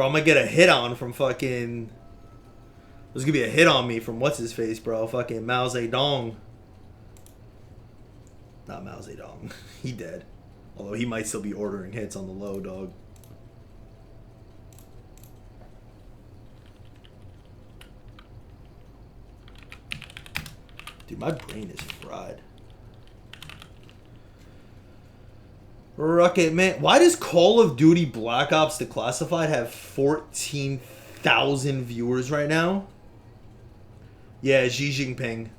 Bro, I'm gonna get a hit on from fucking... There's gonna be a hit on me from what's-his-face, bro. Fucking Mao Zedong. Not Mao Zedong. He dead. Although he might still be ordering hits on the low, dog. Dude, my brain is fried. Rocket Man. Why does Call of Duty Black Ops Declassified have 14,000 viewers right now? Yeah, Xi Jinping.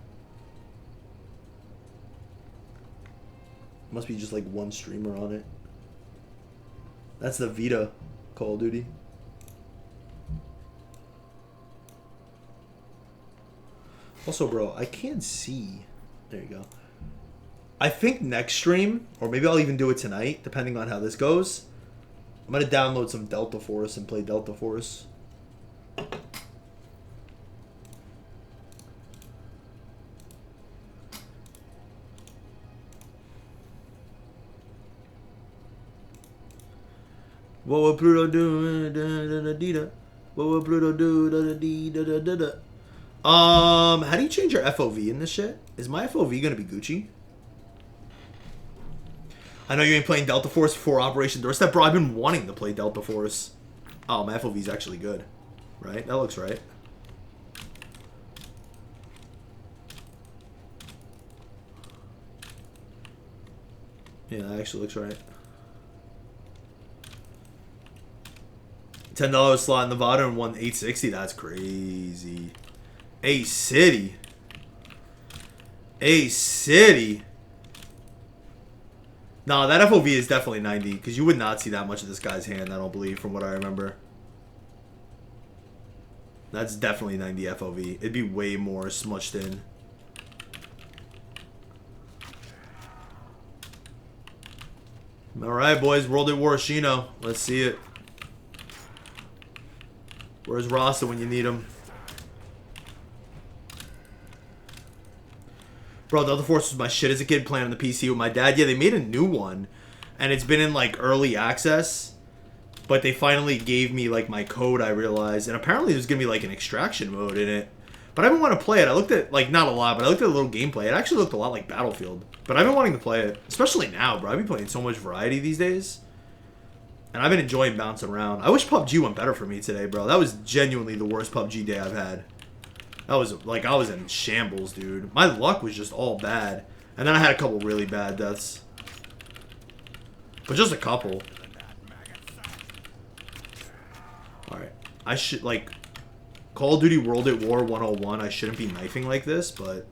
Must be just like one streamer on it. That's the Vita Call of Duty. Also, bro, I can't see. There you go. I think next stream, or maybe I'll even do it tonight, depending on how this goes. I'm going to download some Delta Force and play Delta Force. What would Pluto do? What would Pluto do? How do you change your FOV in this shit? Is my FOV gonna be Gucci? I know you ain't playing Delta Force before Operation Doorstep, bro. I've been wanting to play Delta Force. Oh, my FOV's actually good. Right? That looks right. Yeah, that actually looks right. $10 slot in Nevada and won 860. That's crazy. A City. A City. No, that FOV is definitely 90, because you would not see that much of this guy's hand, I don't believe, from what I remember. That's definitely 90 FOV. It'd be way more smushed in. Alright, boys. World at War Shino. Let's see it. Where's Rasta when you need him? Bro, Delta Force was my shit as a kid playing on the PC with my dad. Yeah, they made a new one. And it's been in, like, early access. But they finally gave me, like, my code, I realized. And apparently there's going to be, like, an extraction mode in it. But I've been wanting to play it. I looked at, like, not a lot, but I looked at a little gameplay. It actually looked a lot like Battlefield. But I've been wanting to play it. Especially now, bro. I've been playing so much variety these days. And I've been enjoying bouncing around. I wish PUBG went better for me today, bro. That was genuinely the worst PUBG day I've had. That was, like, I was in shambles, dude. My luck was just all bad. And then I had a couple really bad deaths. But just a couple. Alright. I should, like, Call of Duty World at War 101, I shouldn't be knifing like this, but...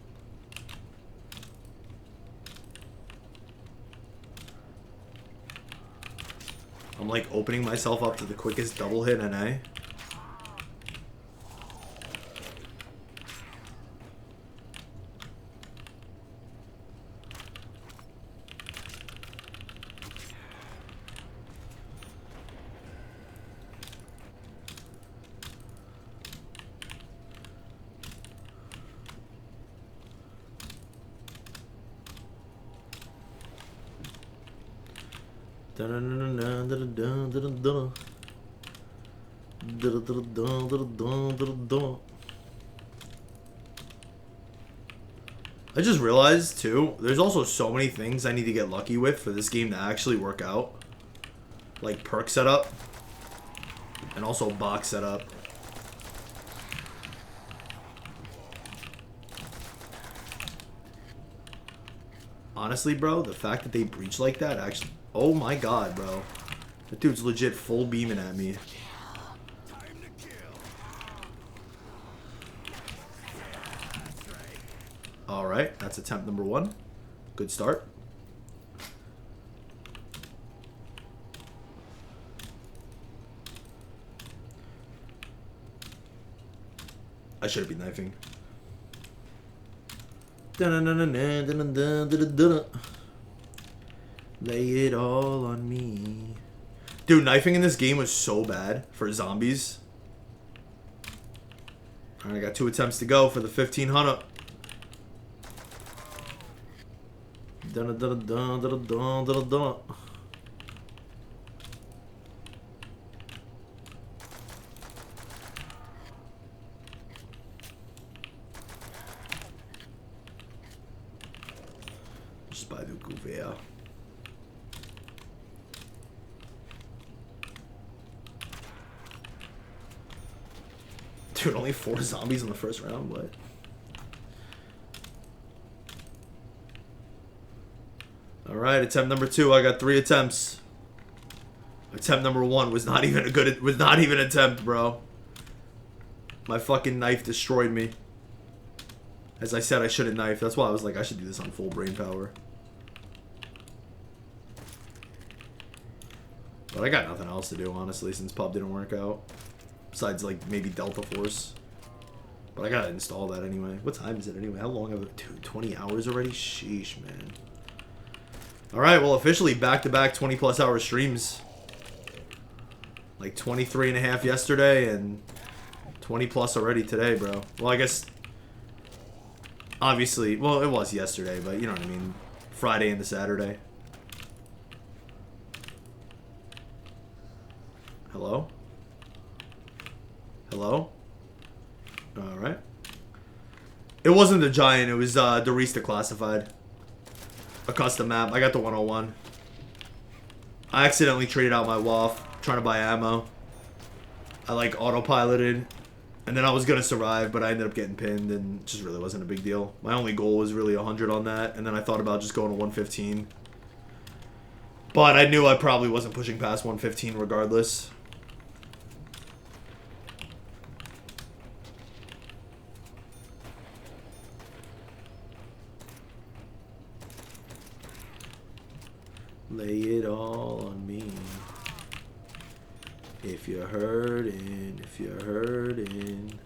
I'm, like, opening myself up to the quickest double hit NA. I just realized, too, there's also so many things I need to get lucky with for this game to actually work out. Like perk setup. And also box setup. Honestly, bro, the fact that they breach like that actually... Oh my god, bro. That dude's legit full beaming at me. Alright, that's attempt number 1. Good start. I should be knifing. Lay it all on me. Dude, knifing in this game was so bad for zombies. Alright, I got 2 attempts to go for the 1500. just buy the WAW. Dude, only 4 zombies in the first round? What? Alright, attempt number 2. I got 3 attempts. Attempt number 1 was not even an attempt, bro. My fucking knife destroyed me. As I said, I shouldn't knife. That's why I was like, I should do this on full brain power. But I got nothing else to do, honestly, since pub didn't work out. Besides, like, maybe Delta Force. But I gotta install that anyway. What time is it anyway? How long have it? Dude, 20 hours already? Sheesh, man. Alright, well, officially back-to-back 20-plus hour streams. Like 23.5 yesterday and 20-plus already today, bro. Well, I guess... Obviously, well, it was yesterday, but you know what I mean. Friday into Saturday. Hello? Hello? Alright. It wasn't the Giant, it was Dorista Classified. A custom map. I got the 101. I accidentally traded out my WAW trying to buy ammo. I like autopiloted. And then I was gonna survive, but I ended up getting pinned and it just really wasn't a big deal. My only goal was really 100 on that, and then I thought about just going to 115. But I knew I probably wasn't pushing past 115 regardless. Lay it all on me. If you're hurting, if you're hurting.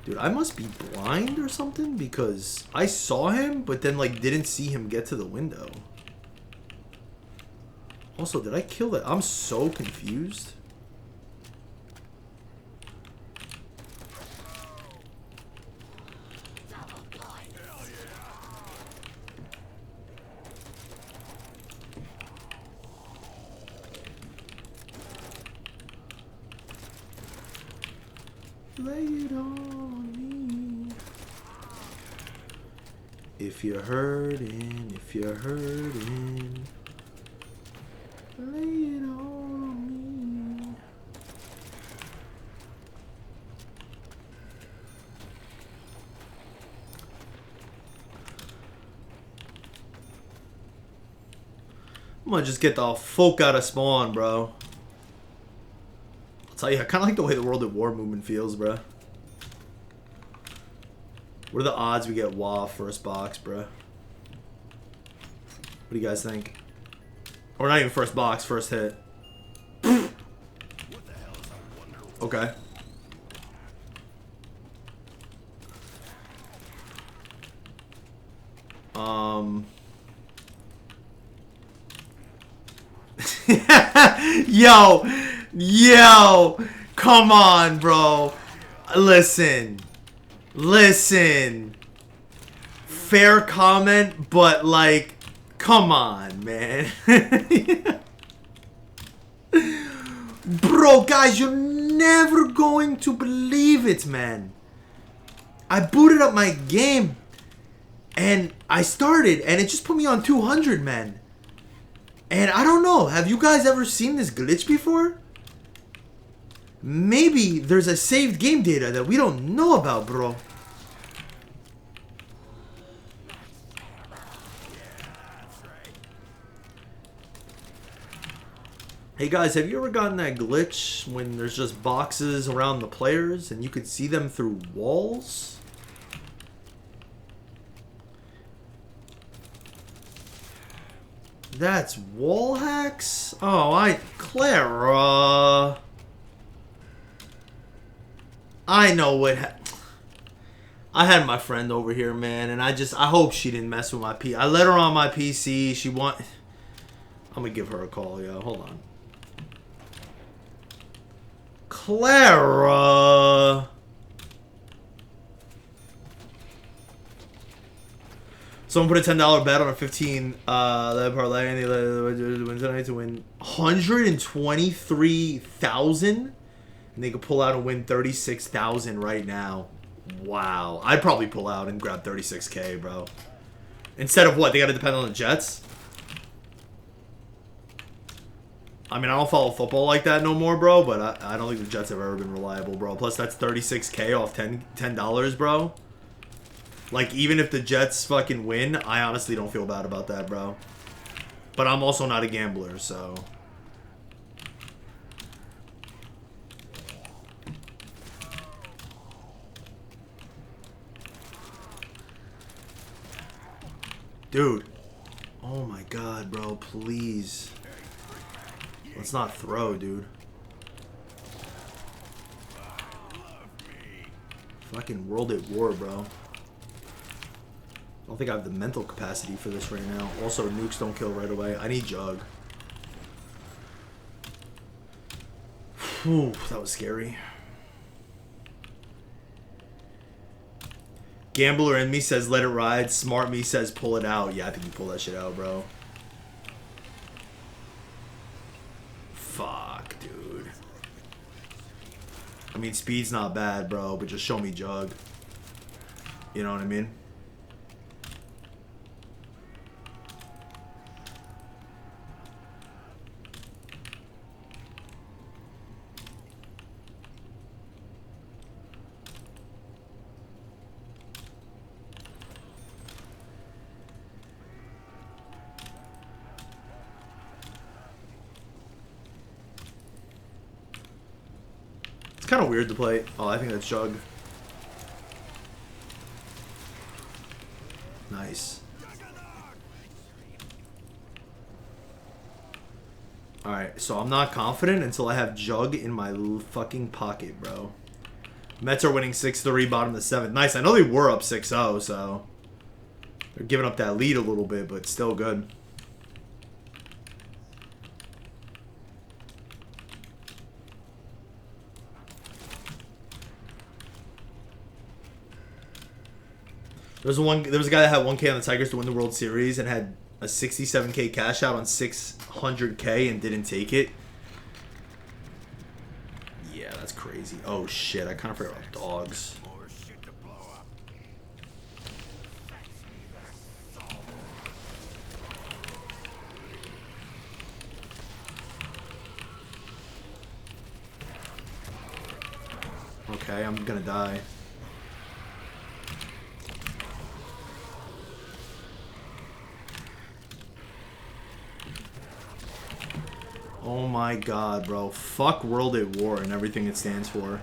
Dude, I must be blind or something because I saw him, but then like didn't see him get to the window. Also, did I kill that? I'm so confused. Lay it on me. If you're hurting, if you're hurting, lay it on me. I'm gonna just get the fuck out of spawn, bro. I'll tell you, I kind of like the way the World at War movement feels, bro. What are the odds we get WAW first box, bro? What do you guys think? Or not even first box, first hit. Okay. Yo, come on, bro. Listen. Fair comment, but like, come on, man. Bro, guys, you're never going to believe it, man. I booted up my game and I started and it just put me on 200, man. And I don't know, have you guys ever seen this glitch before? Maybe there's a saved game data that we don't know about, bro. Hey guys, have you ever gotten that glitch when there's just boxes around the players and you could see them through walls? That's wall hacks? Oh, Clara. I know what I had my friend over here, man, and I hope she didn't mess with my PC. I let her on my PC. I'm gonna give her a call, yo. Hold on. Clara. Someone put a $10 bet on a 15 leg parlay and they win tonight to win 123,000, and they could pull out and win 36,000 right now. Wow, I'd probably pull out and grab 36K, bro. Instead of what? They got to depend on the Jets? I mean, I don't follow football like that no more, bro, but I don't think the Jets have ever been reliable, bro. Plus, that's $36K off $10, bro. Like, even if the Jets fucking win, I honestly don't feel bad about that, bro. But I'm also not a gambler, so... Dude. Oh my god, bro. Please. Let's not throw, dude. Fucking World at War, bro. I don't think I have the mental capacity for this right now. Also, nukes don't kill right away. I need Jug. Whew, that was scary. Gambler in me says let it ride. Smart me says pull it out. Yeah, I think you pull that shit out, bro. Fuck, dude. I mean, speed's not bad, bro, but just show me Jug. You know what I mean? It's kind of weird to play. Oh, I think that's Jug. Nice. Alright, so I'm not confident until I have Jug in my fucking pocket, bro. Mets are winning 6-3, bottom of the 7th. Nice. I know they were up 6-0, so... They're giving up that lead a little bit, but still good. There was a guy that had 1K on the Tigers to win the World Series and had a 67K cash out on 600K and didn't take it. Yeah, that's crazy. Oh shit, I kind of forgot about dogs. Okay, I'm gonna die. Oh my god, bro. Fuck World at War and everything it stands for.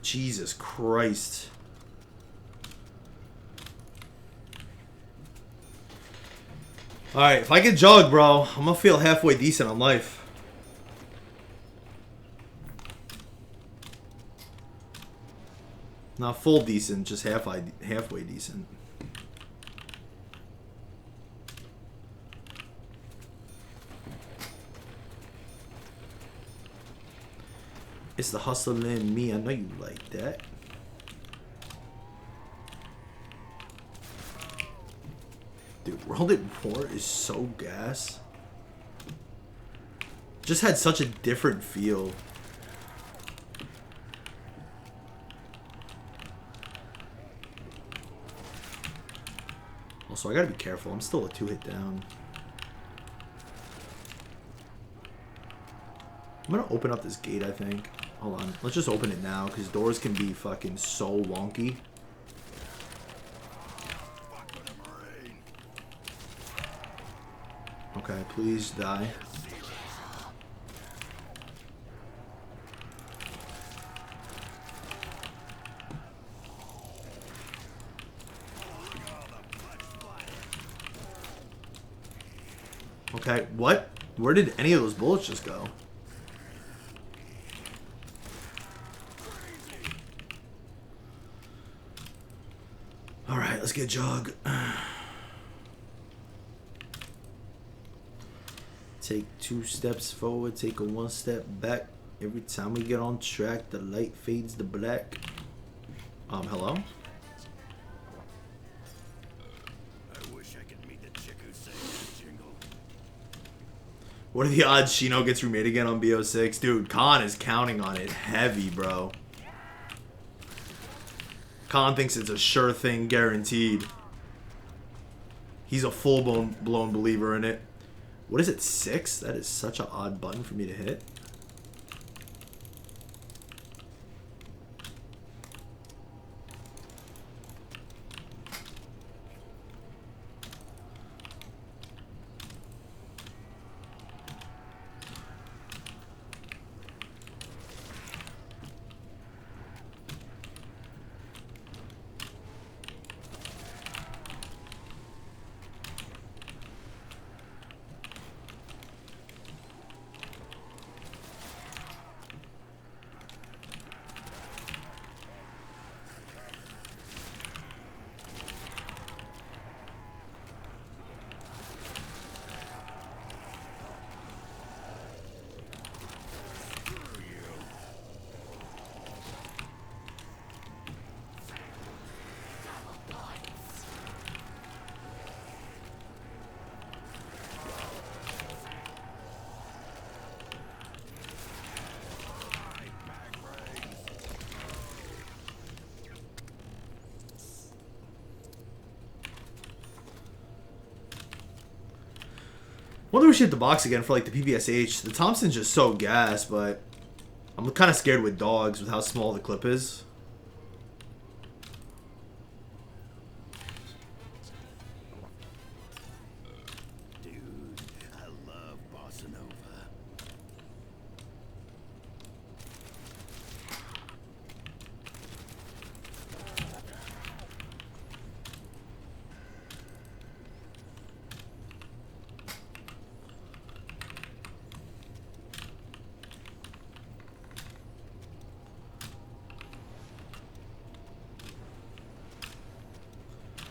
Jesus Christ. Alright, if I get Jug, bro, I'm gonna feel halfway decent on life. Not full decent, just halfway decent. It's the hustle in me. I know you like that. Dude, World at War is so gas. Just had such a different feel. Also, I gotta be careful. I'm still a 2-hit down. I'm gonna open up this gate, I think. Hold on. Let's just open it now, because doors can be fucking so wonky. Okay, please die. Okay, what? Where did any of those bullets just go? Alright, let's get Jug. Take 2 steps forward, take a 1 step back. Every time we get on track, the light fades to black. Hello? What are the odds Shino gets remade again on BO6? Dude, Khan is counting on it heavy, bro. Khan thinks it's a sure thing, guaranteed. He's a full-blown believer in it. What is it, 6? That is such an odd button for me to hit. Wonder if we should hit the box again for like the PPSH. The Thompson's just so gas, but I'm kind of scared with dogs with how small the clip is. Dude, I love bossa nova.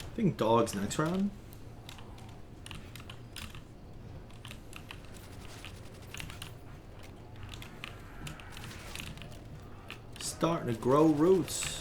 I think dogs next round. Starting to grow roots.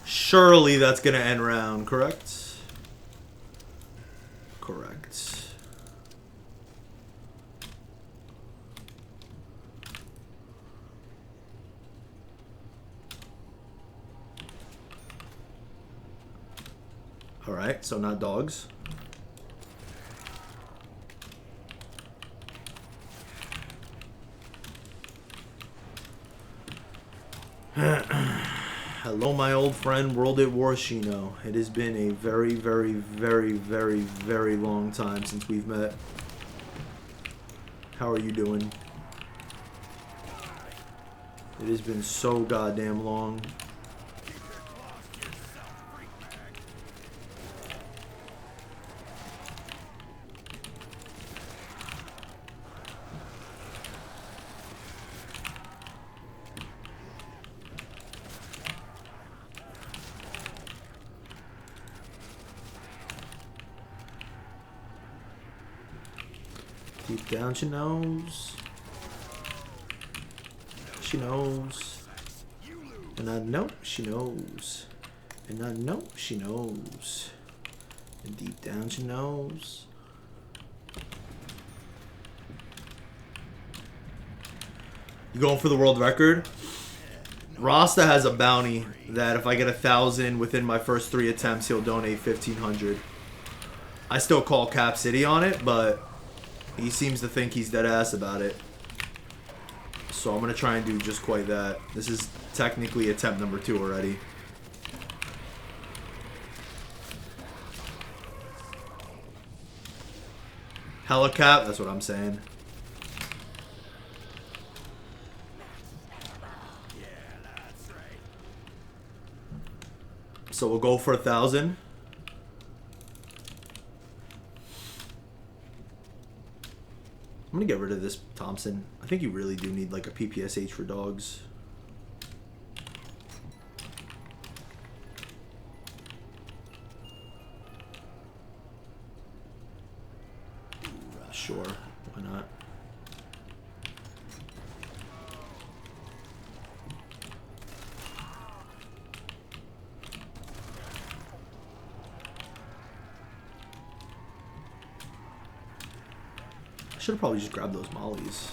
Surely that's going to end round, correct? Correct. Alright, so not dogs. Hello, my old friend, World at War Shino. It has been a very, very, very, very, very long time since we've met. How are you doing? It has been so goddamn long. Deep down she knows. She knows. And I know she knows. And I know she knows. And deep down she knows. You going for the world record? Rasta has a bounty that if I get 1,000 within my first 3 attempts, he'll donate 1,500. I still call Cap City on it, but he seems to think he's dead ass about it. So I'm going to try and do just quite that. This is technically attempt number 2 already. Helicap, that's what I'm saying. So we'll go for 1,000. I'm gonna get rid of this Thompson. I think you really do need like a PPSH for dogs. Sure, why not? I should have probably just grabbed those mollies.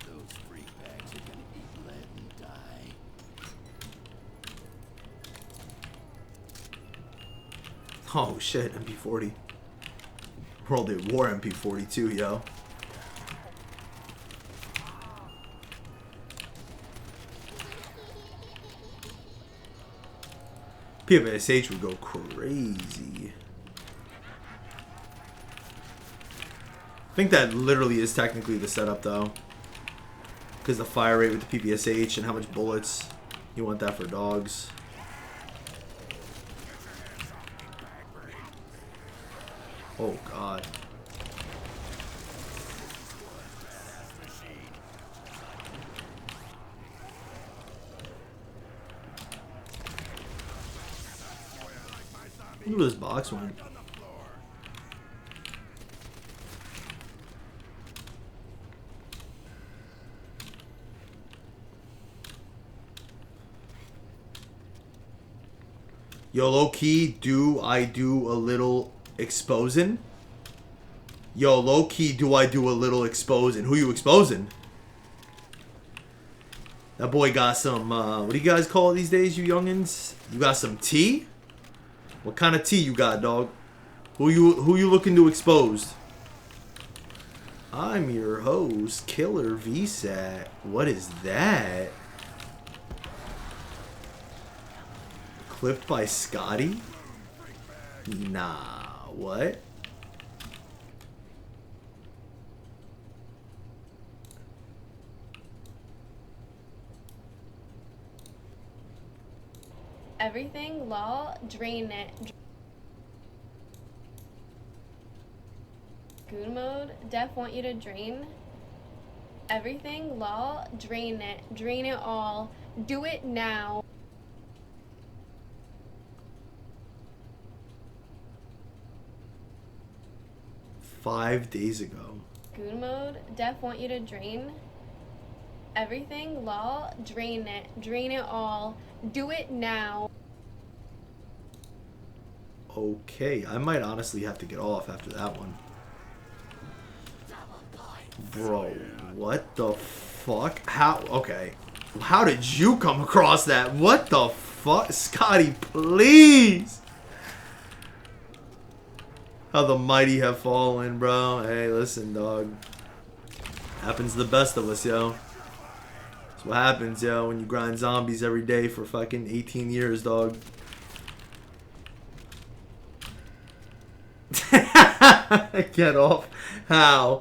Those freak bags are gonna eat lead and die. Oh shit, MP40. World at War MP42, yo. V5AT would go crazy. I think that literally is technically the setup though. Because the fire rate with the V5AT and how much bullets. You want that for dogs. Oh god. Look at this box one. Yo, low key, do I do a little exposing? Yo, low key, do I do a little exposing? Who you exposing? That boy got some, what do you guys call it these days, you youngins? You got some tea? What kind of tea you got, dog? Who you looking to expose? I'm your host, Killer V5AT. What is that? Clipped by Scotty? Nah, what? Everything, lol, drain it. Goon mode, def want you to drain. Everything, lol, drain it. Drain it all. Do it now. Five days ago. Goon mode, def want you to drain. Everything, lol, drain it. Drain it all. Do it now. Okay, I might honestly have to get off after that one. Bro, what the fuck? How? Okay. How did you come across that? What the fuck? Scotty, please! How the mighty have fallen, bro. Hey, listen, dog. Happens to the best of us, yo. That's what happens, yo, when you grind zombies every day for fucking 18 years, dog. Get off. How?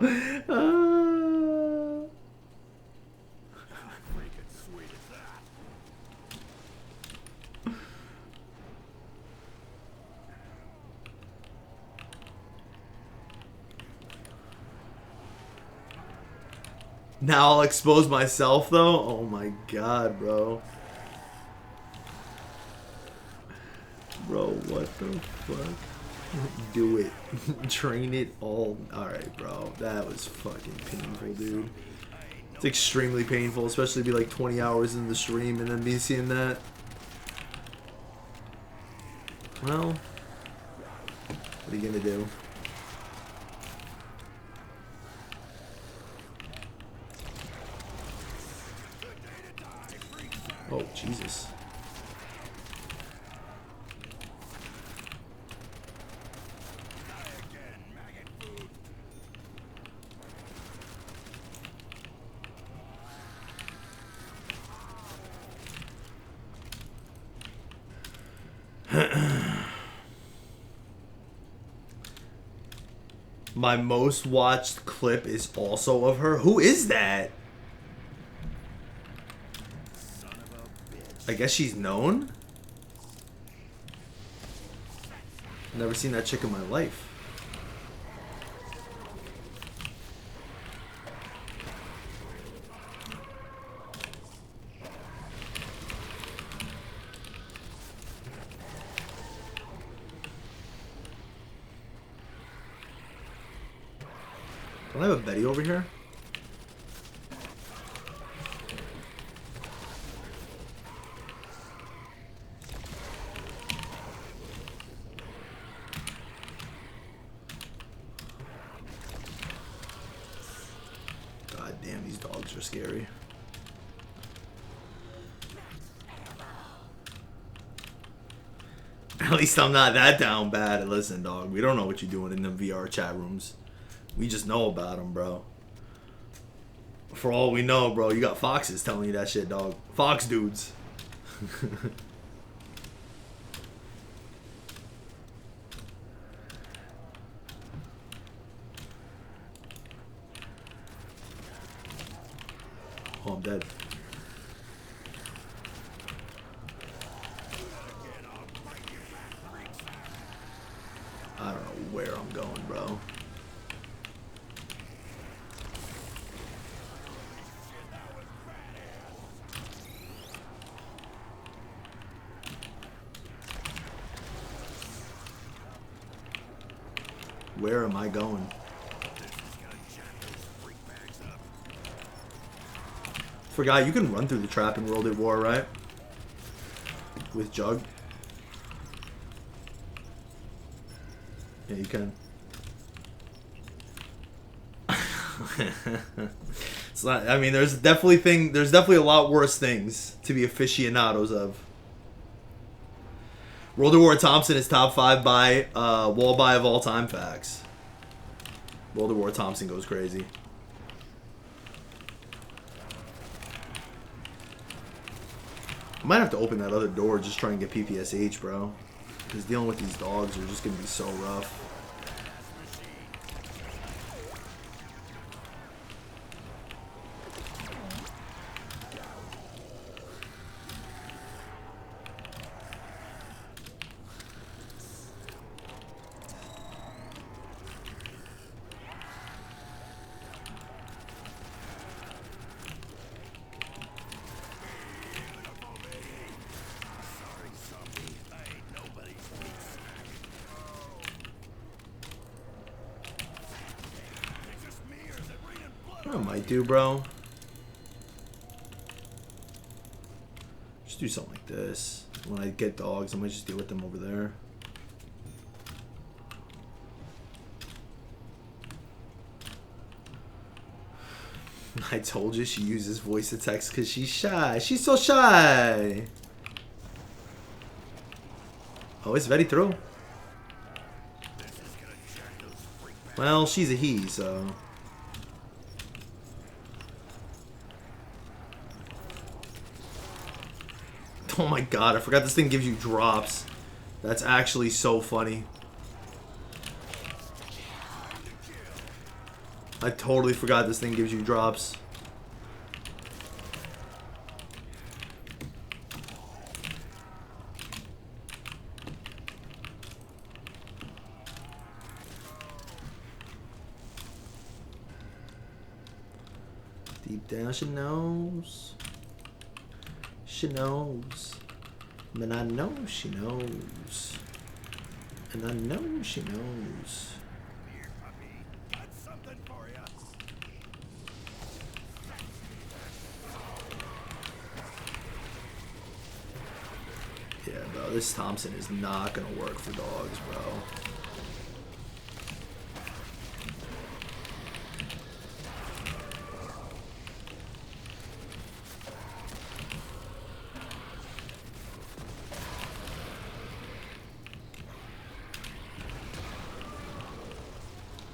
Now I'll expose myself, though? Oh my god, bro. Bro, what the fuck? Do it. Train it all. Alright, bro. That was fucking painful, dude. It's extremely painful, especially to be like 20 hours in the stream and then be seeing that. Well, what are you gonna do? Oh, Jesus. My most watched clip is also of her. Who is that? I guess she's known? Never seen that chick in my life. Don't I have a Betty over here? God damn, these dogs are scary. At least I'm not that down bad. Listen, dog, we don't know what you're doing in them VR chat rooms. We just know about them, bro. For all we know, bro, you got foxes telling you that shit, dog. Fox dudes. Oh, I'm dead. I don't know where I'm going, bro. Where am I going? Forgot you can run through the trap in World at War, right? With Jug. Yeah, you can. It's not. I mean, there's definitely a lot worse things to be aficionados of. World of War Thompson is top 5 by wall buy of all time facts. World of War Thompson goes crazy. I might have to open that other door just try and get PPSH, bro. Because dealing with these dogs are just going to be so rough. What I might do, bro? Just do something like this. When I get dogs, I might just deal with them over there. I told you she uses voice to text because she's shy. She's so shy. Oh, it's very true. Well, she's a he, so... Oh my god, I forgot this thing gives you drops. That's actually so funny. I totally forgot this thing gives you drops. Deep down she knows. She knows. And I know she knows. And I know she knows. Here, puppy. Got something for you. Yeah, bro, this Thompson is not gonna work for dogs, bro.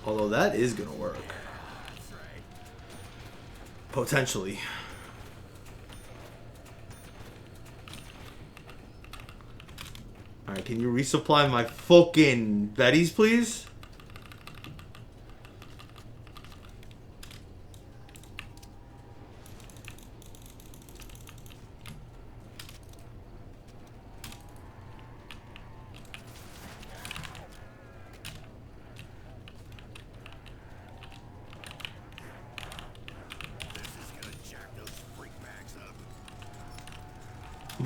Although that is gonna work. Potentially. Alright, can you resupply my fucking Bettys, please?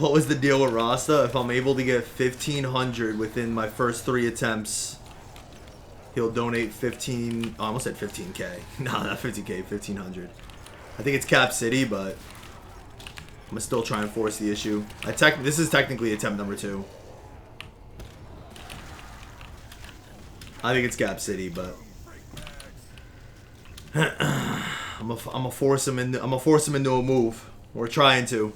What was the deal with Rasta? If I'm able to get 1,500 within my first 3 attempts, he'll donate 15. Oh, I almost said 15K. No, not 15K. 1,500. I think it's Cap City, but I'm gonna still try and force the issue. This is technically attempt number 2. I think it's Cap City, but I'm gonna force him into. I'm gonna force him into a move. We're trying to.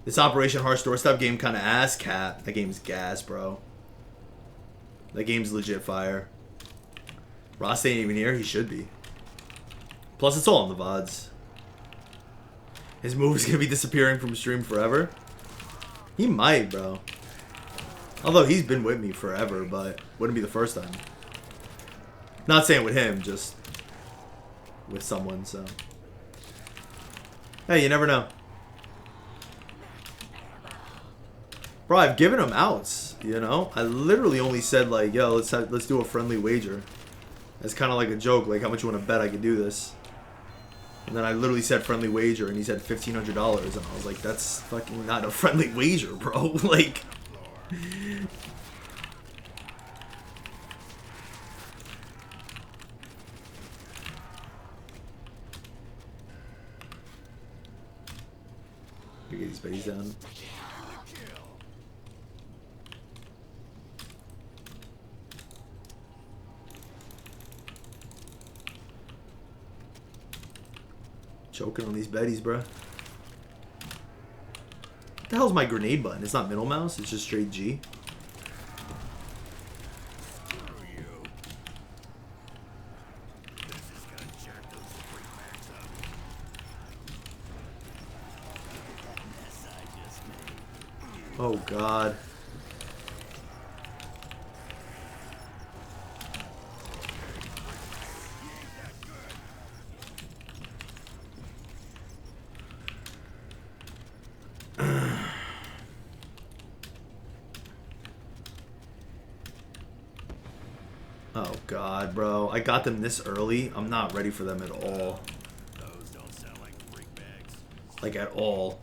This Operation Harsh Doorstep game kind of ass, Cat. That game's gas, bro. That game's legit fire. Ross ain't even here. He should be. Plus, it's all on the VODs. His move is gonna be disappearing from stream forever. He might, bro. Although he's been with me forever, but wouldn't be the first time. Not saying with him, just with someone, so. Hey, you never know. Bro, I've given him outs, you know? I literally only said, like, yo, let's do a friendly wager. It's kind of like a joke, like, how much you want to bet I could do this? And then I literally said friendly wager, and he said $1,500, and I was like, that's fucking not a friendly wager, bro. Like... Get these baddies down. Choking on these baddies, bro. What the hell's my grenade button? It's not middle mouse, it's just straight G. Oh god. Oh god, bro. I got them this early. I'm not ready for them at all. Those don't sound like freak bags. Like at all.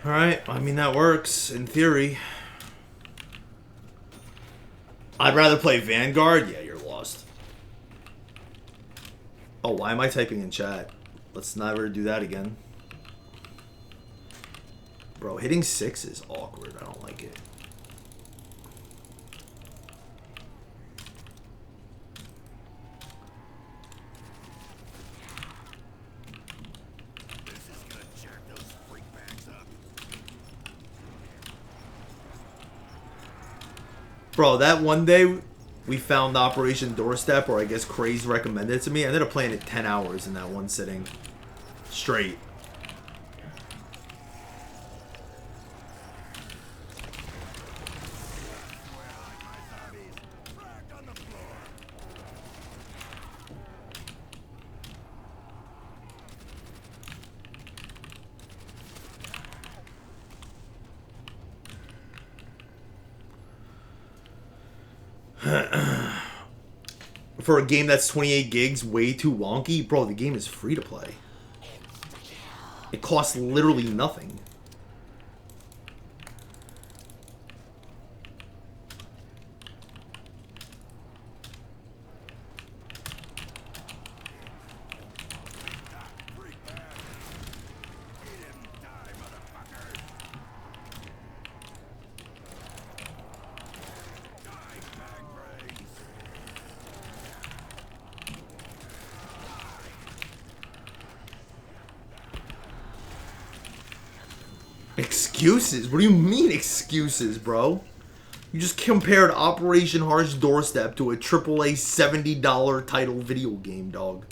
Alright, I mean that works, in theory. I'd rather play Vanguard? Yeah, you're lost. Oh, why am I typing in chat? Let's never do that again. Bro, hitting 6 is awkward. I don't like it. Bro, that one day we found Operation Doorstep, or I guess Craze recommended it to me. I ended up playing it 10 hours in that one sitting. Straight. For a game that's 28 gigs, way too wonky. Bro, the game is free to play. It costs literally nothing. Excuses? What do you mean excuses, bro? You just compared Operation Harsh Doorstep to a AAA $70 title video game, dog.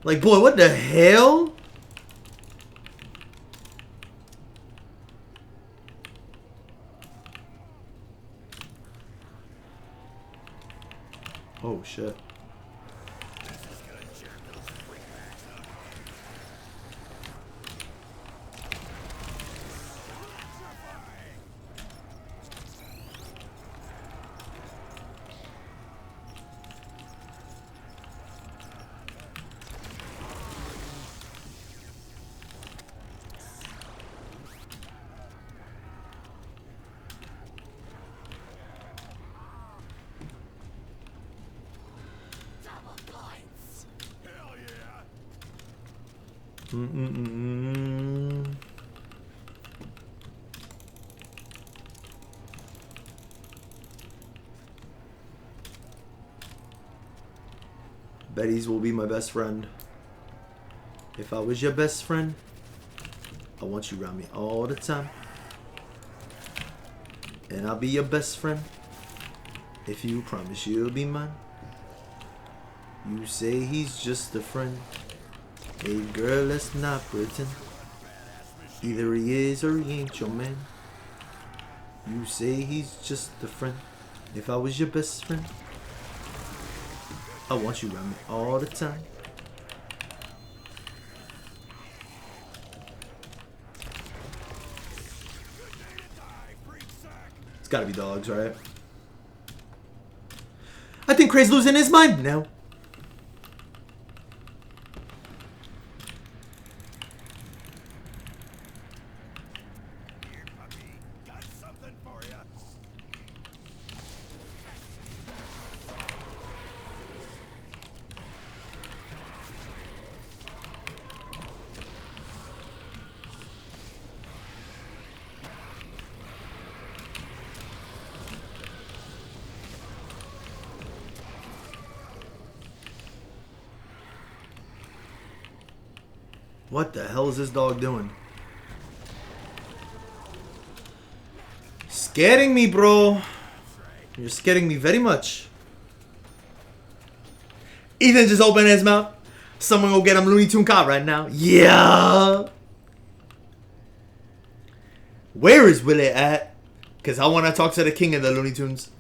Like, boy, what the hell? Oh shit. Betty's will be my best friend. If I was your best friend, I want you around me all the time. And I'll be your best friend if you promise you'll be mine. You say he's just a friend. Hey girl, let's not pretend. Either he is or he ain't your man. You say he's just a friend. If I was your best friend, I want you around me all the time. It's gotta be dogs, right? I think Cray's losing his mind now. What the hell is this dog doing? Scaring me, bro. You're scaring me very much. Ethan just opened his mouth. Someone go get him Looney Tune cop right now. Yeah. Where is Willie at? Because I want to talk to the king of the Looney Tunes.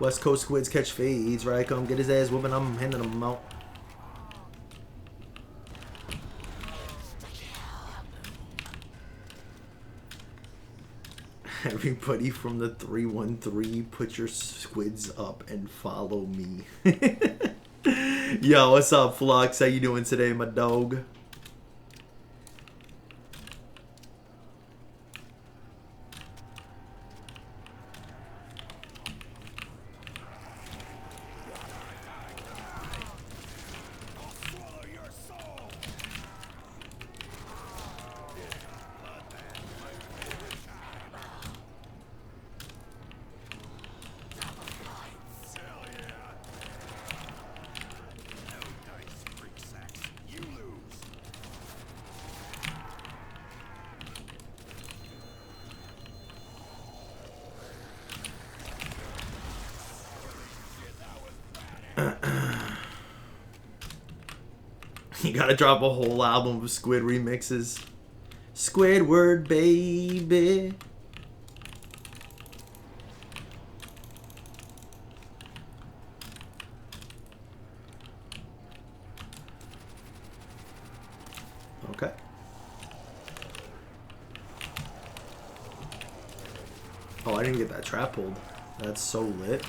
West Coast squids catch fades, right? Come get his ass whooping. I'm handing him out. Everybody from the 313, put your squids up and follow me. Yo, what's up, Flux? How you doing today, my dog? You gotta drop a whole album of Squid remixes. Squidward, baby. Okay. Oh, I didn't get that trap pulled. That's so lit.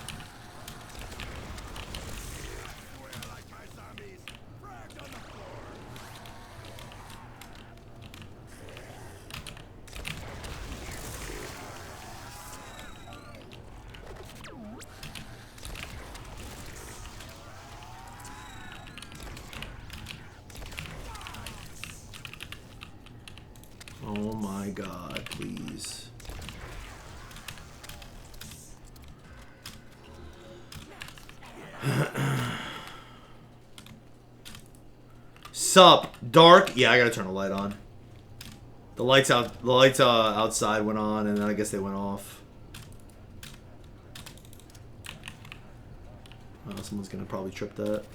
Oh my god, please. Sup? Dark? Yeah, I gotta turn the light on. The lights outside went on, and then I guess they went off. Oh, someone's gonna probably trip that.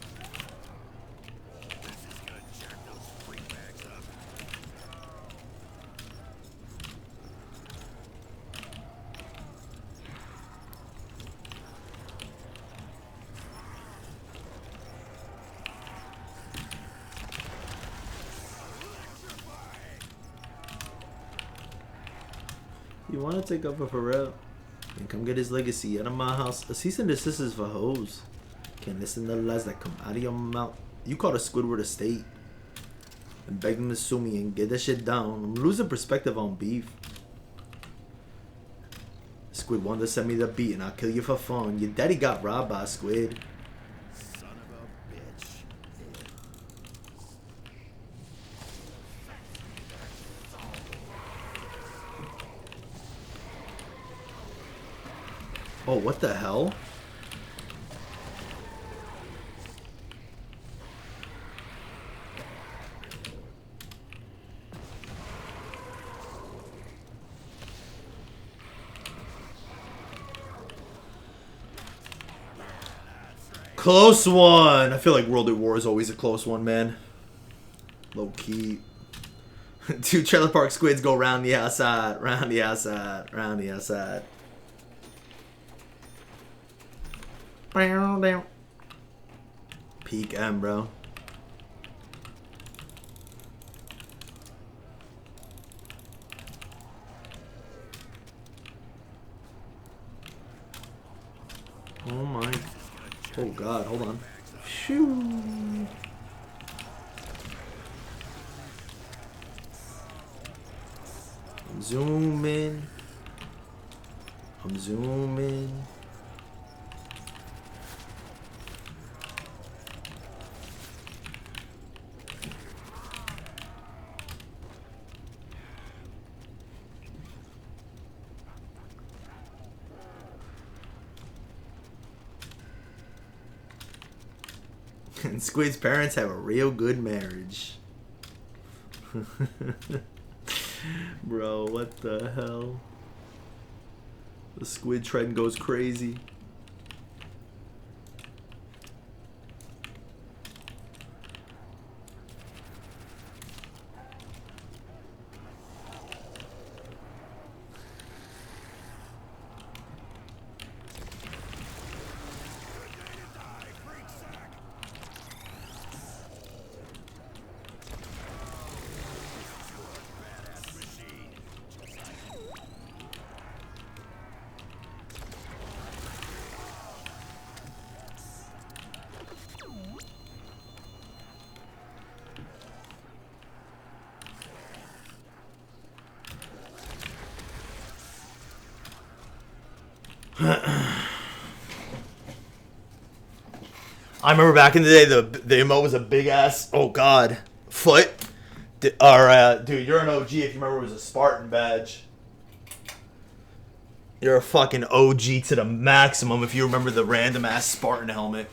You wanna take up a Pharrell? And come get his legacy out of my house. A cease and desist is for hoes. Can't listen to the lies that come out of your mouth. You caught a Squidward estate and beg them to sue me and get that shit down. I'm losing perspective on beef. Squid wanted to send me the beat and I'll kill you for fun. Your daddy got robbed by a squid. Son of a bitch. Oh, what the hell? Close one. I feel like World at War is always a close one, man. Low key. Two trailer park squids go round the outside, round the outside, round the outside. Peak M, bro. Oh my. Oh god, hold on. Shoo. I'm zooming. I'm zooming. And Squid's parents have a real good marriage. Bro, what the hell? The squid trend goes crazy. I remember back in the day, the emote was a big ass, oh god, foot. Dude, you're an OG if you remember it was a Spartan badge. You're a fucking OG to the maximum if you remember the random ass Spartan helmet.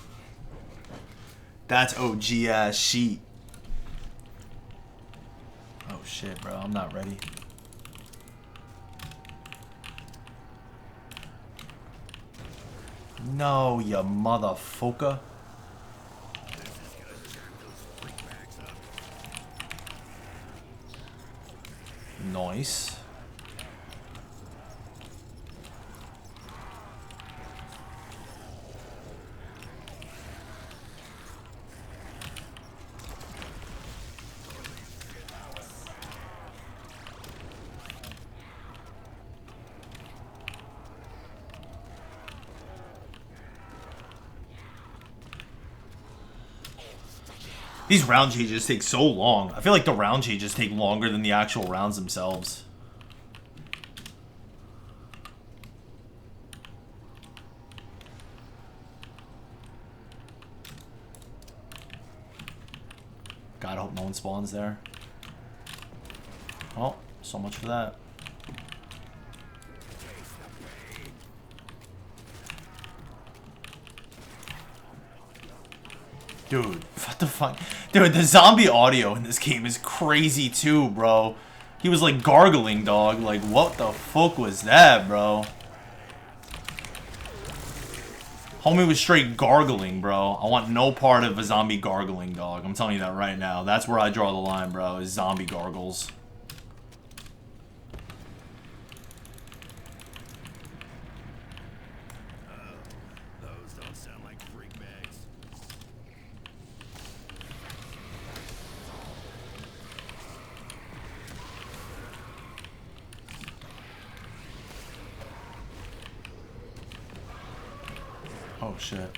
That's OG ass sheet. Oh shit, bro, I'm not ready. No, you motherfucker. Nice. These round changes take so long. I feel like the round changes take longer than the actual rounds themselves. God, I hope no one spawns there. Oh, so much for that. Dude, what the fuck? Dude, the zombie audio in this game is crazy too, bro. He was like gargling, dog. Like, what the fuck was that, bro? Homie was straight gargling, bro. I want no part of a zombie gargling, dog. I'm telling you that right now. That's where I draw the line, bro, is zombie gargles. Those don't sound like freak bags. Oh, shit.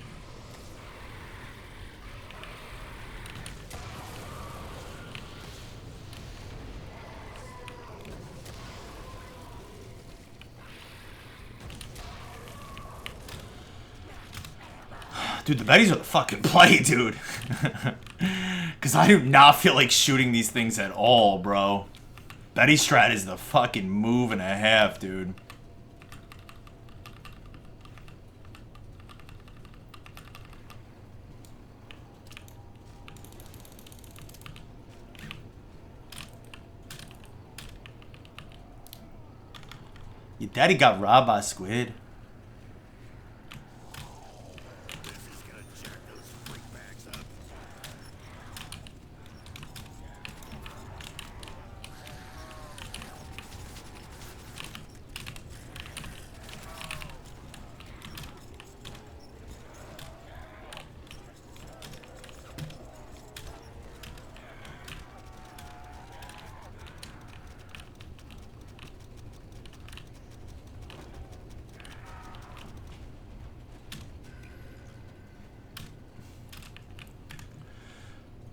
Dude, the Bettys are the fucking play, dude. Because I do not feel like shooting these things at all, bro. Betty strat is the fucking move and a half, dude. Your daddy got robbed by a squid. This is gonna jack those freak bags up.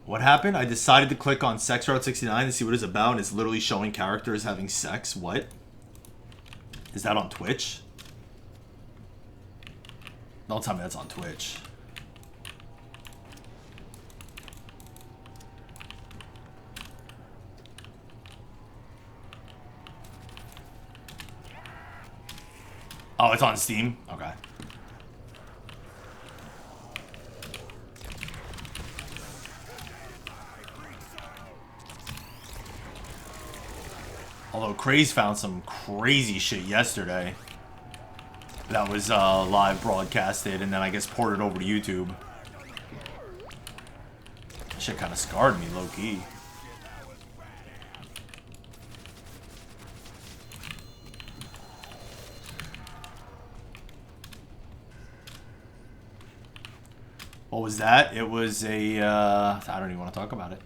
What happened? I decided to click on Sex Route 69 to see what it's about, and it's literally showing characters having sex. What? Is that on Twitch? Don't tell me that's on Twitch. Oh, it's on Steam? Okay. Although Craze found some crazy shit yesterday that was live broadcasted and then I guess ported over to YouTube. That shit kind of scarred me low-key. What was that? It was a, I don't even want to talk about it.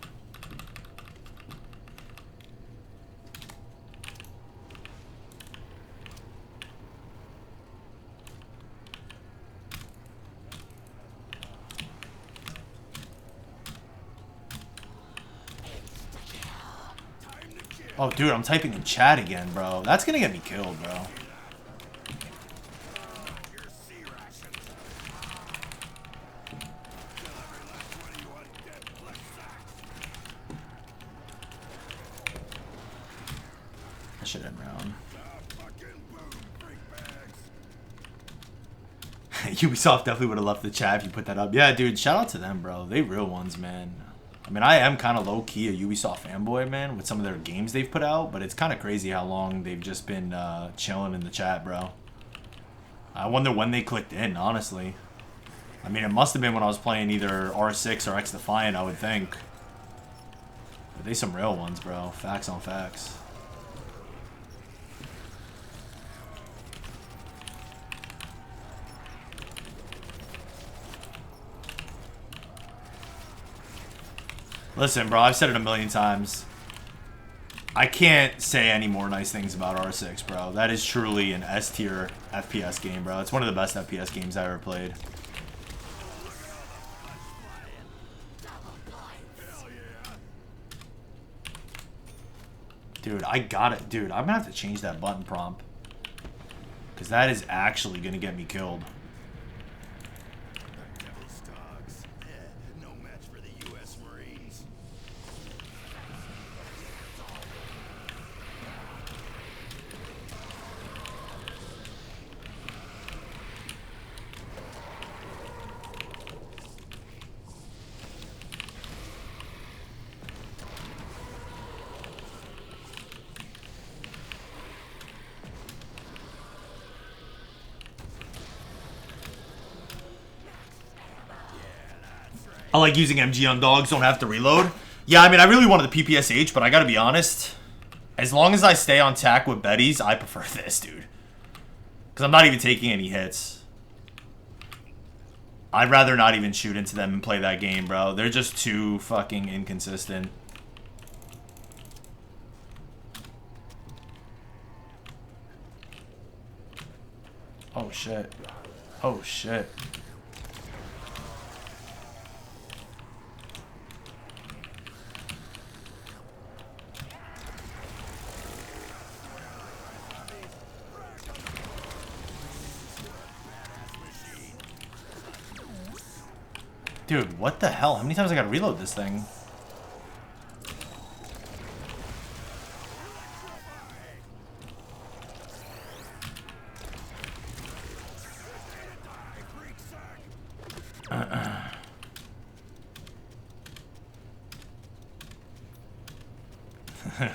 Oh, dude, I'm typing in chat again, bro. That's gonna get me killed, bro. That shit end round. Ubisoft definitely would have left the chat if you put that up. Yeah, dude, shout out to them, bro. They real ones, man. I mean, I am kind of low-key a Ubisoft fanboy, man, with some of their games they've put out, but it's kind of crazy how long they've just been chilling in the chat, bro. I wonder when they clicked in, honestly. I mean, it must have been when I was playing either R6 or X Defiant, I would think. But they some real ones, bro. Facts on facts. Listen, bro, I've said it a million times. I can't say any more nice things about R6, bro. That is truly an S-tier FPS game, bro. It's one of the best FPS games I ever played. Dude, I got it. Dude, I'm gonna have to change that button prompt. Because that is actually gonna get me killed. Devil's dogs. No match for the U.S. Marines. I like using MG on dogs, don't have to reload. Yeah, I mean, I really wanted the PPSH, but I gotta be honest. As long as I stay on tack with Betty's, I prefer this, dude. Because I'm not even taking any hits. I'd rather not even shoot into them and play that game, bro. They're just too fucking inconsistent. Oh, shit. Oh, shit. Dude, what the hell? How many times I gotta reload this thing?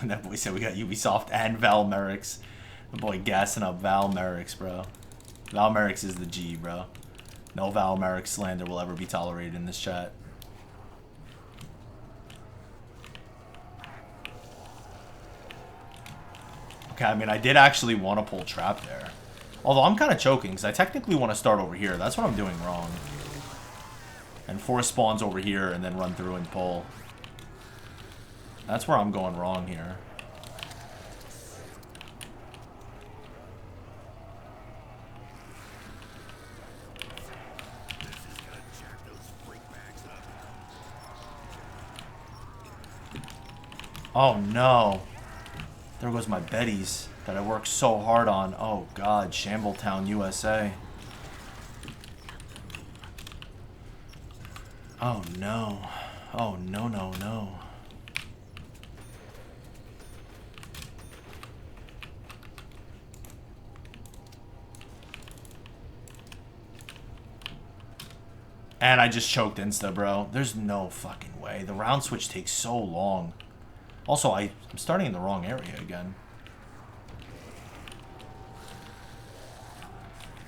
That boy said we got Ubisoft and Val Merrick's. The boy gassing up Val Merrick's, bro. Val Merrick's is the G, bro. No Val Merrick slander will ever be tolerated in this chat. Okay, I mean, I did actually want to pull trap there. Although I'm kind of choking, because I technically want to start over here. That's what I'm doing wrong. And force spawns over here, and then run through and pull. That's where I'm going wrong here. Oh no. There goes my Betty's that I worked so hard on. Oh god, Shambletown, USA. Oh no. Oh no, no, no. And I just choked insta, bro. There's no fucking way. The round switch takes so long. Also, I'm starting in the wrong area again.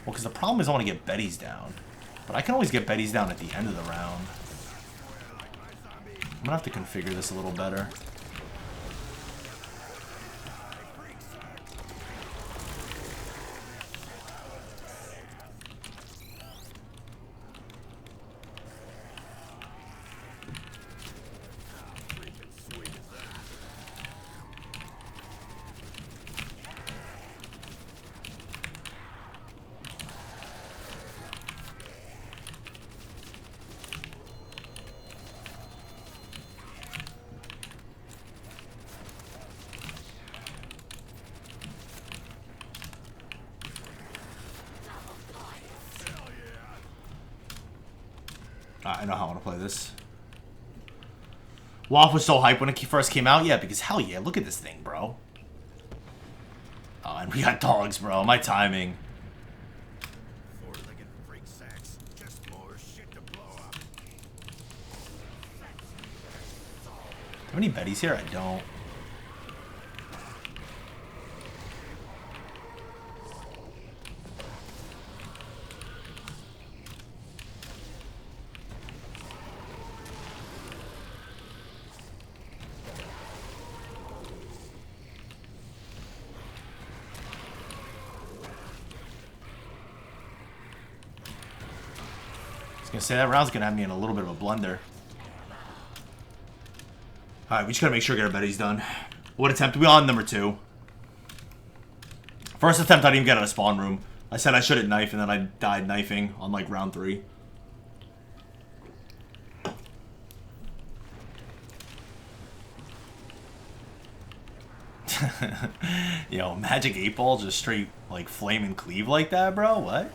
Well, because the problem is I want to get Betty's down. But I can always get Betty's down at the end of the round. I'm gonna have to configure this a little better. I know how I want to play this. WAF was so hyped when it first came out. Yeah, because hell yeah, look at this thing, bro. Oh, and we got dogs, bro. My timing. Four-legged freak sacks. Just more shit to blow up. Do I have any Betty's here? I don't. I was gonna say that round's gonna have me in a little bit of a blender. Alright, we just gotta make sure we get our Betty's done. What attempt? We on number 2. First attempt I didn't even get out of spawn room. I said I shouldn't knife and then I died knifing on like round 3. Yo, Magic 8 Ball just straight like flame and cleave like that, bro? What?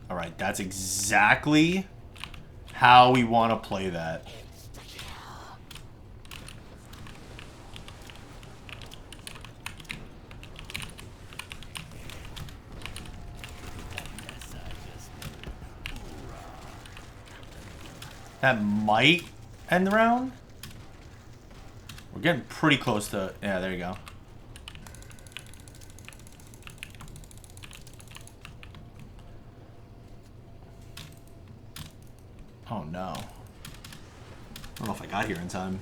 Alright, that's exactly how we want to play that. That might end the round. We're getting pretty close to... Yeah, there you go. Oh, no. I don't know if I got here in time.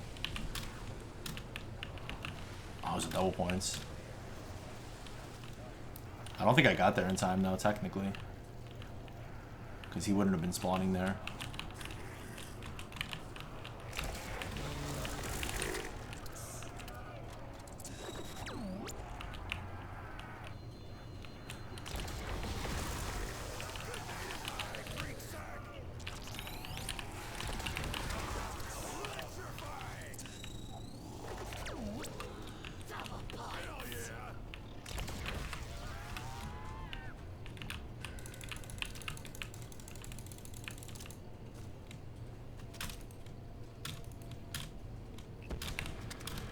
Oh, it was a double points. I don't think I got there in time, though, technically. Because he wouldn't have been spawning there.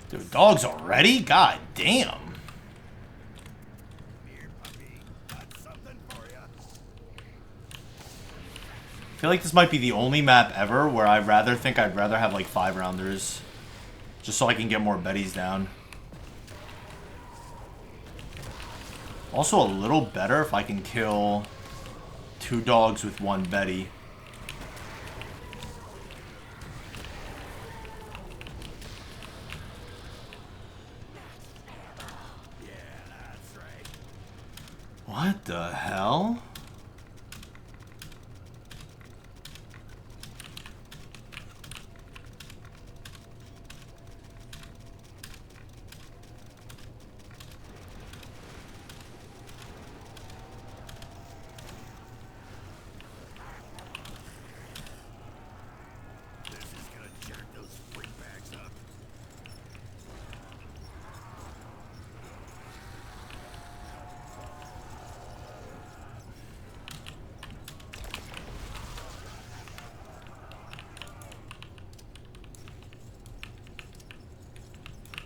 Dude, dogs already? God damn. I feel like this might be the only map ever where I'd rather have like 5-rounders. Just so I can get more Bettys down. Also a little better if I can kill 2 dogs with 1 Betty. What the hell?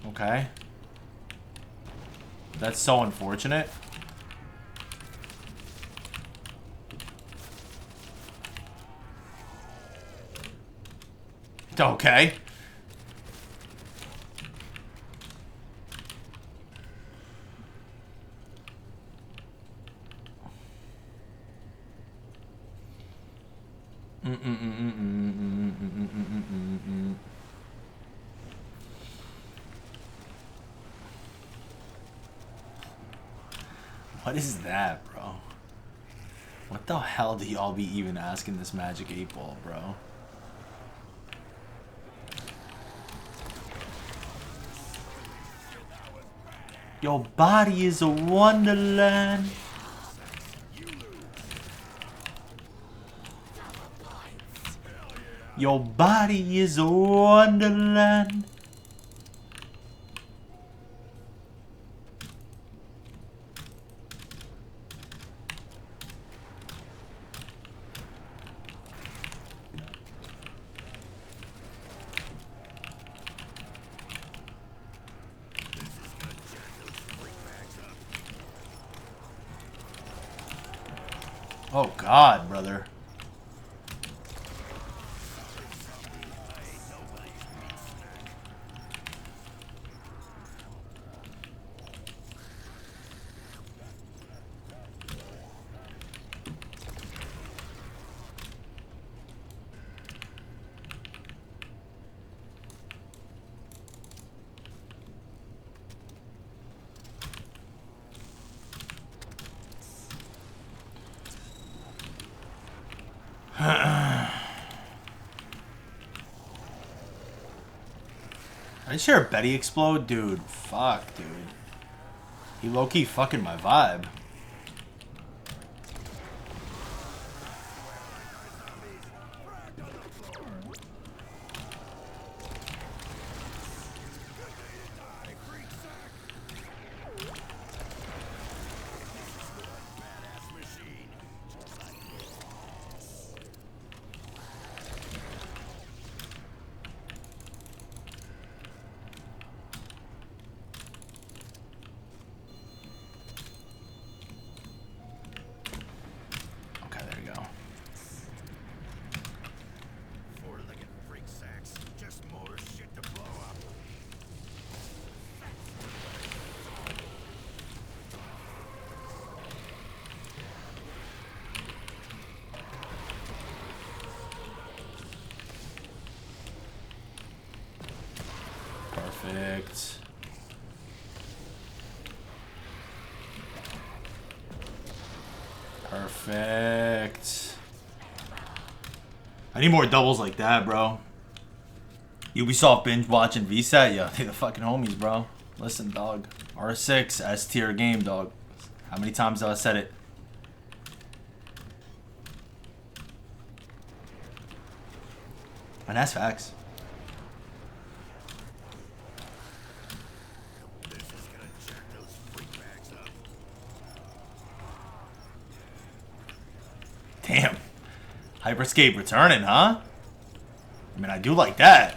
Okay. That's so unfortunate. Okay. What is that, bro? What the hell do y'all be even asking this Magic 8 Ball, bro? Your body is a wonderland. Your body is a wonderland. Oh God, brother. I just hear a Betty explode? Dude, fuck, dude. He low-key fucking my vibe. Perfect. I need more doubles like that, bro. Ubisoft binge watching V5AT? Yeah, they the fucking homies, bro. Listen, dog. R6, S tier game, dog. How many times have I said it? And that's facts. Damn. Hyperscape returning, huh? I mean, I do like that.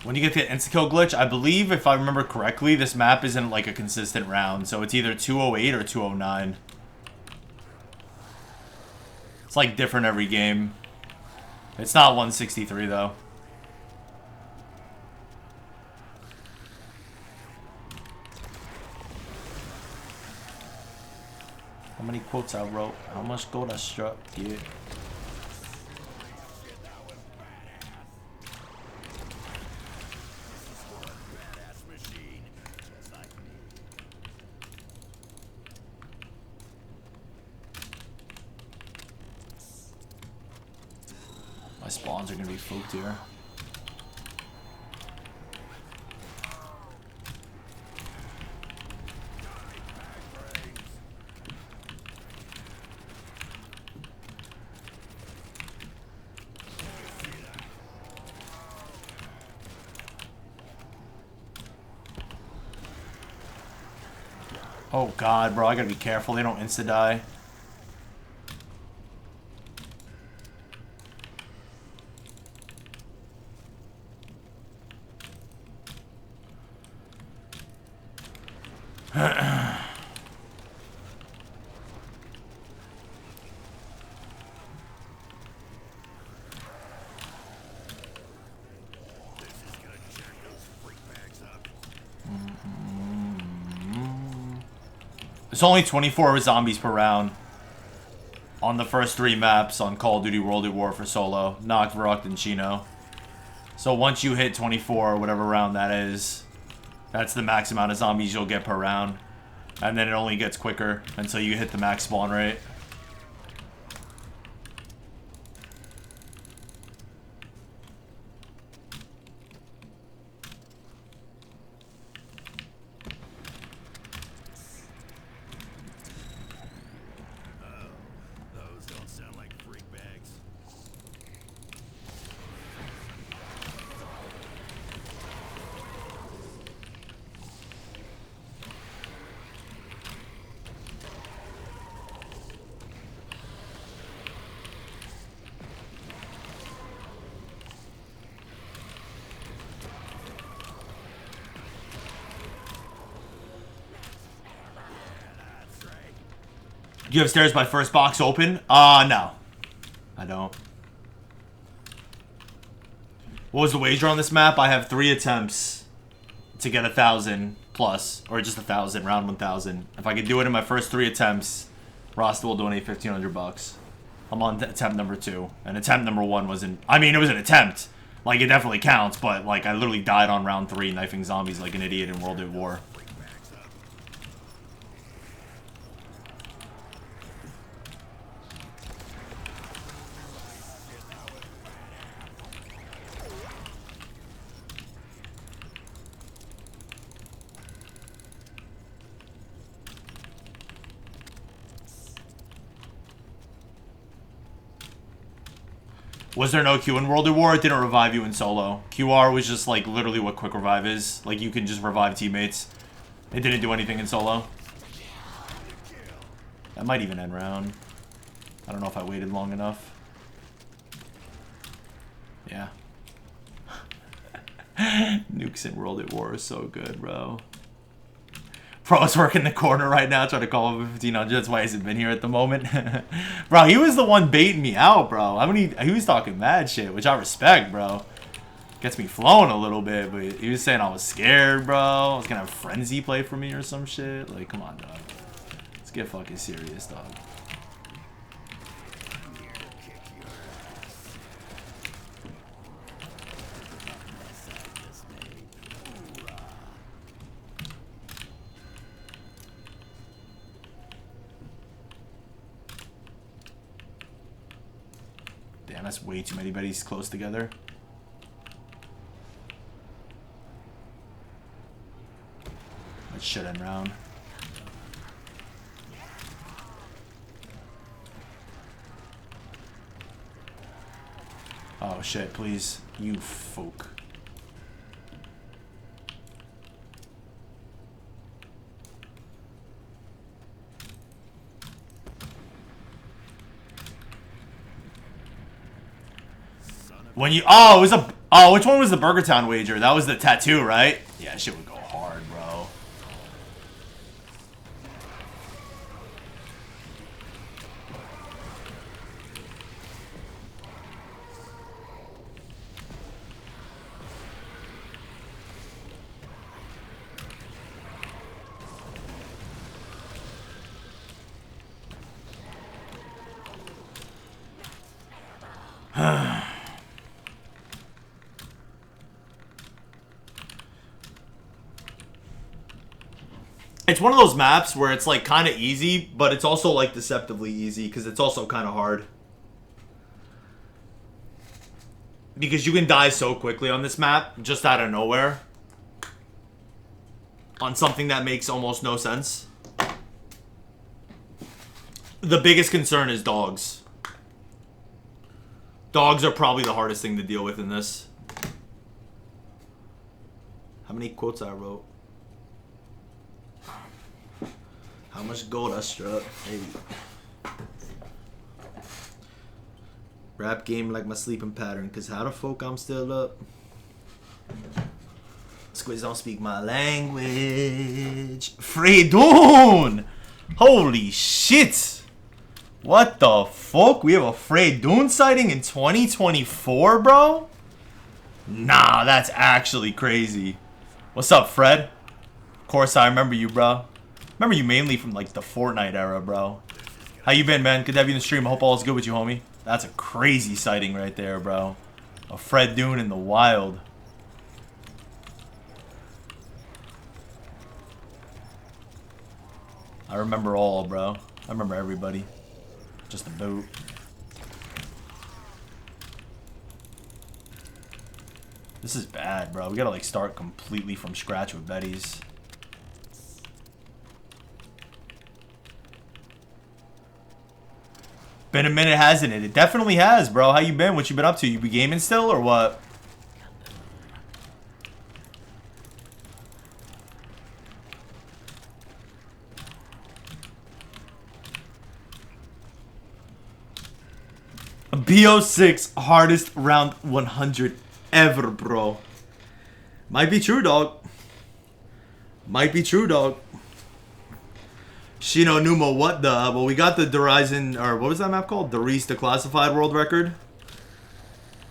When you get the insta-kill glitch, I believe, if I remember correctly, this map isn't like a consistent round. So it's either 208 or 209. It's like different every game. It's not 163 though. How many quotes I wrote? How much gold I struck? Yeah. My spawns are gonna be fooked here. Oh god, bro, I gotta be careful. They don't insta-die. There's only 24 zombies per round on the first 3 maps on Call of Duty World at War for solo. Noct, Verrucht, and Chino. So once you hit 24, whatever round that is, that's the max amount of zombies you'll get per round. And then it only gets quicker until you hit the max spawn rate. Do you have stairs by first box open? No. I don't. What was the wager on this map? I have 3 attempts to get 1,000 plus, or just 1,000, round 1,000. If I could do it in my first 3 attempts, Rasta will donate 1,500 bucks. I'm on attempt number 2, and attempt number 1 wasn't. I mean, it was an attempt. Like, it definitely counts, but like, I literally died on round 3, knifing zombies like an idiot in World at War. Was there no Q in World at War? It didn't revive you in solo. QR was just like literally what quick revive is. Like you can just revive teammates. It didn't do anything in solo. That might even end round. I don't know if I waited long enough. Yeah. Nukes in World at War is so good, bro. Pro's working the corner right now, trying to call him 1,500. That's why he hasn't been here at the moment. Bro, he was the one baiting me out, bro. He was talking mad shit, which I respect, bro. Gets me flowing a little bit, but he was saying I was scared, bro. I was gonna have Frenzy play for me or some shit. Like, come on, dog. Let's get fucking serious, dog. Damn, that's way too many buddies close together. Let's shit end round. Oh shit, please. You folk. When you it was a which one was the Burger Town wager? That was the tattoo, right? Yeah, shit would go hard, bro. It's one of those maps where it's like kind of easy, but it's also like deceptively easy because it's also kind of hard. Because you can die so quickly on this map, just out of nowhere. On something that makes almost no sense. The biggest concern is dogs. Dogs are probably the hardest thing to deal with in this. How many quotes I wrote? How much gold I struck? Hey. Rap game like my sleeping pattern, cause how the fuck I'm still up? Squids don't speak my language. Freydun! Holy shit! What the fuck? We have a Freydun sighting in 2024, bro? Nah, that's actually crazy. What's up, Fred? Of course I remember you, bro. Remember you mainly from like the Fortnite era, bro. How you been, man? Good to have you in the stream. I hope all is good with you, homie. That's a crazy sighting right there, bro. A Fred Dune in the wild. I remember all, bro. I remember everybody. Just a boat. This is bad, bro. We gotta like start completely from scratch with Betty's. Been a minute, hasn't it? It definitely has, bro. How you been? What you been up to? You be gaming still or what? A BO6 hardest round 100 ever, bro. Might be true, dog. Might be true, dog. Shino Numa, what the? Well, we got the Horizon, or what was that map called? The Reese, the classified world record.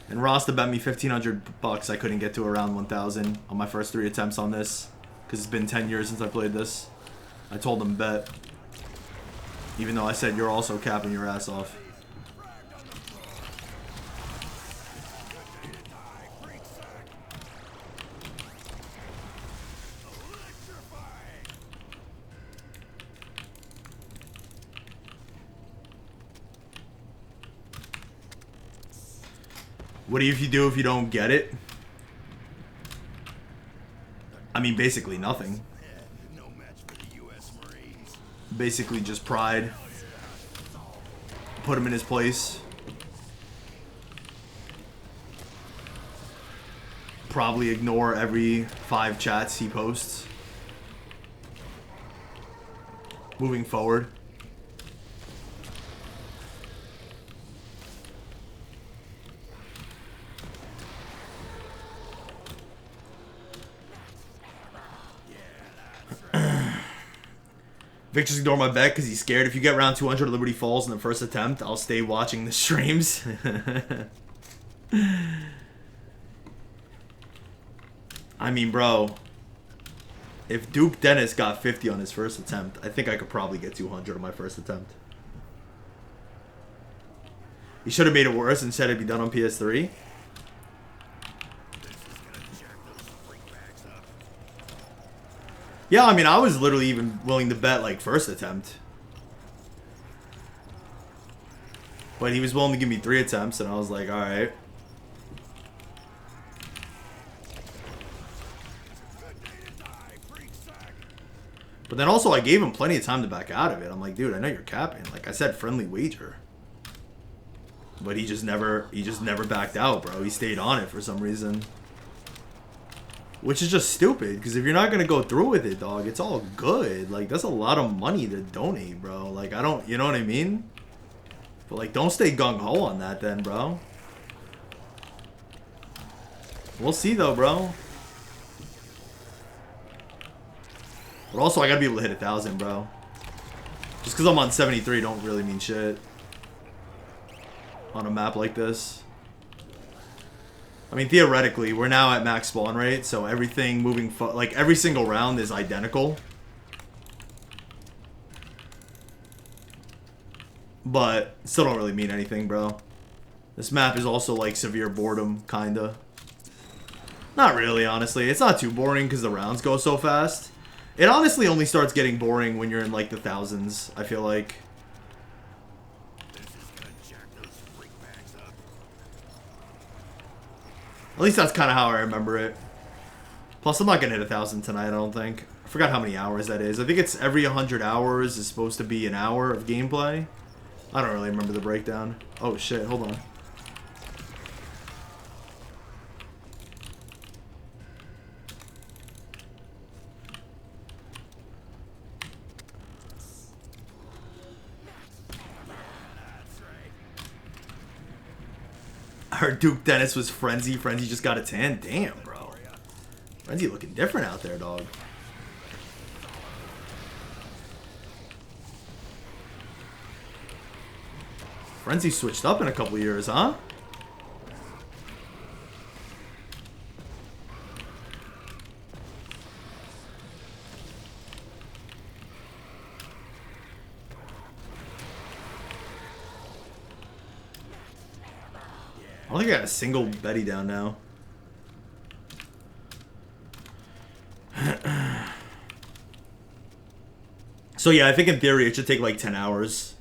And Rasta bet me 1,500 bucks I couldn't get to around 1,000 on my first 3 attempts on this. Because it's been 10 years since I played this. I told him bet. Even though I said you're also capping your ass off. What do you do if you don't get it? I mean, basically nothing. Basically just pride. Put him in his place. Probably ignore every 5 chats he posts. Moving forward. Vic just ignore my bet because he's scared. If you get round 200 Liberty Falls in the first attempt, I'll stay watching the streams. I mean, bro, if Duke Dennis got 50 on his first attempt, I think I could probably get 200 on my first attempt. He should have made it worse and said it'd be done on PS3. Yeah, I mean, I was literally even willing to bet, like, first attempt. But he was willing to give me 3 attempts, and I was like, alright. But then also, I gave him plenty of time to back out of it. I'm like, dude, I know you're capping. Like, I said friendly wager. But he just never backed out, bro. He stayed on it for some reason. Which is just stupid, because if you're not going to go through with it, dog, it's all good. Like, that's a lot of money to donate, bro. Like, I don't, you know what I mean? But, like, don't stay gung-ho on that then, bro. We'll see, though, bro. But also, I got to be able to hit 1,000, bro. Just because I'm on 73 don't really mean shit. On a map like this. I mean, theoretically, we're now at max spawn rate, so everything moving, like, every single round is identical. But, still don't really mean anything, bro. This map is also, like, severe boredom, kinda. Not really, honestly. It's not too boring because the rounds go so fast. It honestly only starts getting boring when you're in, like, the thousands, I feel like. At least that's kind of how I remember it. Plus, I'm not going to hit 1,000 tonight, I don't think. I forgot how many hours that is. I think it's every 100 hours is supposed to be an hour of gameplay. I don't really remember the breakdown. Oh, shit. Hold on. I heard Duke Dennis was Frenzy. Frenzy just got a 10. Damn, bro. Frenzy looking different out there, dog. Frenzy switched up in a couple years, huh? I don't think I got a single Betty down now. So yeah, I think in theory it should take like 10 hours.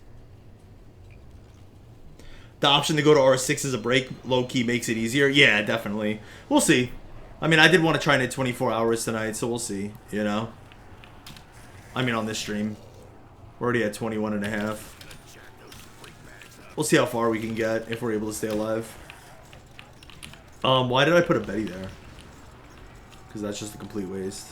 The option to go to R6 as a break low-key makes it easier. Yeah, definitely. We'll see. I mean, I did want to try and hit 24 hours tonight, so we'll see, you know? I mean, on this stream. We're already at 21 and a half. We'll see how far we can get if we're able to stay alive. Why did I put a Betty there? Because that's just a complete waste.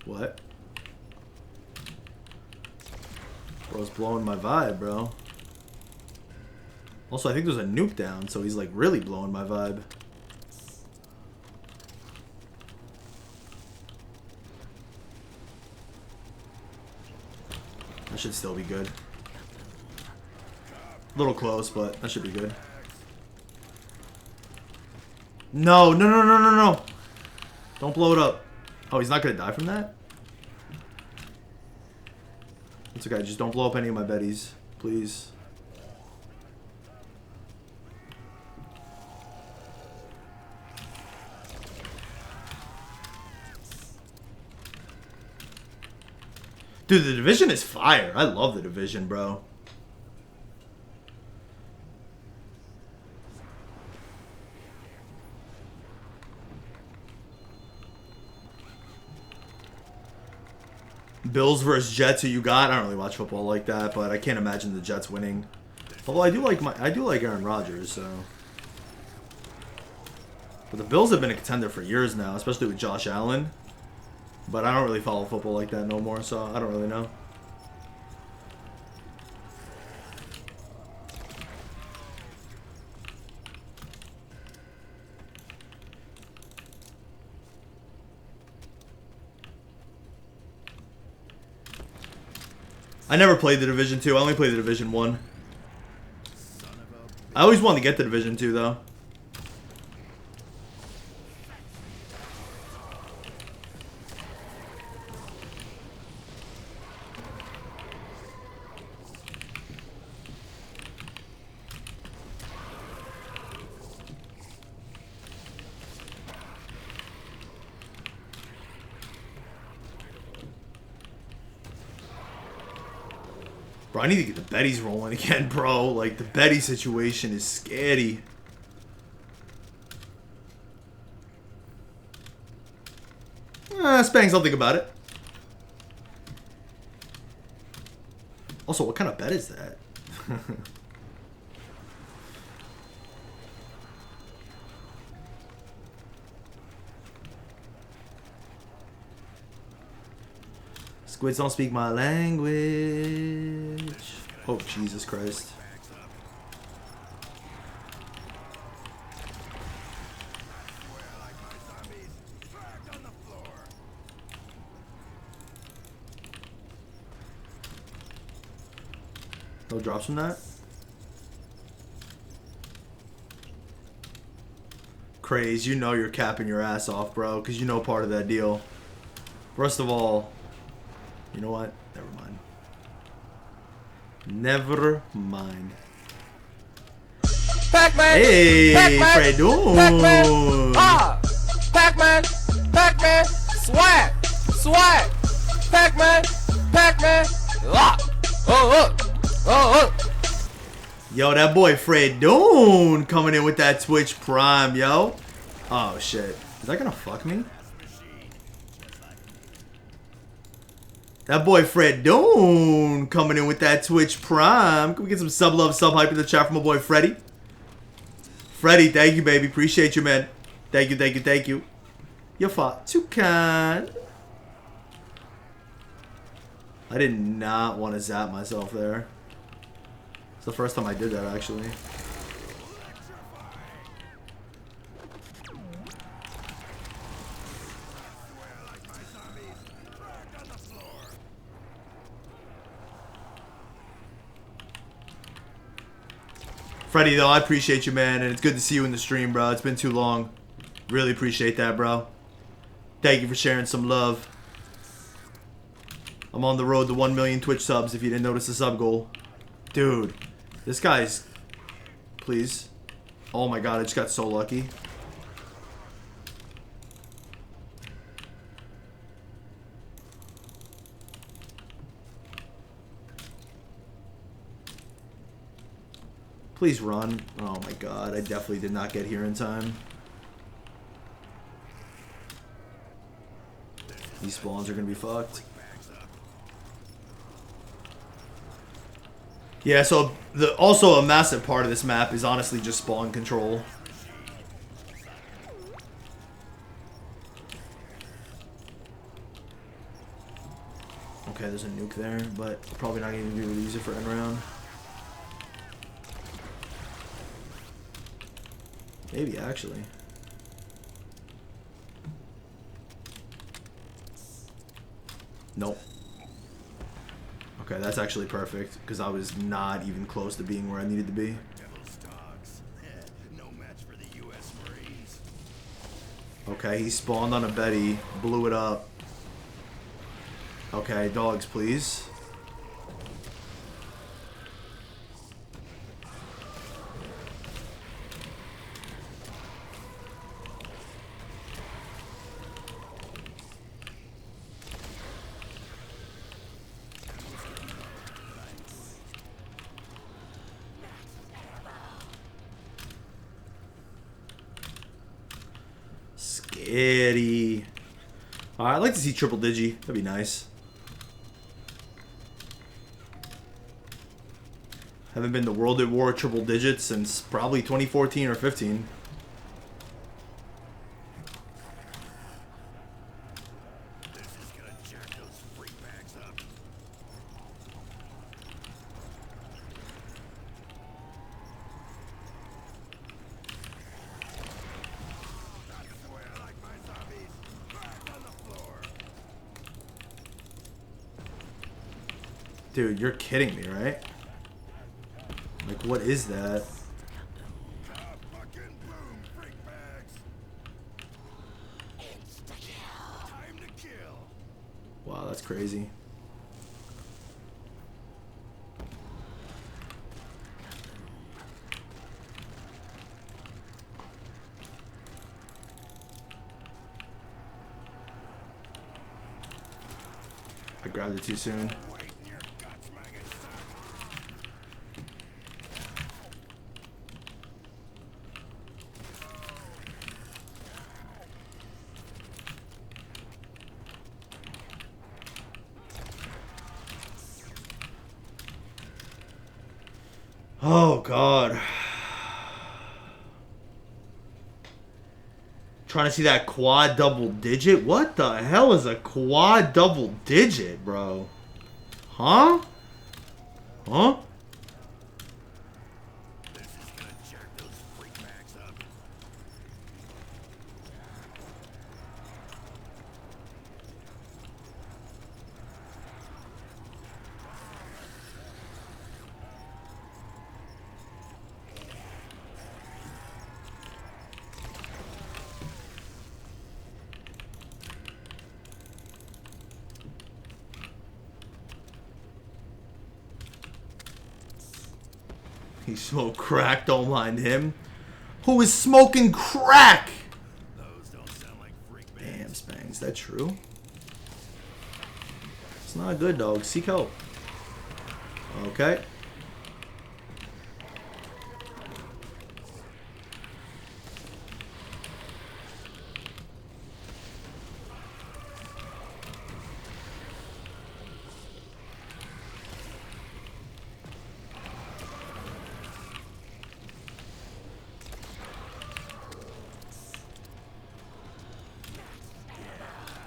What? Bro's blowing my vibe, bro. Also, I think there's a nuke down, so he's like really blowing my vibe. That should still be good. A little close, but that should be good. No, no, no, no, no, no. Don't blow it up. Oh, he's not going to die from that? It's okay. Just don't blow up any of my Betties, please. Dude, the Division is fire. I love the Division, bro. Bills versus Jets, who you got? I don't really watch football like that, but I can't imagine the Jets winning. Although I do like Aaron Rodgers, so. But the Bills have been a contender for years now, especially with Josh Allen. But I don't really follow football like that no more, so I don't really know. I never played the Division 2. I only played the Division 1. I always wanted to get the Division 2 though. Bro, I need to get the Betty's rolling again, bro. Like, the Betty situation is scary. Spang something about it. Also, what kind of bet is that? Squids don't speak my language. Oh, Jesus Christ. No drops from that? Craze, you know you're capping your ass off, bro, because you know part of that deal. First of all, you know what? Never mind. Never mind. Pac-Man! Hey, Pac-Man! Fredoon! Pac-Man! Ah! Pac-Man! Pac-Man! Swag! Swag! Pac-Man! Pac-Man! Ah! Oh, oh! Oh, oh! Yo, that boy Fredoon coming in with that Twitch Prime, yo. Oh, shit. Is that gonna fuck me? That boy Fredoon coming in with that Twitch Prime. Can we get some sub love, sub hype in the chat from my boy Freddy? Freddy, thank you, baby. Appreciate you, man. Thank you, thank you, thank you. You're far too kind. I did not want to zap myself there. It's the first time I did that, actually. Freddy, though, I appreciate you, man, and it's good to see you in the stream, bro. It's been too long. Really appreciate that, bro. Thank you for sharing some love. I'm on the road to 1 million Twitch subs, if you didn't notice the sub goal. Dude, this guy's... Please. Oh my god, I just got so lucky. Please run. Oh my god, I definitely did not get here in time. These spawns are gonna be fucked. Yeah, so also a massive part of this map is honestly just spawn control. Okay, there's a nuke there, but probably not even gonna be able to use it for end round. Maybe, actually. Nope. Okay, that's actually perfect, because I was not even close to being where I needed to be. No match for the US Marines. Okay, he spawned on a Betty, blew it up. Okay, dogs, please. Scary. I'd like to see triple digi. That'd be nice. Haven't been to World at War triple digits since probably 2014 or 15. This is gonna jack those free bags up. That's the way I like my zombies. Back on the floor. Dude, you're kidding me, right? Like, what is that? Fucking boom, freak bags. Time to kill. Wow, that's crazy. I grabbed it too soon. Wait in your guts, maggot son. Oh, God. Trying to see that quad double digit? What the hell is a quad double digit, bro? Huh? Huh? This is gonna jack those freak bags up. He smoked crack, don't mind him. Who is smoking crack? Those don't sound like freak bags. Damn, Spangs, is that true? It's not good, dog. Seek help. Okay.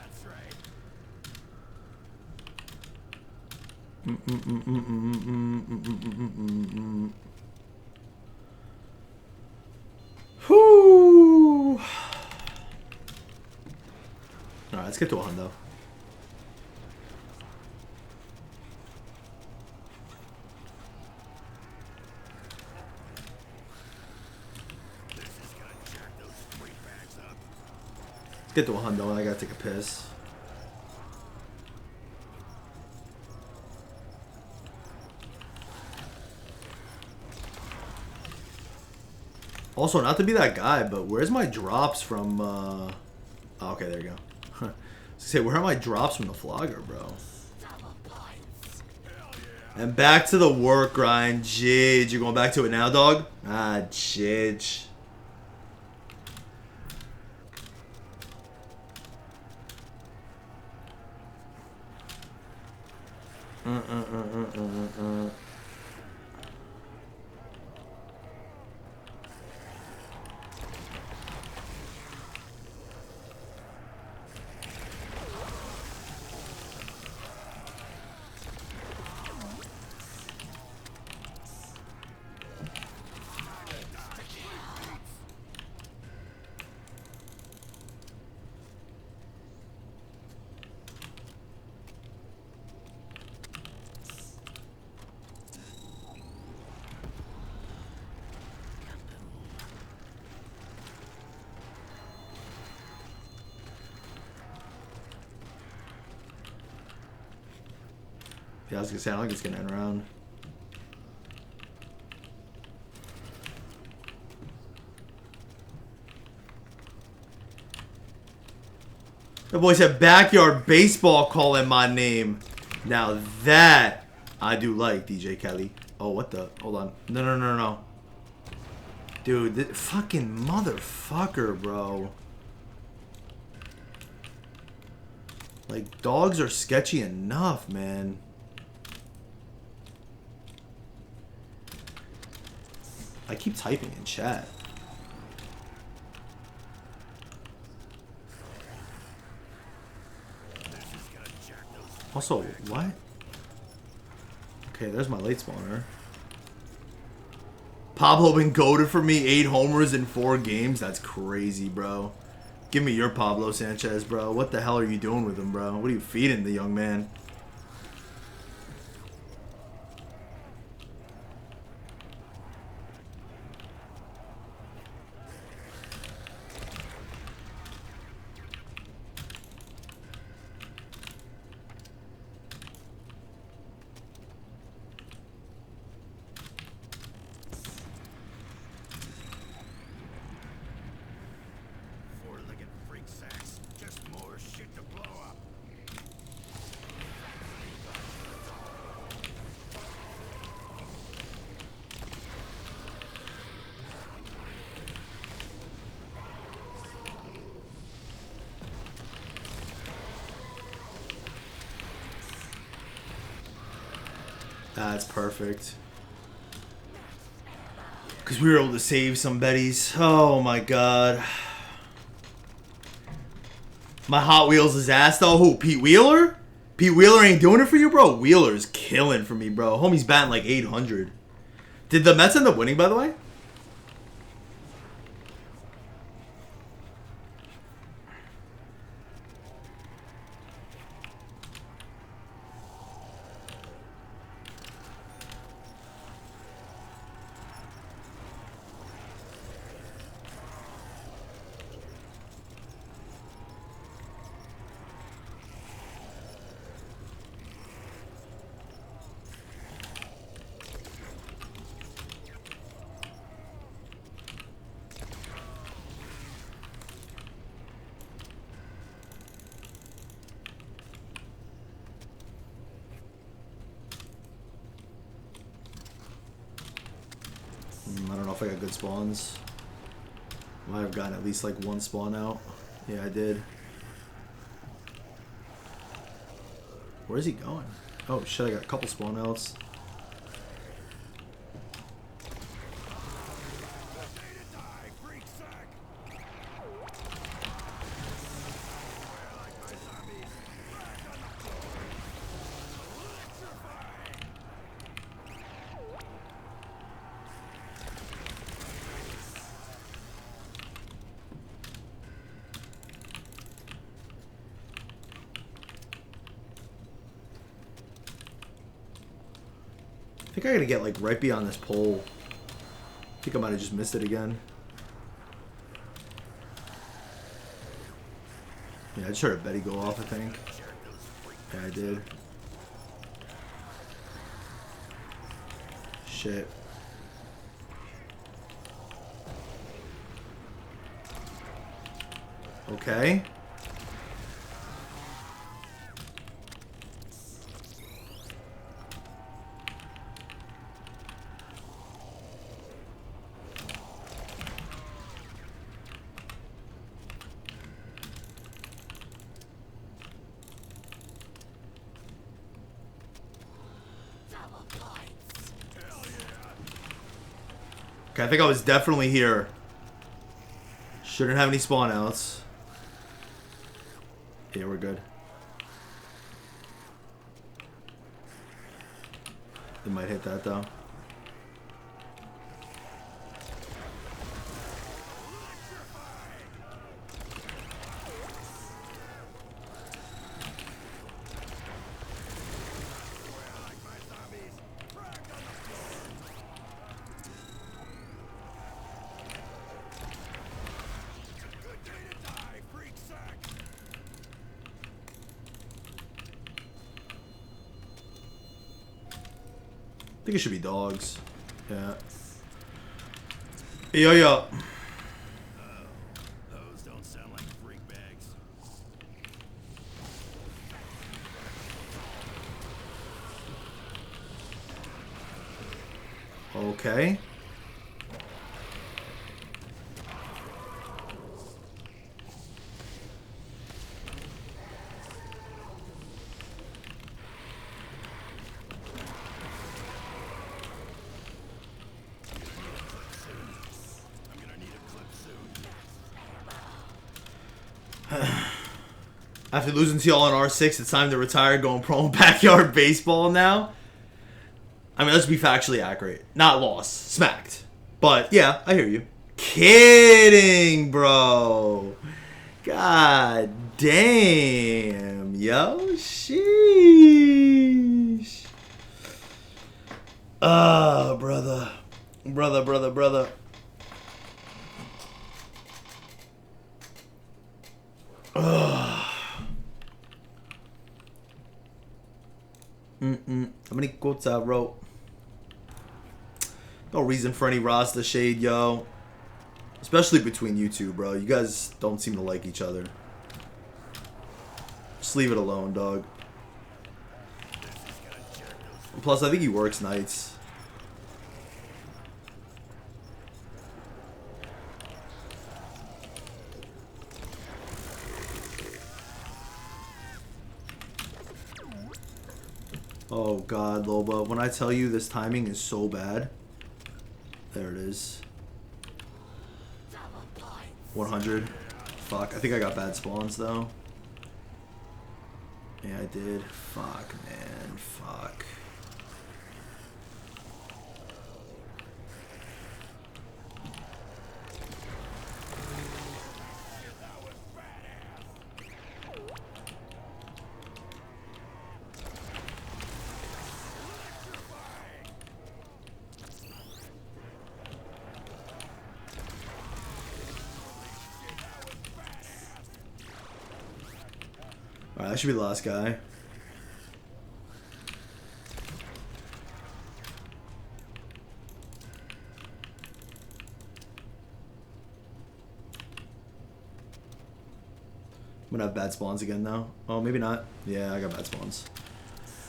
That's right. Whoo! Alright, let's get to a hundo. This is gonna jack those freak bags up. Let's get to a hundo. I gotta take a piss. Also, not to be that guy, but where's my drops from, oh, okay, there you go. I was gonna say, where are my drops from the flogger, bro? And back to the work grind. Jidge. You going back to it now, dog? Ah, Jidge. Yeah, I was gonna say, I don't think it's gonna end around. The boy said backyard baseball calling my name. Now that I do like, DJ Kelly. Oh, what the? Hold on. No, no, no, no. Dude, this fucking motherfucker, bro. Like, dogs are sketchy enough, man. I keep typing in chat. Also, what? Okay, there's my late spawner. Pablo been goated for me. 8 homers in 4 games. That's crazy, bro. Give me your Pablo Sanchez, bro. What the hell are you doing with him, bro? What are you feeding the young man? That's perfect. Because we were able to save some betties. Oh my god. My Hot Wheels is ass though. Who? Pete Wheeler? Pete Wheeler ain't doing it for you, bro? Wheeler's killing for me, bro. Homie's batting like 800. Did the Mets end up winning, by the way? I don't know if I got good spawns. Might have gotten at least like one spawn out. Yeah, I did. Where's he going? Oh shit, I got a couple spawn outs. I think I gotta get like right beyond this pole. I think I might have just missed it again. Yeah, I just heard a Betty go off, I think. Yeah, I did. Shit. Okay. Okay, I think I was definitely here. Shouldn't have any spawn outs. Yeah, we're good. It might hit that though. I think it should be dogs. Yeah. Yo, yo. Those don't sound like freak bags. Okay. After losing to y'all on R6, it's time to retire, going pro in backyard baseball now. I mean, let's be factually accurate. Not lost, smacked. But, yeah, I hear you. Kidding, bro. God damn, yo. Sheesh. Brother. Brother. How many quotes I wrote? No reason for any Rasta shade, yo. Especially between you two, bro. You guys don't seem to like each other. Just leave it alone, dog. Plus, I think he works nights. Oh god, Loba. When I tell you this timing is so bad. There it is. 100. Fuck. I think I got bad spawns though. Yeah, I did. Fuck, man. Fuck. Alright, that should be the last guy. I'm gonna have bad spawns again now. Oh, maybe not. Yeah, I got bad spawns.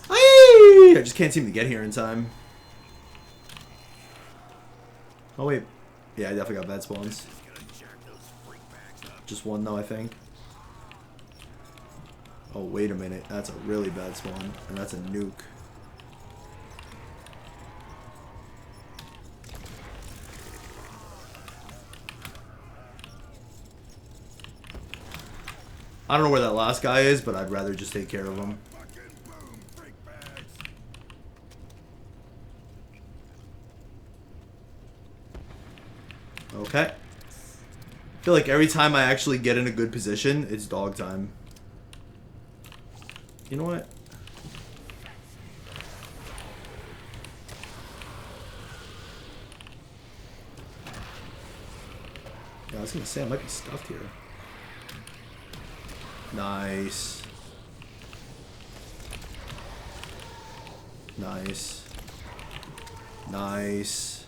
Aye! I just can't seem to get here in time. Oh wait. Yeah, I definitely got bad spawns. Just one though, I think. Oh, wait a minute. That's a really bad spawn. And that's a nuke. I don't know where that last guy is, but I'd rather just take care of him. Okay. I feel like every time I actually get in a good position, it's dog time. You know what? Yeah, I was gonna say I might be stuffed here. Nice. Nice. Nice.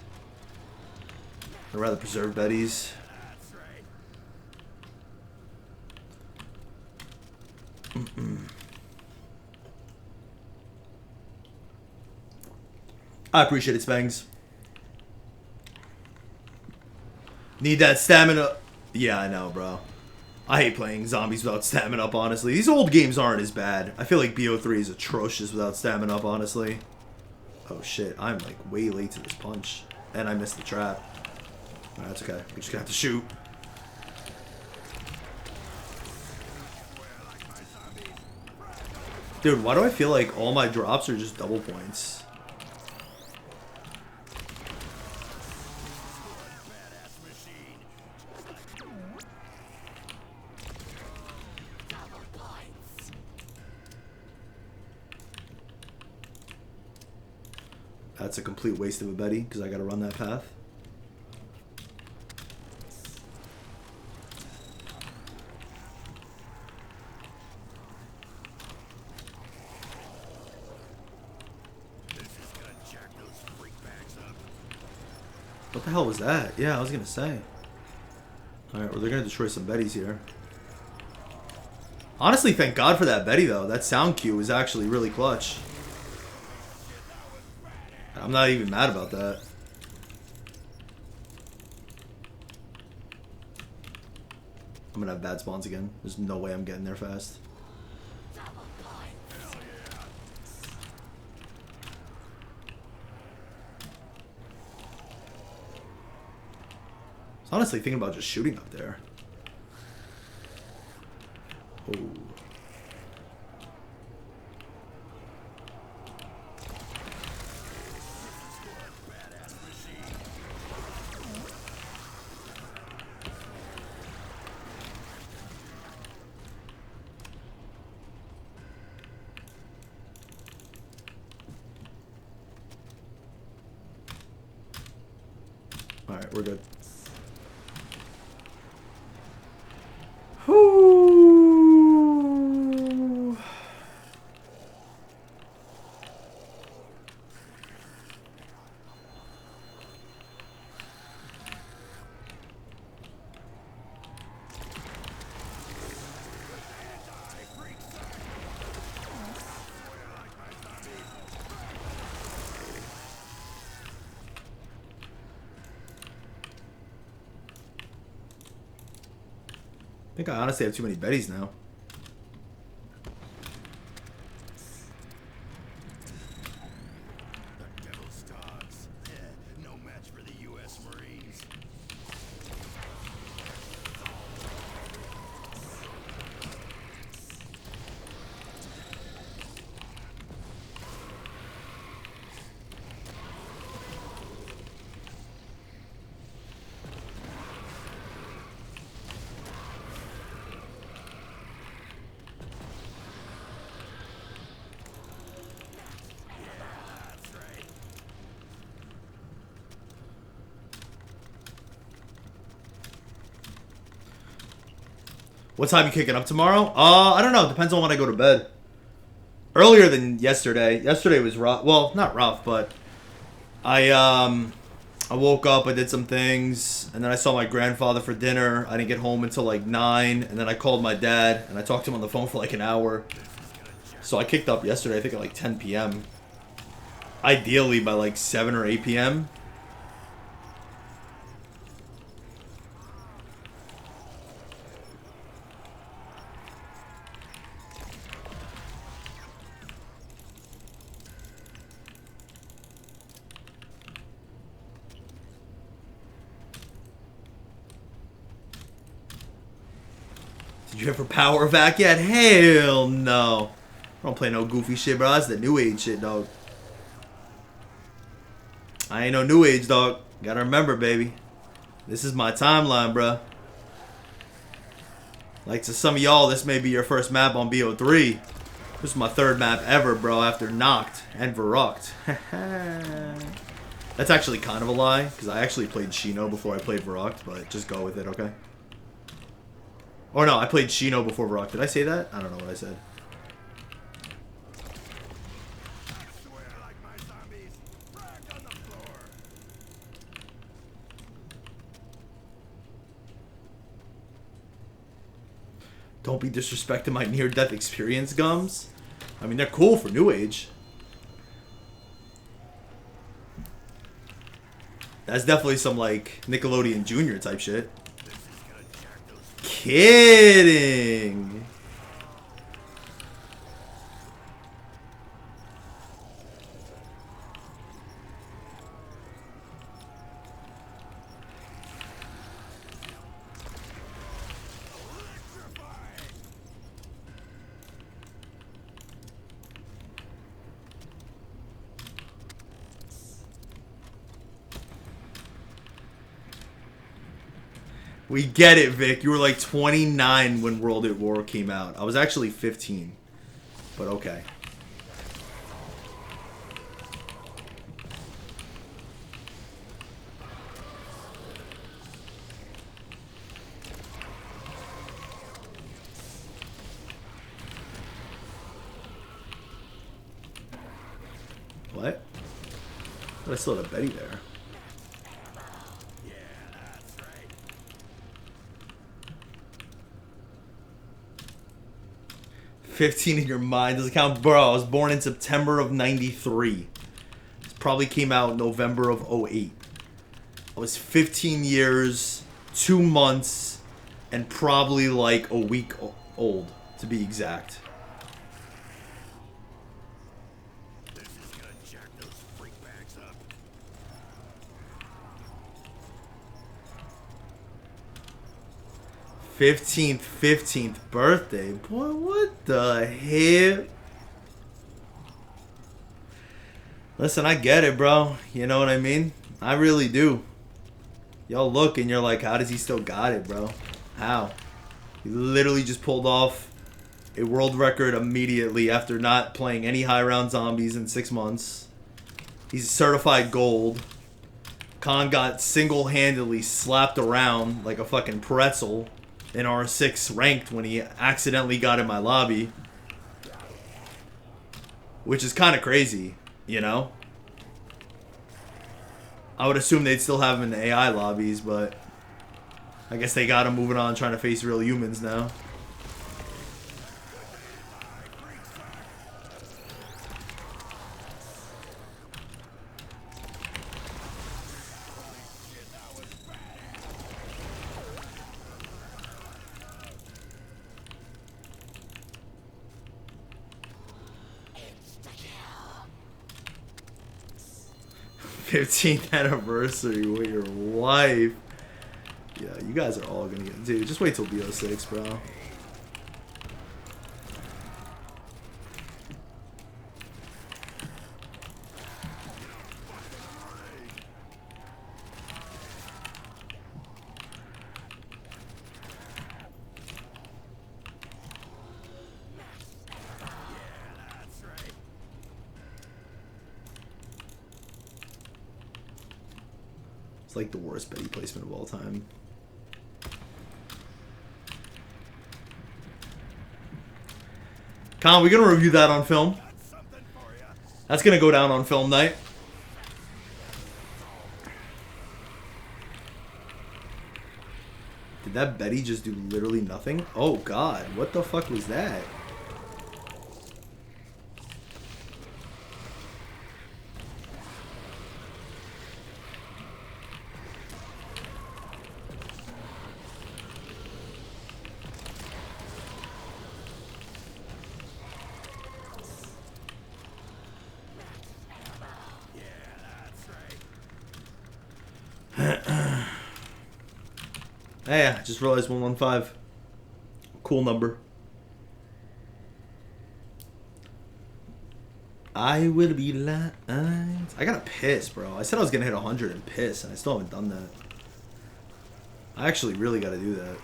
I'd rather preserve Betty's. I appreciate it, Spangs. Need that stamina. Yeah, I know, bro. I hate playing zombies without stamina up, honestly. These old games aren't as bad. I feel like BO3 is atrocious without stamina up, honestly. Oh, shit. I'm, like, way late to this punch. And I missed the trap. Alright, that's okay. We're just gonna have to shoot. Dude, why do I feel like all my drops are just double points? That's a complete waste of a Betty, because I gotta run that path. What the hell was that? Yeah, I was gonna say. Alright, well, they're gonna destroy some Bettys here. Honestly, thank God for that Betty, though. That sound cue was actually really clutch. I'm not even mad about that. I'm gonna have bad spawns again. There's no way I'm getting there fast. I was honestly thinking about just shooting up there. Oh. Alright, we're good. Whew. I think I honestly have too many Bettys now. What time you kicking up tomorrow? I don't know. Depends on when I go to bed. Earlier than yesterday. Yesterday was rough. Well, not rough, but I woke up, I did some things, and then I saw my grandfather for dinner. I didn't get home until like 9, and then I called my dad, and I talked to him on the phone for like an hour. So I kicked up yesterday, I think at like 10 p.m. Ideally by like 7 or 8 p.m. Did you ever power vac yet? Hell no. I don't play no goofy shit, bro. That's the new age shit, dog. I ain't no new age, dog. Gotta remember, baby. This is my timeline, bro. Like to some of y'all, this may be your first map on BO3. This is my third map ever, bro, after Noct and Verruct. That's actually kind of a lie, because I actually played Shino before I played Verruct, but just go with it, okay? Or no, I played Shino before Verruct. Did I say that? I don't know what I said. Don't be disrespecting my near-death experience, Gums. I mean, they're cool for New Age. That's definitely some, like, Nickelodeon Junior type shit. Kidding. We get it, Vic. You were like 29 when World at War came out. I was actually 15. But okay. What? But I still had a Betty there. 15 in your mind doesn't count. Bro, I was born in September of 93. This probably came out November of 08. I was 15 years, 2 months, and probably like a week old, to be exact. This is gonna jack those freak bags up. 15th birthday. Boy, what the hell? Listen, I get it, bro. You know what I mean? I really do. Y'all look and you're like, how does he still got it, bro? How? He literally just pulled off a world record immediately after not playing any high round zombies in 6 months. He's certified gold. Khan got single-handedly slapped around like a fucking pretzel in R6 ranked when he accidentally got in my lobby. Which is kind of crazy, you know? I would assume they'd still have him in the AI lobbies, but I guess they got him moving on trying to face real humans now. '15th anniversary with your wife. Yeah, you guys are all gonna get... Dude, just wait till BO6, bro. It's like the worst Betty placement of all time. Con, we're gonna review that on film. That's gonna go down on film night. Did that Betty just do literally nothing? Oh god, what the fuck was that? Hey, I just realized 115. Cool number. I will be lying. I gotta piss, bro. I said I was gonna hit 100 and piss, and I still haven't done that. I actually really gotta do that.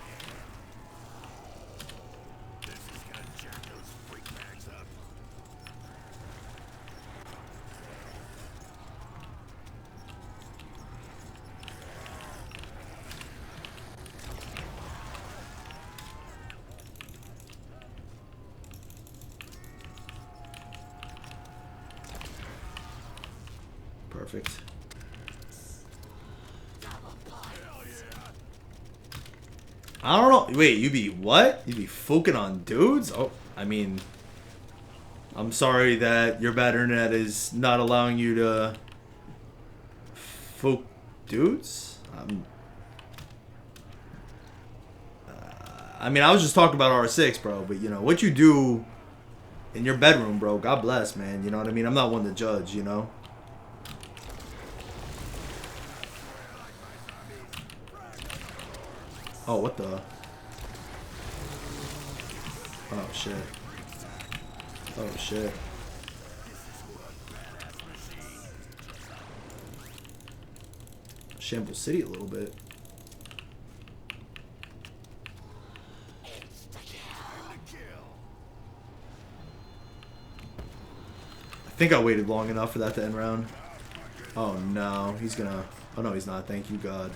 Perfect. I don't know. Wait, you be what? You be fucking on dudes? Oh, I mean, I'm sorry that your bad internet is not allowing you to fuck dudes. I mean, I was just talking about R6, bro. But you know what you do in your bedroom, bro. God bless, man. You know what I mean? I'm not one to judge, you know. Oh, what the? Oh, shit. Oh, shit. Shambles City a little bit. I think I waited long enough for that to end round. Oh, no. He's gonna... Oh, no, he's not. Thank you, God.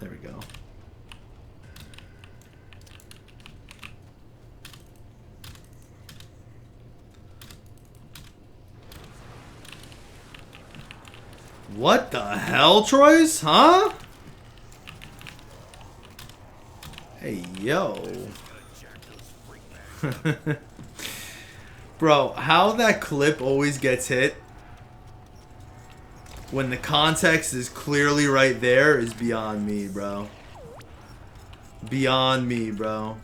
There we go. What the hell, Troyes? Huh? Hey, yo. Bro, how that clip always gets hit when the context is clearly right there is beyond me, bro. Beyond me, bro.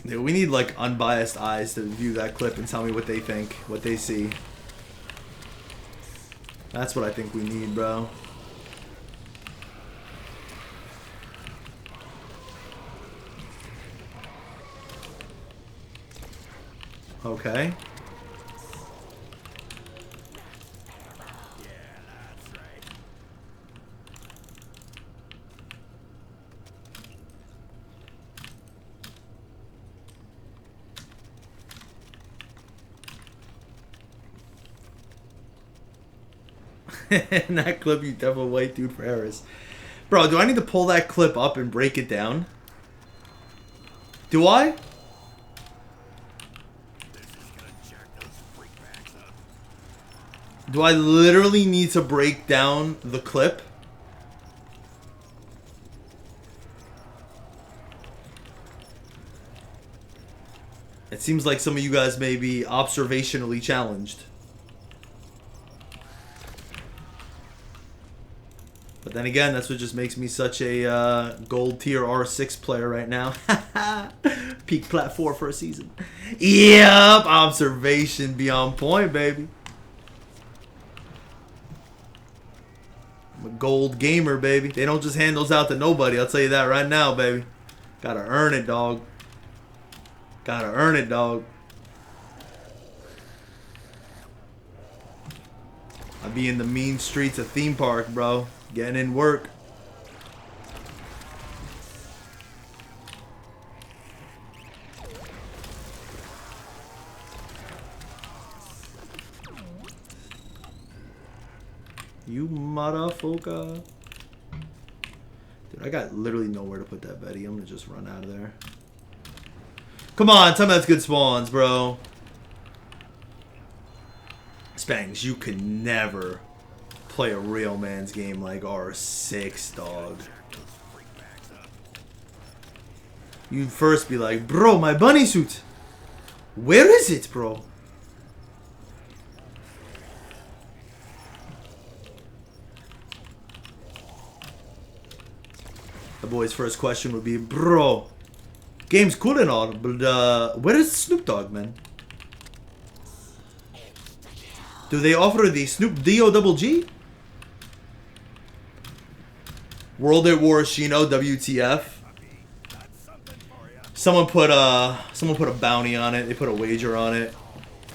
Dude, we need like unbiased eyes to view that clip and tell me what they think, what they see. That's what I think we need, bro. Okay. In that clip, you definitely white dude for Harris. Bro, do I need to pull that clip up and break it down? Do I? Do I literally need to break down the clip? It seems like some of you guys may be observationally challenged. But then again, that's what just makes me such a gold tier R6 player right now. Peak plat 4 for a season. Yep, observation beyond point, baby. I'm a gold gamer, baby. They don't just hand those out to nobody. I'll tell you that right now, baby. Gotta earn it, dog. Gotta earn it, dog. I be in the mean streets of theme park, bro. Getting in work. You motherfucker. Dude, I got literally nowhere to put that Betty. I'm gonna just run out of there. Come on, tell me that's good spawns, bro. Spangs, you can never play a real man's game like R6, dog. You'd first be like, bro, my bunny suit. Where is it, bro? The boy's first question would be, bro, game's cool and all, but where is Snoop Dogg, man? Do they offer the Snoop D-O-double-G? World at War Shino, WTF. Someone put a bounty on it. They put a wager on it.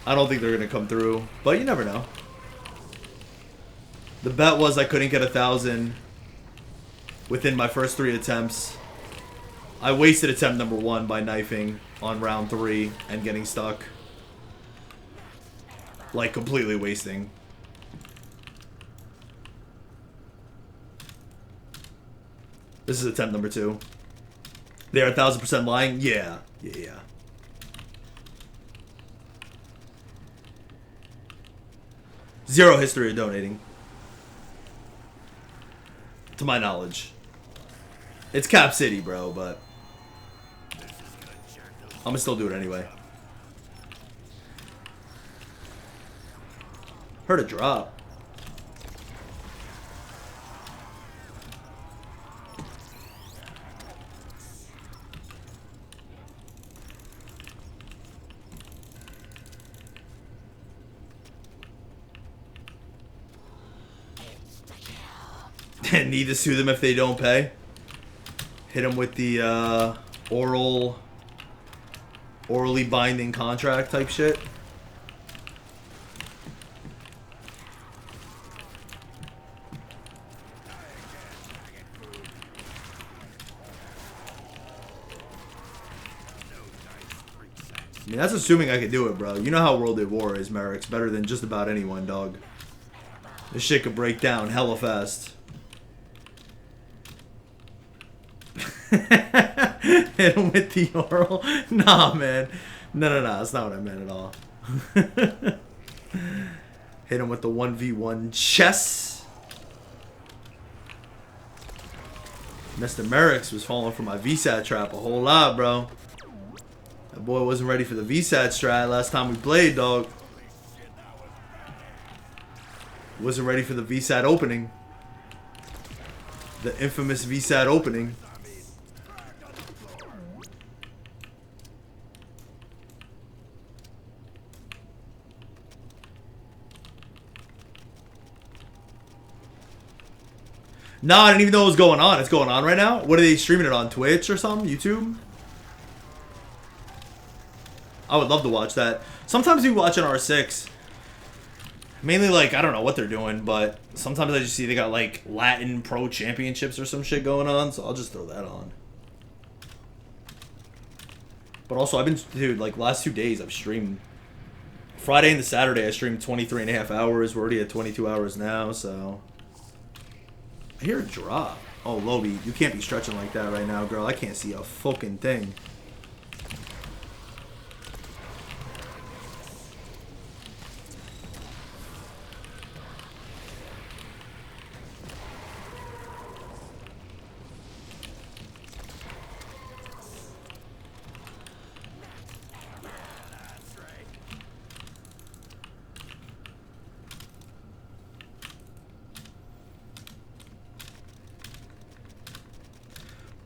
I don't think they're gonna come through, but you never know. The bet was I couldn't get 1,000 within my first 3 attempts. I wasted attempt number 1 by knifing on round 3 and getting stuck. Like, completely wasting. This is attempt number 2. They're 1,000% lying? Yeah. Yeah. Zero history of donating. To my knowledge. It's Cap City, bro, but I'm gonna still do it anyway. Heard a drop. Need to sue them if they don't pay. Hit them with the orally binding contract type shit. I mean, that's assuming I could do it, bro. You know how World at War is, Merrick's better than just about anyone, dog. This shit could break down hella fast. Hit him with the oral? Nah, man. No. That's not what I meant at all. Hit him with the 1v1 chess. Mr. Merrick's was falling for my VSAT trap a whole lot, bro. That boy wasn't ready for the VSAT strat last time we played, dog. Wasn't ready for the VSAT opening. The infamous VSAT opening. Nah, I didn't even know what was going on. It's going on right now? What are they streaming it on? Twitch or something? YouTube? I would love to watch that. Sometimes we watch an R6. Mainly, like, I don't know what they're doing, but sometimes I just see they got, like, Latin Pro Championships or some shit going on, so I'll just throw that on. But also, I've been, dude, like, last 2 days I've streamed. Friday and the Saturday I streamed 23.5 hours. We're already at 22 hours now, so... I hear a drop. Oh, Lobby, you can't be stretching like that right now, girl. I can't see a fucking thing.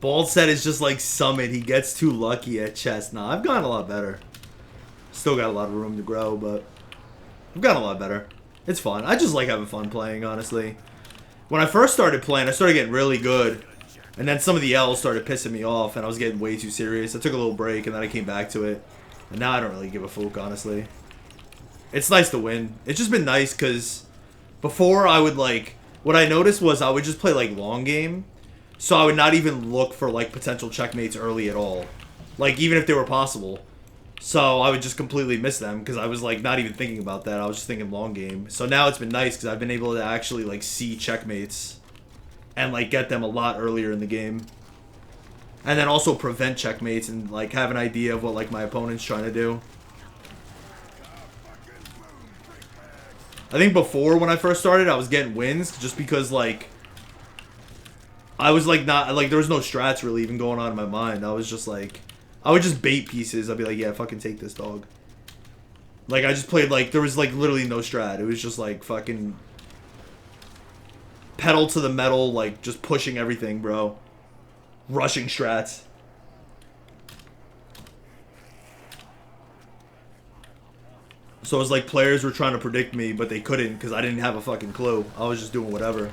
Bald set is just like Summit. He gets too lucky at chess. Nah, I've gotten a lot better. Still got a lot of room to grow, but I've gotten a lot better. It's fun. I just like having fun playing, honestly. When I first started playing, I started getting really good. And then some of the L's started pissing me off, and I was getting way too serious. I took a little break, and then I came back to it. And now I don't really give a fuck, honestly. It's nice to win. It's just been nice, because before I would, like... What I noticed was I would just play, like, long game. So I would not even look for, like, potential checkmates early at all. Like, even if they were possible. So I would just completely miss them because I was like not even thinking about that. I was just thinking long game. So now it's been nice because I've been able to actually like see checkmates and like get them a lot earlier in the game. And then also prevent checkmates and like have an idea of what like my opponent's trying to do. I think before when I first started I was getting wins just because like I was like not like there was no strats really even going on in my mind. I was just like I would just bait pieces. I'd be like, yeah, fucking take this, dog. Like, I just played, like, there was, like, literally no strat. It was just, like, fucking pedal to the metal, like, just pushing everything, bro. Rushing strats. So it was like players were trying to predict me, but they couldn't because I didn't have a fucking clue. I was just doing whatever.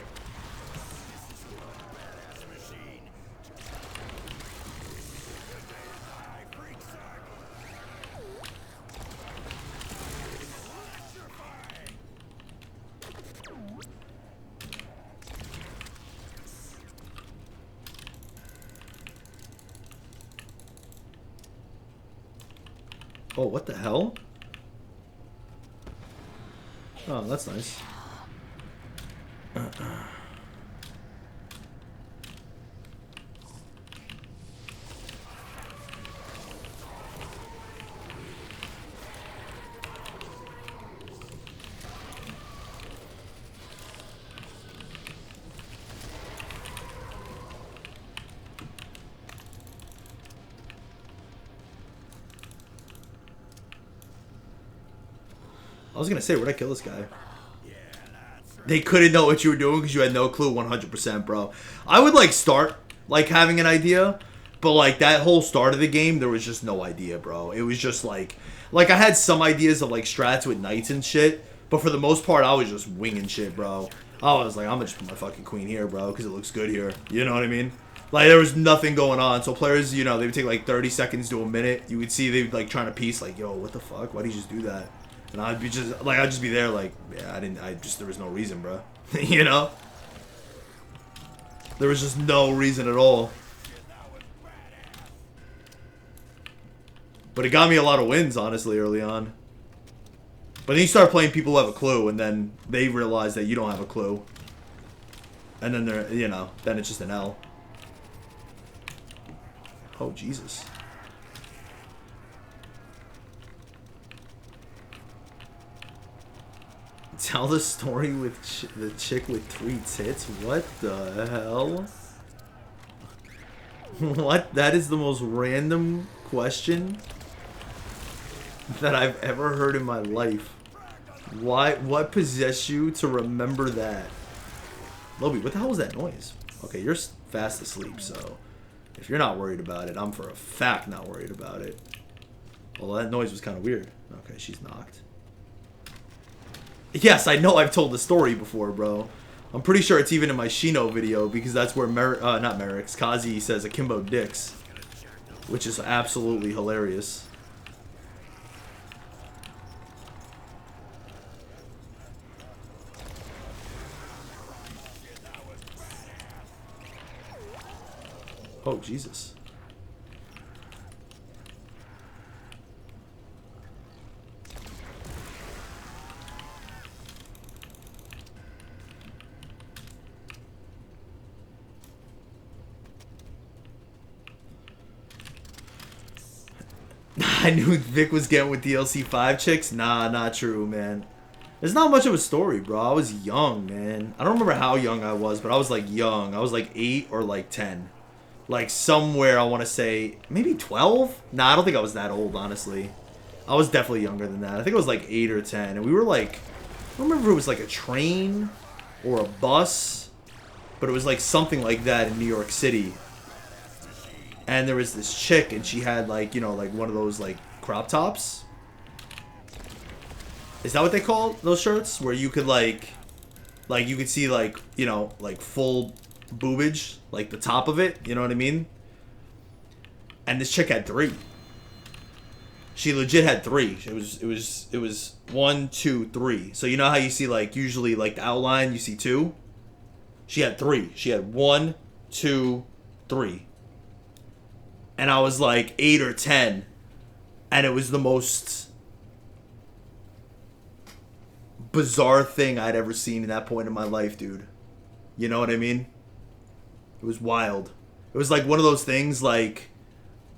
Oh, what the hell? Oh, that's nice. I was gonna say, where'd I kill this guy? They couldn't know what you were doing because you had no clue 100%, bro. I would, like, start, like, having an idea, but, like, that whole start of the game, there was just no idea, bro. It was just, like, I had some ideas of, like, strats with knights and shit, but for the most part, I was just winging shit, bro. I was like, I'm gonna just put my fucking queen here, bro, because it looks good here. You know what I mean? Like, there was nothing going on, so players, you know, they would take, like, 30 seconds to a minute. You would see they would, like, trying to piece, like, yo, what the fuck? Why'd he just do that? And I'd be just, like, I'd just be there, like, yeah, there was no reason, bro. You know? There was just no reason at all. But it got me a lot of wins, honestly, early on. But then you start playing people who have a clue, and then they realize that you don't have a clue. And then they're, you know, then it's just an L. Oh, Jesus. Tell the story with the chick with 3 tits? What the hell? What? That is the most random question that I've ever heard in my life. Why? What possessed you to remember that? Lobby, what the hell was that noise? Okay, you're fast asleep, so if you're not worried about it, I'm for a fact not worried about it. Well, that noise was kind of weird. Okay, she's knocked. Yes, I know I've told the story before, bro. I'm pretty sure it's even in my Shino video because that's where not Merrick's, Kazi says Akimbo dicks, which is absolutely hilarious. Oh, Jesus. I knew Vic was getting with DLC 5 chicks. Nah, not true, man. There's not much of a story, bro. I was young, man. I don't remember how young I was, but I was, like, young. I was, like, 8 or, like, 10. Like, somewhere, I want to say, maybe 12? Nah, I don't think I was that old, honestly. I was definitely younger than that. I think it was, like, 8 or 10. And we were, like, I don't remember if it was, like, a train or a bus. But it was, like, something like that in New York City. And there was this chick, and she had, like, you know, like, one of those, like, crop tops. Is that what they call those shirts? Where you could, like, you could see, like, you know, like, full boobage, like, the top of it. You know what I mean? And this chick had 3. She legit had 3. It was 1, 2, 3. So you know how you see, like, usually, like, the outline, you see 2? She had 3. She had 1, 2, 3. And I was like 8 or 10. And it was the most bizarre thing I'd ever seen in that point in my life, dude. You know what I mean? It was wild. It was like one of those things, like,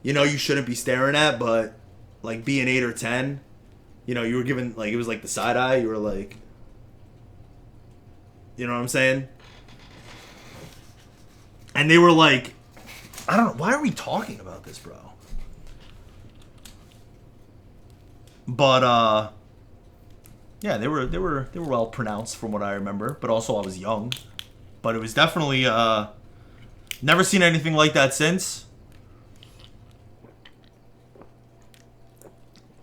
you know, you shouldn't be staring at, but like being 8 or 10, you know, you were given, like, it was like the side eye. You were like, you know what I'm saying? And they were like, I don't know, why are we talking about this, bro? But yeah, they were well pronounced from what I remember, but also I was young. But it was definitely never seen anything like that since.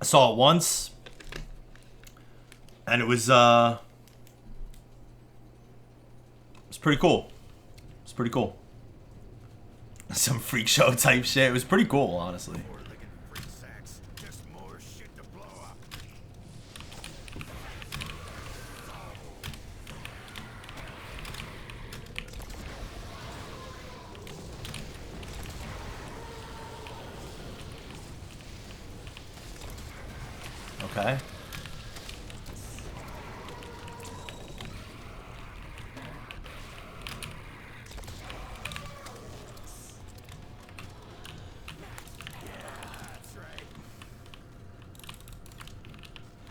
I saw it once, and it was pretty cool. It's pretty cool. Some freak show type shit. It was pretty cool, honestly. More like a freak sacks. Just more shit to blow up. Okay.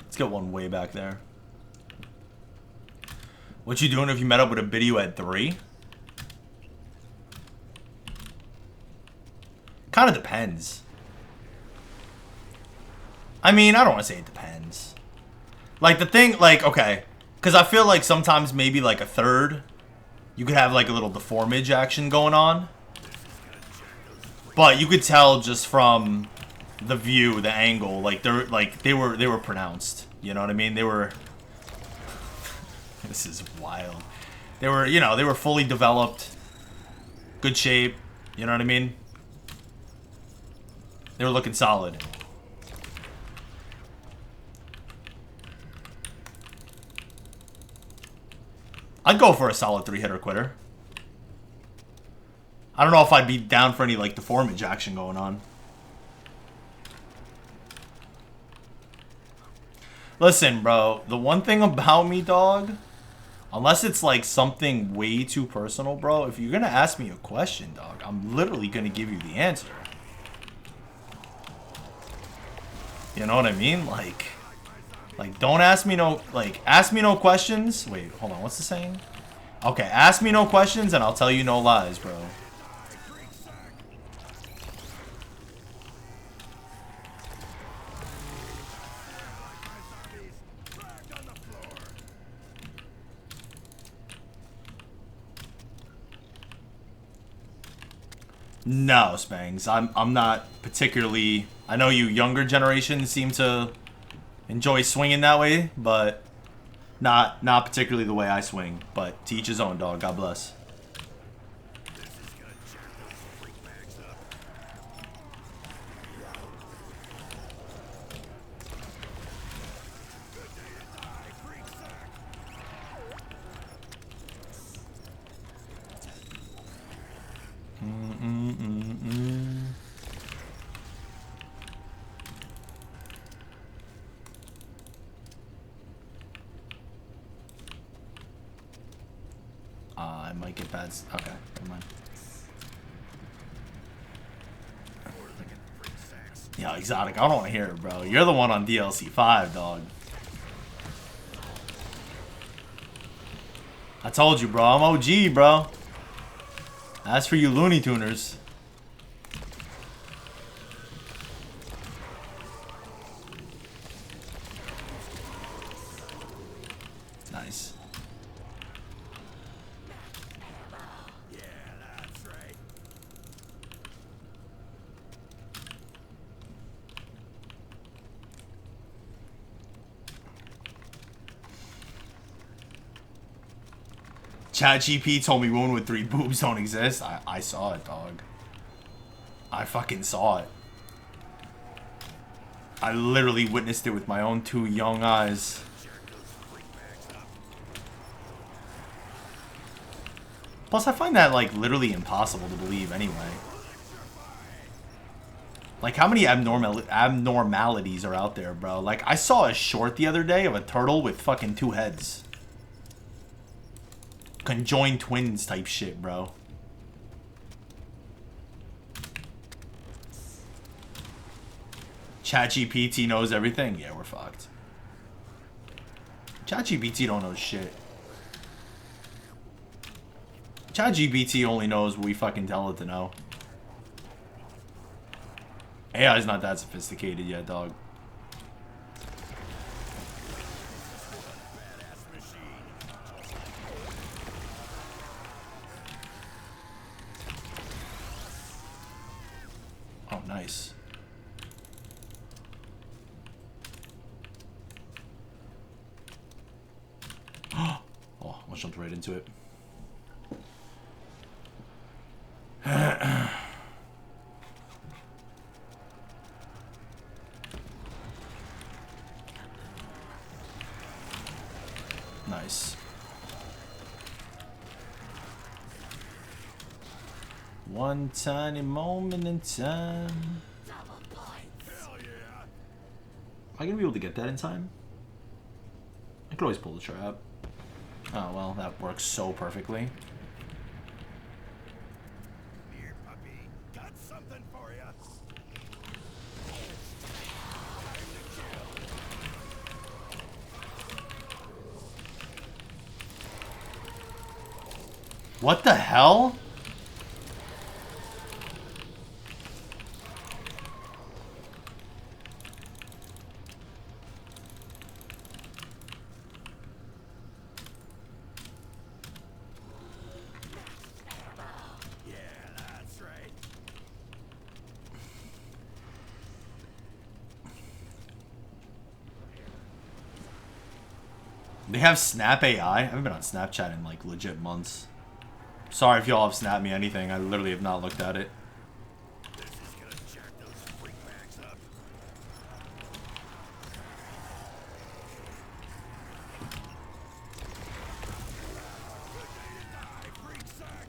Let's get one way back there. What you doing if you met up with a biddy who had 3? Kind of depends. I mean, I don't want to say it depends. Like, the thing, like, okay. Because I feel like sometimes maybe, like, a third, you could have, like, a little deformage action going on. But you could tell just from the view, the angle, like, they were pronounced. You know what I mean? They were... This is wild. They were, you know, they were fully developed. Good shape. You know what I mean? They were looking solid. I'd go for a solid 3-hitter quitter. I don't know if I'd be down for any, like, deformage action going on. Listen, bro. The one thing about me, dog, unless it's, like, something way too personal, bro, if you're gonna ask me a question, dog, I'm literally gonna give you the answer. You know what I mean? Like, don't ask me no, like, ask me no questions. Wait, hold on, what's the saying? Okay, ask me no questions and I'll tell you no lies, bro. No, Spangs. I'm not particularly... I know you younger generations seem to enjoy swinging that way, but not particularly the way I swing. But to each his own, dog. God bless. I might get bad. Okay, never mind. Yeah, exotic. I don't want to hear it, bro. You're the one on DLC 5, dog. I told you, bro. I'm OG, bro. As for you Looney Tuners. Nice. Yeah, that's right. ChatGPT told me women with 3 boobs don't exist. I saw it, dog. I fucking saw it. I literally witnessed it with my own 2 young eyes. Plus, I find that, like, literally impossible to believe anyway. Like, how many abnormalities are out there, bro? Like, I saw a short the other day of a turtle with fucking 2 heads. Conjoined twins type shit, bro. ChatGPT knows everything? Yeah, we're fucked. ChatGPT don't know shit. ChatGPT only knows what we fucking tell it to know. AI's not that sophisticated yet, dog. Oh, nice. Oh, I jumped right into it. Nice. One tiny moment in time. Hell yeah. Am I gonna be able to get that in time? I could always pull the trap. Oh well, that works so perfectly. Here, puppy. Got something for ya. What the hell? Yeah, that's right. They have Snap AI? I haven't been on Snapchat in like legit months. Sorry if y'all have snapped me anything. I literally have not looked at it. This is gonna jack those freak bags up. Freak sack.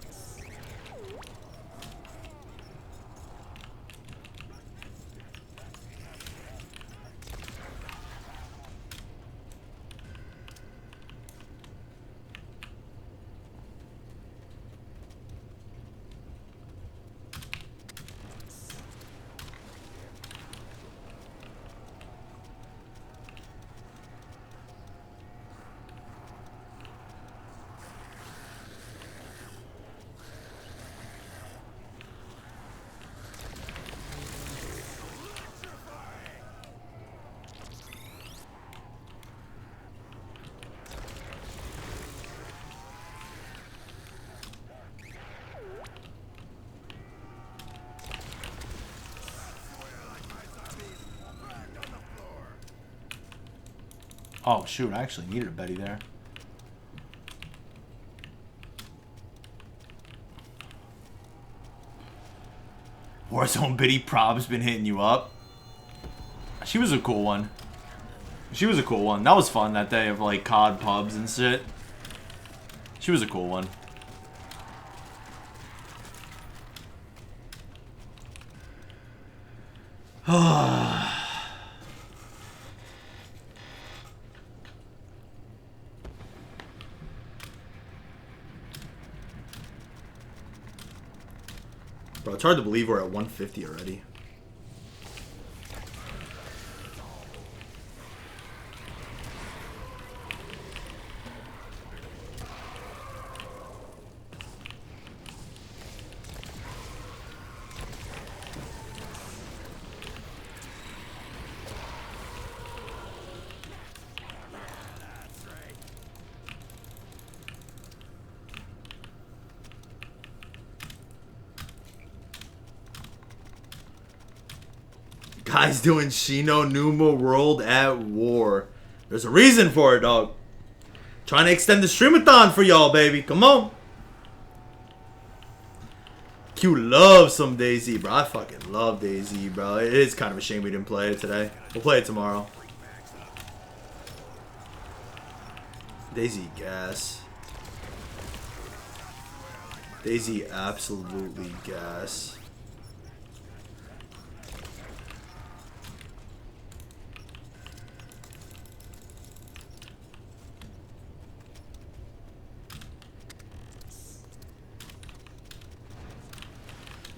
Oh shoot, I actually needed a Betty there. Warzone Biddy Prob's been hitting you up. She was a cool one. She was a cool one. That was fun that day of like COD pubs and shit. She was a cool one. Bro, it's hard to believe we're at 150 already. Guys doing Shino Numa World at War. There's a reason for it, dog. Trying to extend the streamathon for y'all, baby. Come on. Q loves some DayZ, bro. I fucking love DayZ, bro. It is kind of a shame we didn't play it today. We'll play it tomorrow. DayZ gas. DayZ absolutely gas.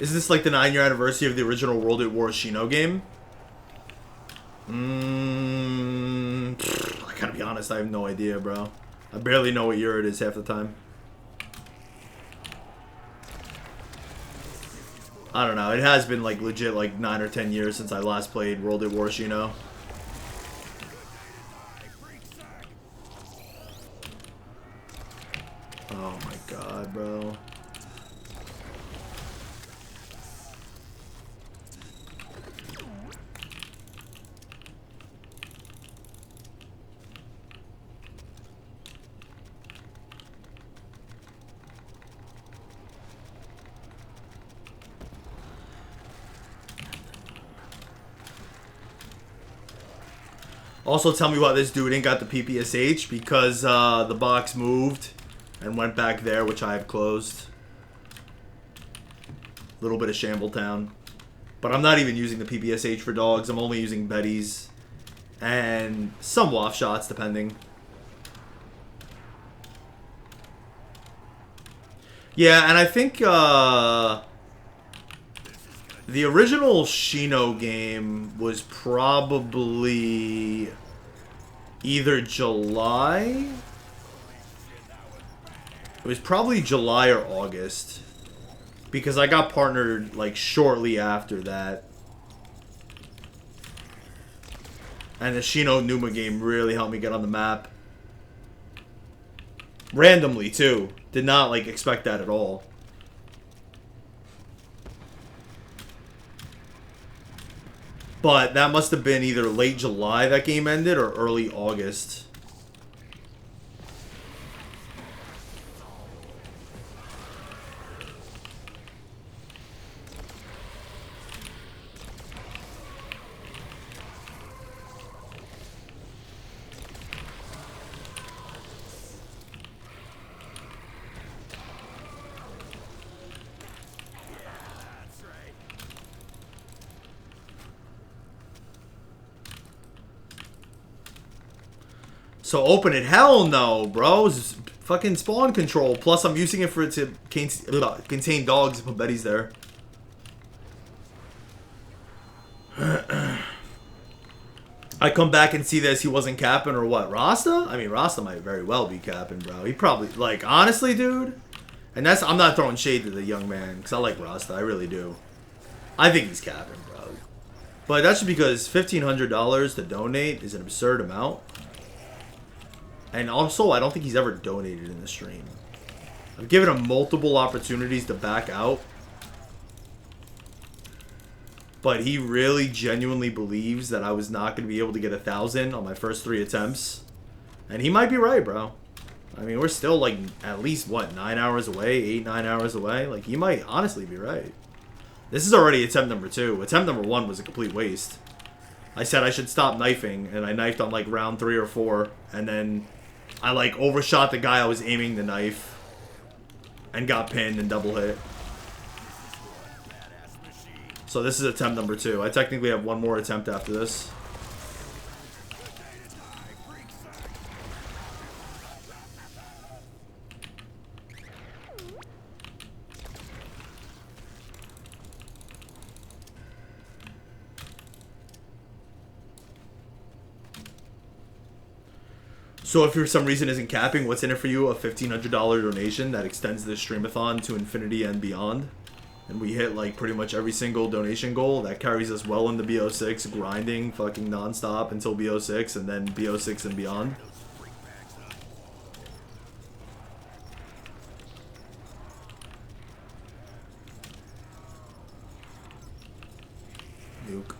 Is this like the 9-year anniversary of the original World at War Shino game? I gotta be honest, I have no idea, bro. I barely know what year it is half the time. I don't know. It has been like legit like 9 or 10 years since I last played World at War Shino. Oh my god, bro. Also, tell me why this dude ain't got the PPSH, because the box moved and went back there, which I have closed. A little bit of Shambletown. But I'm not even using the PPSH for dogs. I'm only using Betties and some WAF shots, depending. Yeah, and I think the original Shino game was probably either July. It was probably July or August, because I got partnered like shortly after that. And the Shino Numa game really helped me get on the map. Randomly too. Did not like expect that at all. But that must have been either late July that game ended or early August. So open it? Hell no, bro. It's fucking spawn control. Plus, I'm using it for it to contain dogs and put Betties there. I come back and see this. He wasn't capping or what? Rasta? I mean, Rasta might very well be capping, bro. He probably, like, honestly, dude. And that's, I'm not throwing shade to the young man, because I like Rasta. I really do. I think he's capping, bro. But that's just because $1,500 to donate is an absurd amount. And also, I don't think he's ever donated in the stream. I've given him multiple opportunities to back out. But he really genuinely believes that I was not going to be able to get 1,000 on my first 3 attempts. And he might be right, bro. I mean, we're still like at least, what, 9 hours away? 8, 9 hours away? Like, he might honestly be right. This is already attempt number 2. Attempt number 1 was a complete waste. I said I should stop knifing, and I knifed on like round 3 or 4. And then I like overshot the guy I was aiming the knife and got pinned and double hit. So this is attempt number 2. I technically have one more attempt after this. So if for some reason isn't capping, what's in it for you? A $1,500 donation that extends this streamathon to infinity and beyond. And we hit like pretty much every single donation goal. That carries us well into BO6, grinding fucking nonstop until BO6 and then BO6 and beyond. Nuke.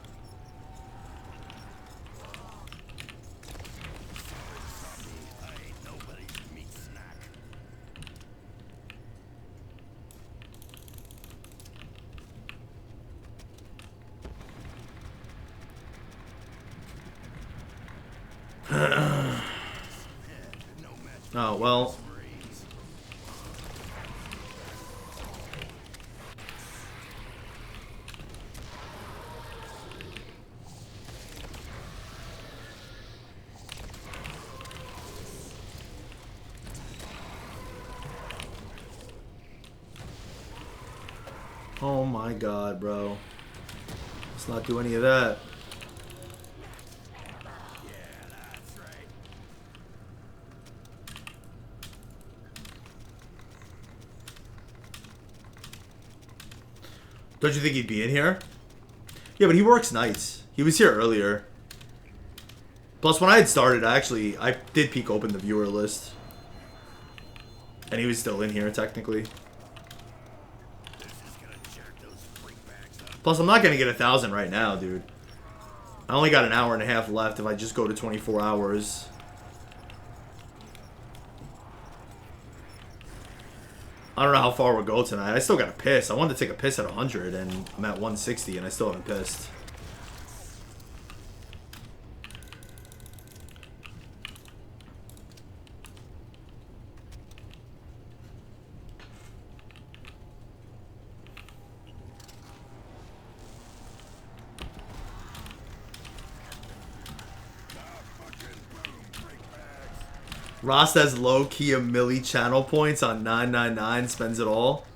Oh, well. Oh my my god, bro. Let's not do any of that. Don't you think he'd be in here? Yeah, but he works nights. He was here earlier. Plus, when I had started, I did peek open the viewer list. And he was still in here, technically. Plus, I'm not going to get 1,000 right now, dude. I only got an hour and a half left if I just go to 24 hours. I don't know how far we'll go tonight. I still got to piss. I wanted to take a piss at 100, and I'm at 160, and I still haven't pissed. Ross has low-key a milli channel points on 999, spends it all.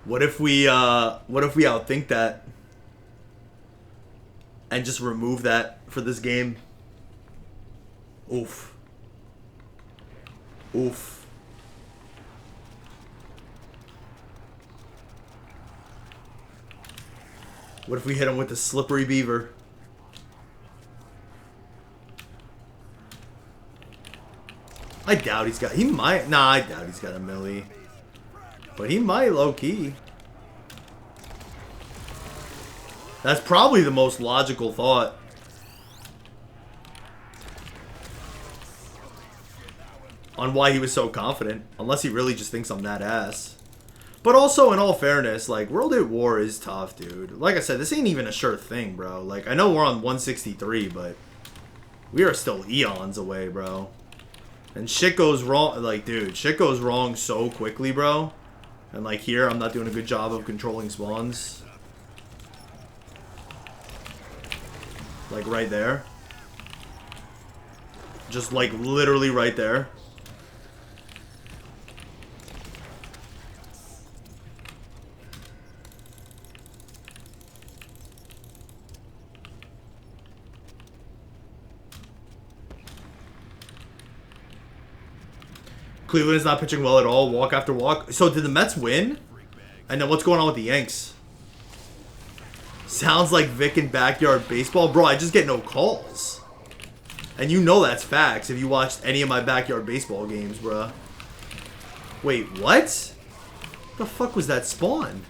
What if we outthink that and just remove that for this game? Oof. Oof. What if we hit him with the slippery beaver? I doubt he's got... He might... Nah, I doubt he's got a milli. But he might, low-key. That's probably the most logical thought. On why he was so confident. Unless he really just thinks I'm that ass. But also, in all fairness, like, World at War is tough, dude. Like I said, this ain't even a sure thing, bro. Like, I know we're on 163, but... we are still eons away, bro. And shit goes wrong, like, dude, shit goes wrong so quickly, bro. And, like, here, I'm not doing a good job of controlling spawns. Like, right there. Just, like, literally right there. Cleveland is not pitching well at all, walk after walk. So did the Mets win? And then what's going on with the Yanks? Sounds like Vic in Backyard Baseball. Bro, I just get no calls. And you know that's facts if you watched any of my Backyard Baseball games, bro. Wait, what? What the fuck was that spawn?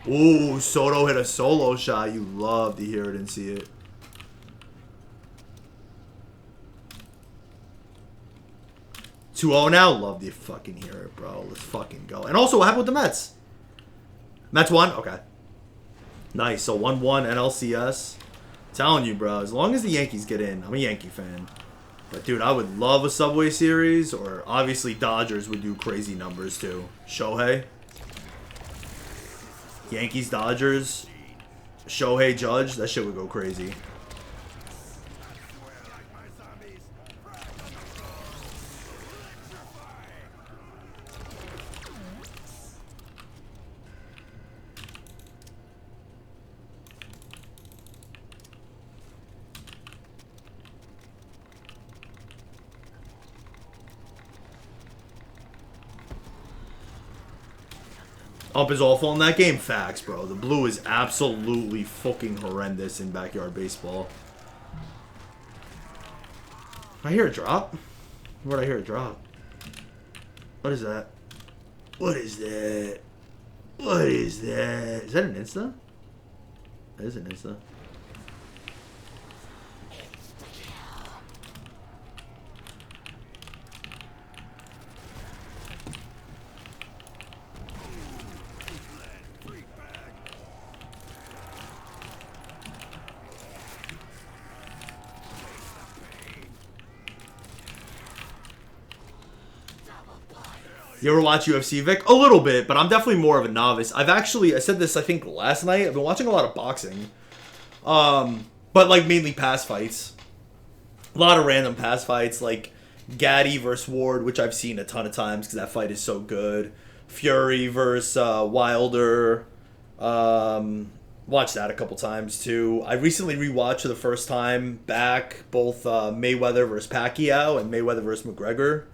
Ooh, Soto hit a solo shot. You love to hear it and see it. 2-0 now? Love to fucking hear it, bro. Let's fucking go. And also, what happened with the Mets? Mets won? Okay. Nice. So 1-1 NLCS. Telling you, bro. As long as the Yankees get in. I'm a Yankee fan. But, dude, I would love a Subway Series. Or, obviously, Dodgers would do crazy numbers, too. Shohei. Yankees, Dodgers. Shohei, Judge. That shit would go crazy. Ump is awful in that game. Facts, bro. The blue is absolutely fucking horrendous in Backyard Baseball. I hear a drop. Where'd I hear a drop? What is that? What is that? What is that? Is that an Insta? That is an Insta. You ever watch UFC, Vic? A little bit, but I'm definitely more of a novice. I said this, I think, last night. I've been watching a lot of boxing. But, like, mainly past fights. A lot of random past fights. Like, Gaddy versus Ward, which I've seen a ton of times because that fight is so good. Fury versus Wilder. Watched that a couple times too. I recently rewatched for the first time back both Mayweather versus Pacquiao and Mayweather versus McGregor.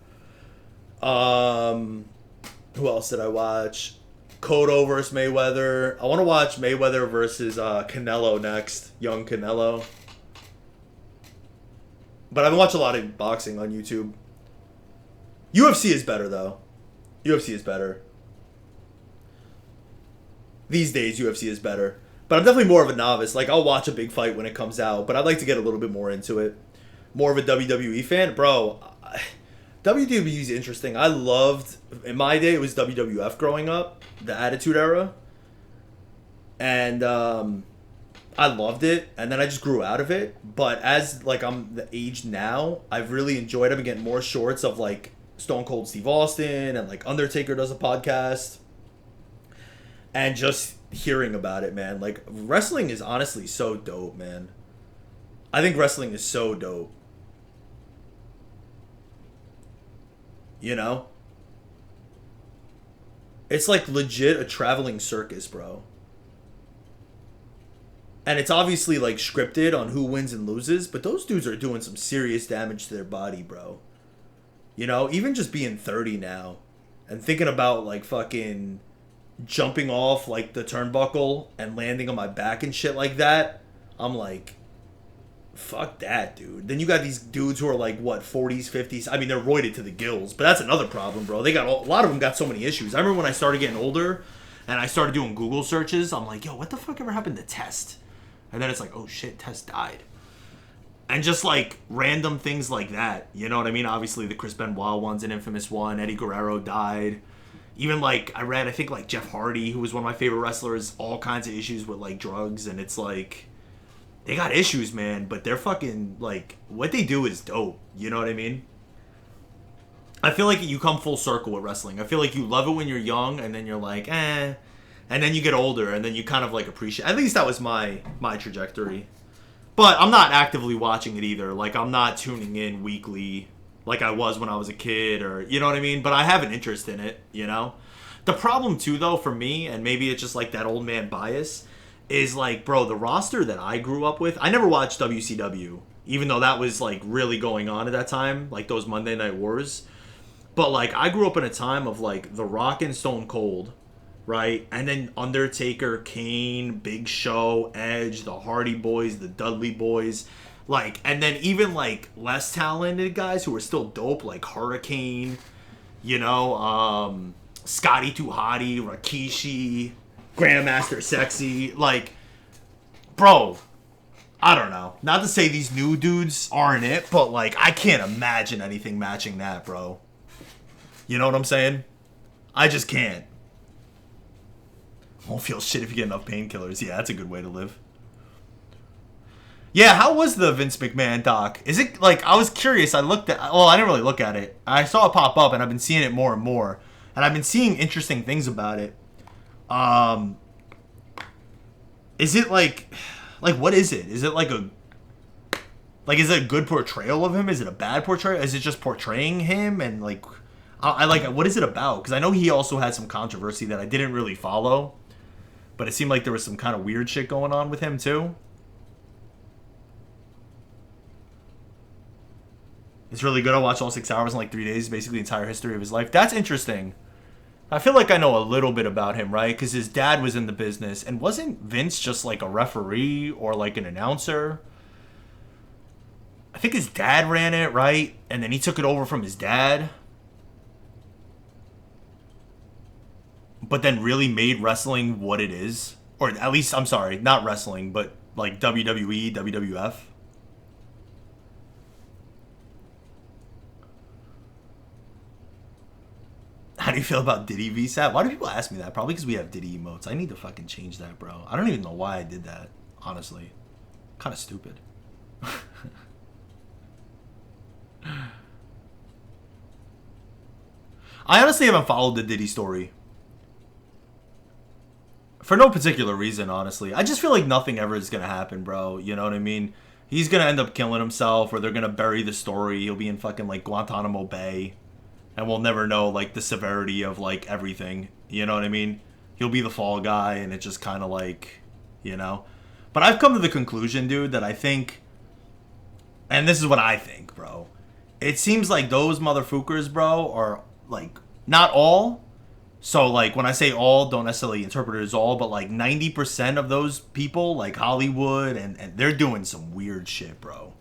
Who else did I watch? Cotto versus Mayweather. I want to watch Mayweather versus Canelo next. Young Canelo. But I've been watching a lot of boxing on YouTube. UFC is better though. UFC is better. These days UFC is better. But I'm definitely more of a novice. Like, I'll watch a big fight when it comes out, but I'd like to get a little bit more into it. More of a WWE fan. Bro, WWE is interesting. I loved, in my day, it was WWF growing up, the Attitude Era. And I loved it, and then I just grew out of it. But as, like, I'm the age now, I've really enjoyed it. I've been getting more shorts of, like, Stone Cold Steve Austin, and, like, Undertaker does a podcast. And just hearing about it, man. Like, wrestling is honestly so dope, man. I think wrestling is so dope. You know? It's like legit a traveling circus, bro. And it's obviously like scripted on who wins and loses, but those dudes are doing some serious damage to their body, bro. You know, even just being 30 now and thinking about like fucking jumping off like the turnbuckle and landing on my back and shit like that, I'm like, fuck that, dude. Then you got these dudes who are like, what, 40s, 50s? I mean, they're roided to the gills, but that's another problem, bro. They got a lot of them got so many issues. I remember when I started getting older and I started doing Google searches, I'm like, yo, what the fuck ever happened to Test? And then it's like, oh shit, Test died. And just like random things like that, you know what I mean? Obviously the Chris Benoit one's an infamous one. Eddie Guerrero died. Even, like, I read, I think, like, Jeff Hardy, who was one of my favorite wrestlers, all kinds of issues with, like, drugs, and it's, like, they got issues, man, but they're fucking, like, what they do is dope, you know what I mean? I feel like you come full circle with wrestling. I feel like you love it when you're young, and then you're like, eh, and then you get older, and then you kind of, like, appreciate, at least that was my trajectory. But I'm not actively watching it either. Like, I'm not tuning in weekly like I was when I was a kid, or, you know what I mean? But I have an interest in it, you know? The problem, too, though, for me, and maybe it's just, like, that old man bias, is, like, bro, the roster that I grew up with, I never watched WCW, even though that was, like, really going on at that time, like, those Monday Night Wars. But, like, I grew up in a time of, like, The Rock and Stone Cold, right? And then Undertaker, Kane, Big Show, Edge, the Hardy Boys, the Dudley Boys. Like, and then even, like, less talented guys who were still dope, like Hurricane, you know, Scotty 2 Hotty, Rikishi, Grandmaster Sexy. Like, bro, I don't know. Not to say these new dudes aren't it, but, like, I can't imagine anything matching that, bro. You know what I'm saying? I just can't. Won't feel shit if you get enough painkillers. Yeah, that's a good way to live. Yeah, how was the Vince McMahon doc? Is it, like, I was curious. I didn't really look at it. I saw it pop up, and I've been seeing it more and more. And I've been seeing interesting things about it. Is it, like, what is it? Is it, is it a good portrayal of him? Is it a bad portrayal? Is it just portraying him? And, like, what is it about? Because I know he also had some controversy that I didn't really follow. But it seemed like there was some kind of weird shit going on with him, too. It's really good. I watched all 6 hours in like 3 days, basically the entire history of his life. That's interesting. I feel like I know a little bit about him, right? Because his dad was in the business. And wasn't Vince just like a referee or like an announcer? I think his dad ran it, right? And then he took it over from his dad. But then really made wrestling what it is. Or at least, I'm sorry, not wrestling, but like WWE, WWF. How do you feel about Diddy V5AT? Why do people ask me that? Probably because we have Diddy emotes. I need to fucking change that, bro. I don't even know why I did that, honestly. Kind of stupid. I honestly haven't followed the Diddy story. For no particular reason, honestly. I just feel like nothing ever is going to happen, bro. You know what I mean? He's gonna end up killing himself, or they're gonna bury the story. He'll be in fucking like Guantanamo Bay, and we'll never know like the severity of like everything. You know what I mean? He'll be the fall guy, and it's just kind of like, you know. But I've come to the conclusion, dude, that I think, and this is what I think, bro. It seems like those motherfuckers, bro, are like not all. So, like, when I say all, don't necessarily interpret it as all, but, like, 90% of those people, like, Hollywood, and they're doing some weird shit, bro.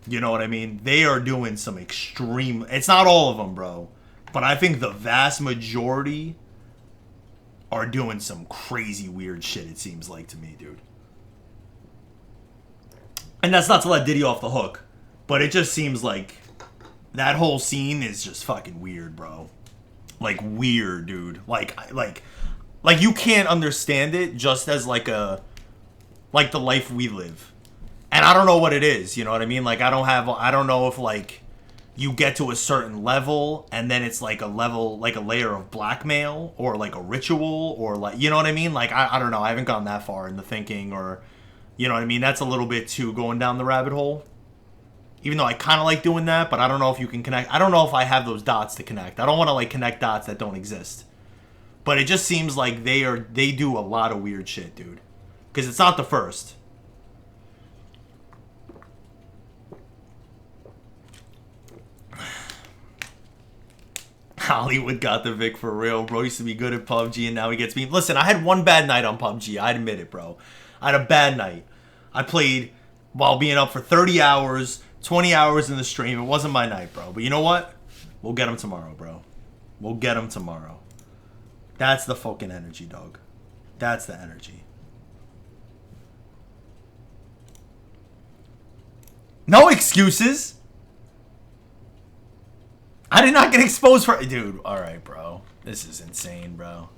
You know what I mean? They are doing some extreme... It's not all of them, bro. But I think the vast majority are doing some crazy weird shit, it seems like to me, dude. And that's not to let Diddy off the hook. But it just seems like that whole scene is just fucking weird, bro. Like, weird, dude. Like you can't understand it just as like the life we live. And I don't know what it is, you know what I mean? Like, I don't know if like you get to a certain level and then it's like a level, like a layer of blackmail or like a ritual or like, you know what I mean? Like, I don't know. I haven't gone that far in the thinking, or, you know what I mean? That's a little bit too going down the rabbit hole. Even though I kind of like doing that, but I don't know if you can connect. I don't know if I have those dots to connect. I don't want to like connect dots that don't exist. But it just seems like they do a lot of weird shit, dude. Because it's not the first. Hollywood got the Vic for real, bro. Used to be good at PUBG and now he gets me. Listen, I had one bad night on PUBG. I admit it, bro. I had a bad night. I played while being up for 30 hours. 20 hours in the stream. It wasn't my night, bro. But you know what? We'll get him tomorrow, bro. We'll get him tomorrow. That's the fucking energy, dog. That's the energy. No excuses. I did not get exposed for... Dude, alright, bro. This is insane, bro.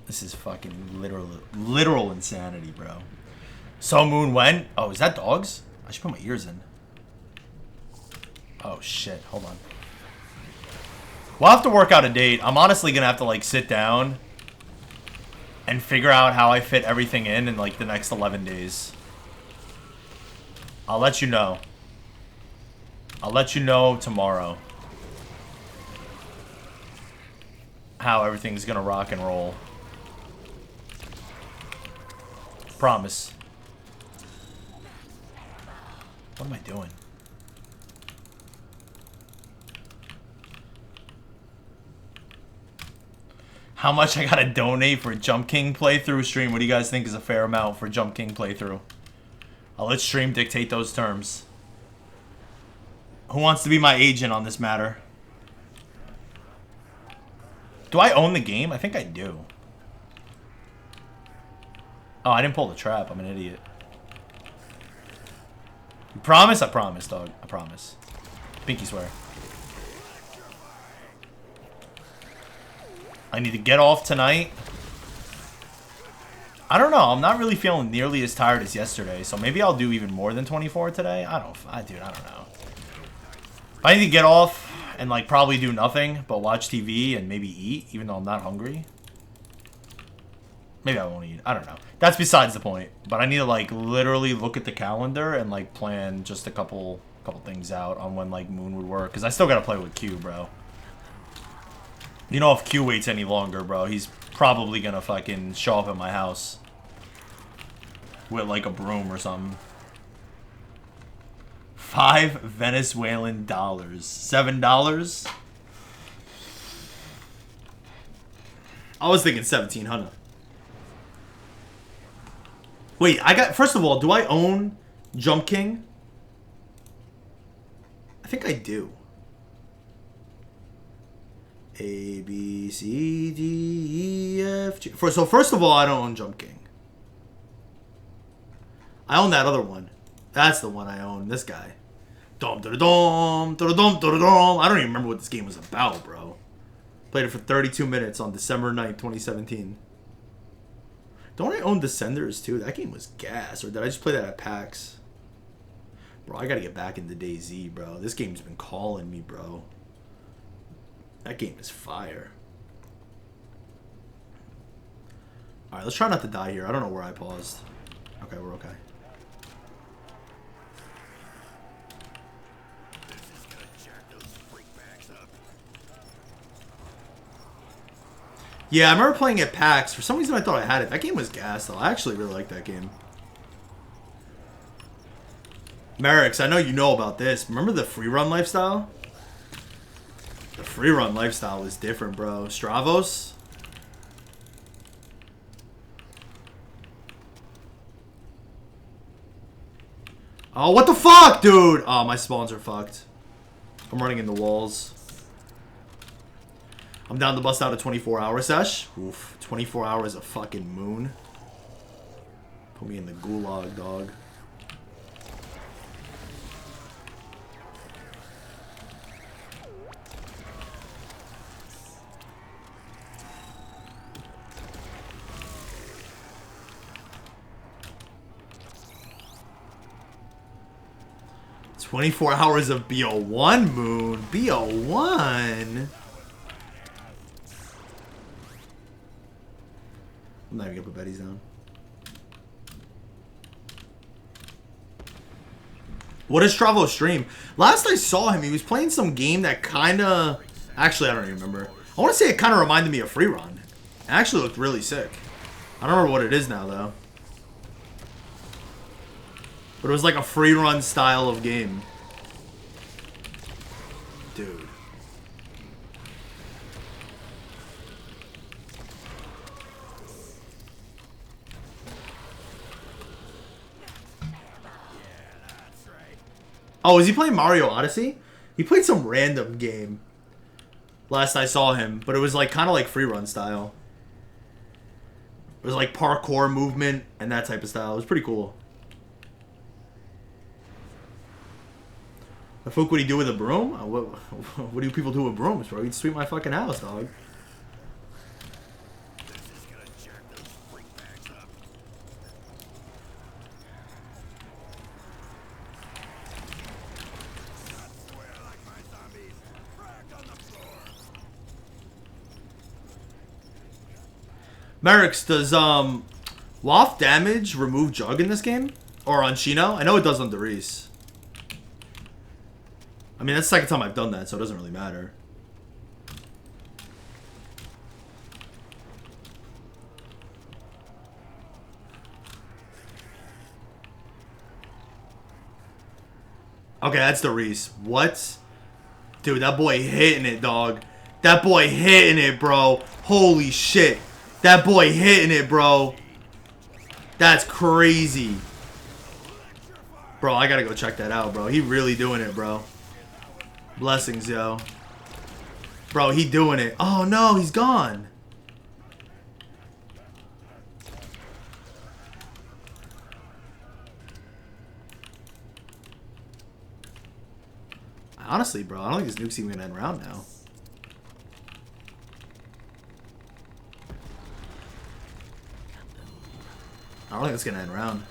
This is fucking literal insanity, bro. So Moon when? Oh, is that dogs? I should put my ears in. Oh, shit. Hold on. We'll have to work out a date. I'm honestly going to have to, like, sit down and figure out how I fit everything in like, the next 11 days. I'll let you know. I'll let you know tomorrow how everything's going to rock and roll. Promise. What am I doing? How much I gotta donate for Jump King playthrough stream? What do you guys think is a fair amount for Jump King playthrough? I'll let stream dictate those terms. Who wants to be my agent on this matter? Do I own the game? I think I do. Oh, I didn't pull the trap. I'm an idiot. You promise? I promise, dog. I promise. Pinky swear. I need to get off tonight. I don't know. I'm not really feeling nearly as tired as yesterday, so maybe I'll do even more than 24 today. Dude, I don't know. I need to get off and like probably do nothing but watch TV and maybe eat, even though I'm not hungry. Maybe I won't eat. I don't know. That's besides the point. But I need to like literally look at the calendar and like plan just a couple things out on when like Moon would work. Because I still got to play with Q, bro. You know, if Q waits any longer, bro, he's probably going to fucking show up at my house with like a broom or something. 5 Venezuelan dollars. $7? I was thinking 1,700. Wait, first of all, do I own Jump King? I think I do. A, B, C, D, E, F, G. So first of all, I don't own Jump King. I own that other one. That's the one I own. This guy. Dom, da, dom, da, dom, da, dom. I don't even remember what this game was about, bro. Played it for 32 minutes on December 9th, 2017. Don't I own Descenders too? That game was gas. Or did I just play that at PAX? Bro, I gotta get back into DayZ, bro. This game's been calling me, bro. That game is fire. Alright, let's try not to die here. I don't know where I paused. Okay, we're okay. Yeah, I remember playing at PAX. For some reason, I thought I had it. That game was gas, though. I actually really like that game. Merrick's, I know you know about this. Remember the free run lifestyle? The free run lifestyle was different, bro. Stravos? Oh, what the fuck, dude? Oh, my spawns are fucked. I'm running into walls. I'm down to bust out a 24-hour sesh. Oof. 24 hours of fucking moon. Put me in the gulag, dog. "24 hours of BO1 moon." BO1? I'm not even gonna put Betty's down. What does Travo stream? Last I saw him, he was playing some game that kinda... Actually, I don't even remember. I want to say it kind of reminded me of Free Run. It actually looked really sick. I don't remember what it is now, though. But it was like a Free Run style of game. Dude. Oh, is he playing Mario Odyssey? He played some random game. Last I saw him, but it was like kind of like Free Run style. It was like parkour movement and that type of style. It was pretty cool. The fuck would he do with a broom? What do people do with brooms, bro? He'd sweep my fucking house, dog. Merrick's, does WAF damage remove Jug in this game? Or on Shino? I know it does on Darius. I mean, that's the second time I've done that, so it doesn't really matter. Okay, that's Darius. What? Dude, that boy hitting it, dog. That boy hitting it, bro. Holy shit. That boy hitting it, bro. That's crazy. Bro, I gotta go check that out, bro. He really doing it, bro. Blessings, yo. Bro, he doing it. Oh, no, he's gone. Honestly, bro, I don't think this nuke's even gonna end round now. I don't think it's gonna end round.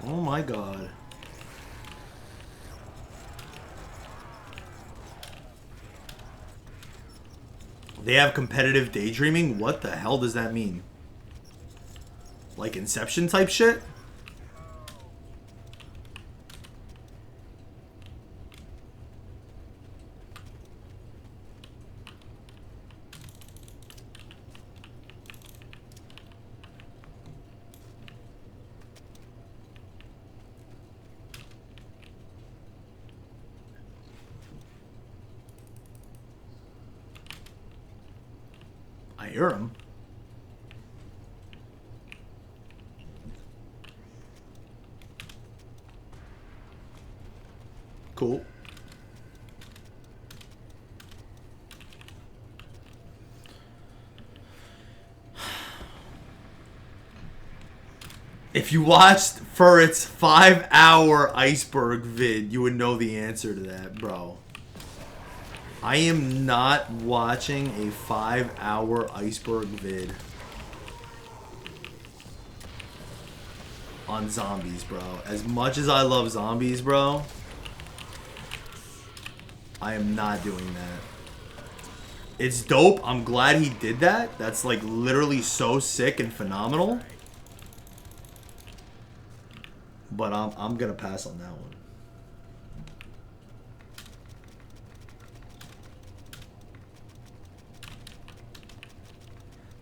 Oh my god. They have competitive daydreaming? What the hell does that mean? Like Inception type shit? I hear him. Cool. If you watched Furret's 5-hour iceberg vid, you would know the answer to that, bro. I am not watching a 5-hour iceberg vid on zombies, bro. As much as I love zombies, bro, I am not doing that. It's dope. I'm glad he did that. That's like literally so sick and phenomenal. But I'm gonna pass on that one.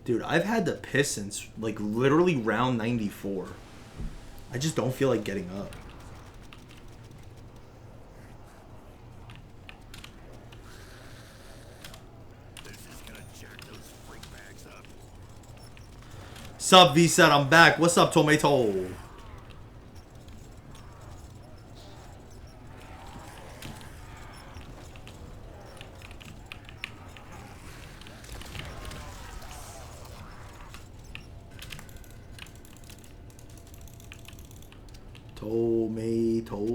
Dude, I've had to piss since like literally round 94. I just don't feel like getting up. This is gonna jack those freak bags up. Sup, V5AT, I'm back. What's up, Tomato? Tomato.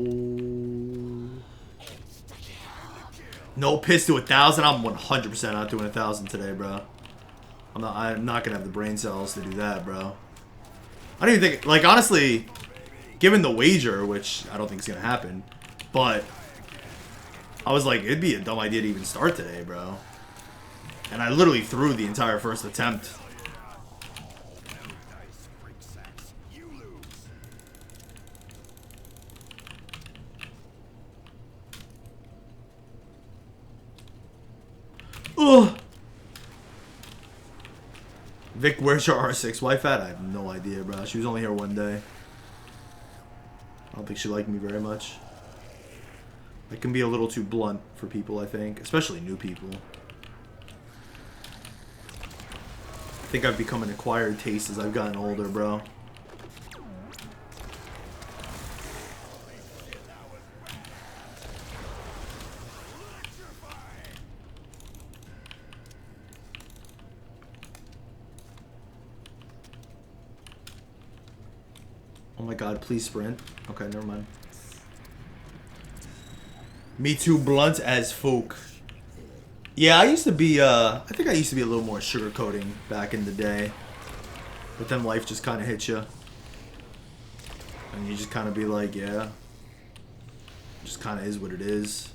No piss to 1,000. I'm 100% not doing 1,000 today, bro. I'm not gonna have the brain cells to do that, bro. I don't even think, like, honestly, given the wager, which I don't think is gonna happen, but I was like, it'd be a dumb idea to even start today, bro. And I literally threw the entire first attempt. Ugh. Vic, where's your R6? V5AT? I have no idea, bro. She was only here one day. I don't think she liked me very much. I can be a little too blunt for people, I think. Especially new people. I think I've become an acquired taste as I've gotten older, bro. Oh my god, please sprint. Okay, never mind. Me too blunt as folk. Yeah, I used to be, I think I used to be a little more sugarcoating back in the day. But then life just kind of hits you. And you just kind of be like, yeah. Just kind of is what it is.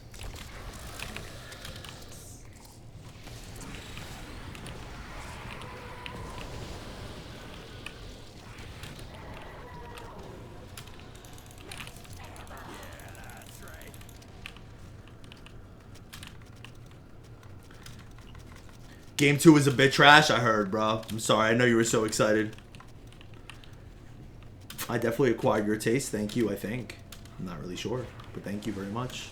Game 2 is a bit trash, I heard, bro. I'm sorry, I know you were so excited. I definitely acquired your taste. Thank you, I think. I'm not really sure, but thank you very much.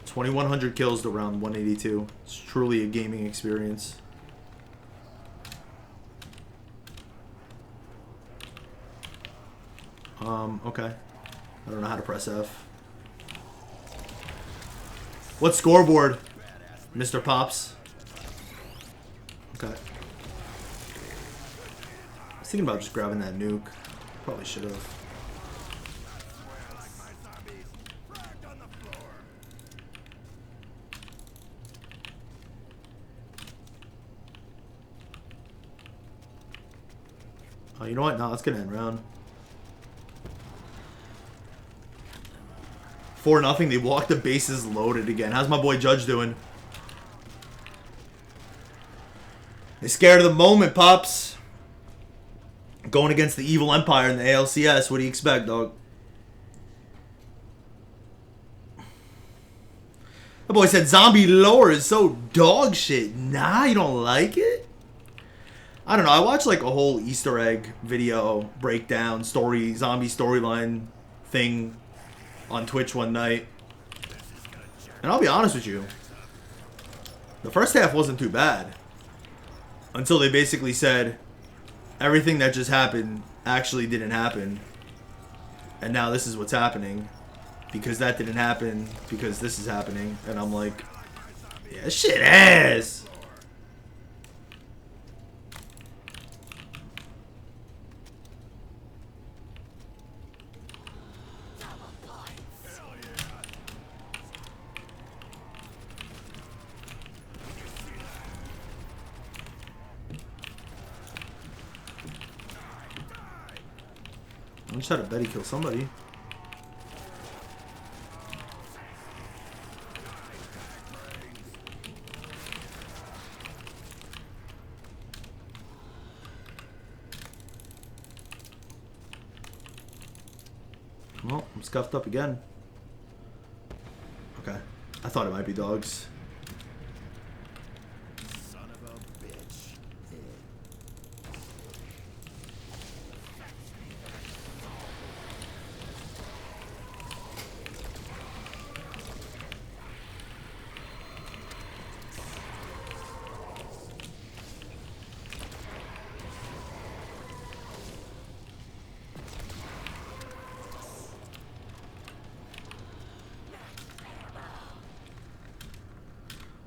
2,100 kills to round 182. It's truly a gaming experience. Okay. I don't know how to press F. What scoreboard, Mr. Pops? Okay. I was thinking about just grabbing that nuke. Probably should have. Oh, you know what? No, let's get end round. 4-0. They walked the bases loaded again. How's my boy Judge doing? They're scared of the moment, Pops. Going against the evil empire in the ALCS. What do you expect, dog? The boy said zombie lore is so dog shit. Nah, you don't like it? I don't know. I watched like a whole Easter egg video breakdown zombie storyline thing on Twitch one night. And I'll be honest with you. The first half wasn't too bad. Until they basically said everything that just happened actually didn't happen. And now this is what's happening. Because that didn't happen. Because this is happening. And I'm like, yeah, shit ass. I'm just trying to bet he kill somebody. Well, I'm scuffed up again. Okay. I thought it might be dogs. Son of a bitch.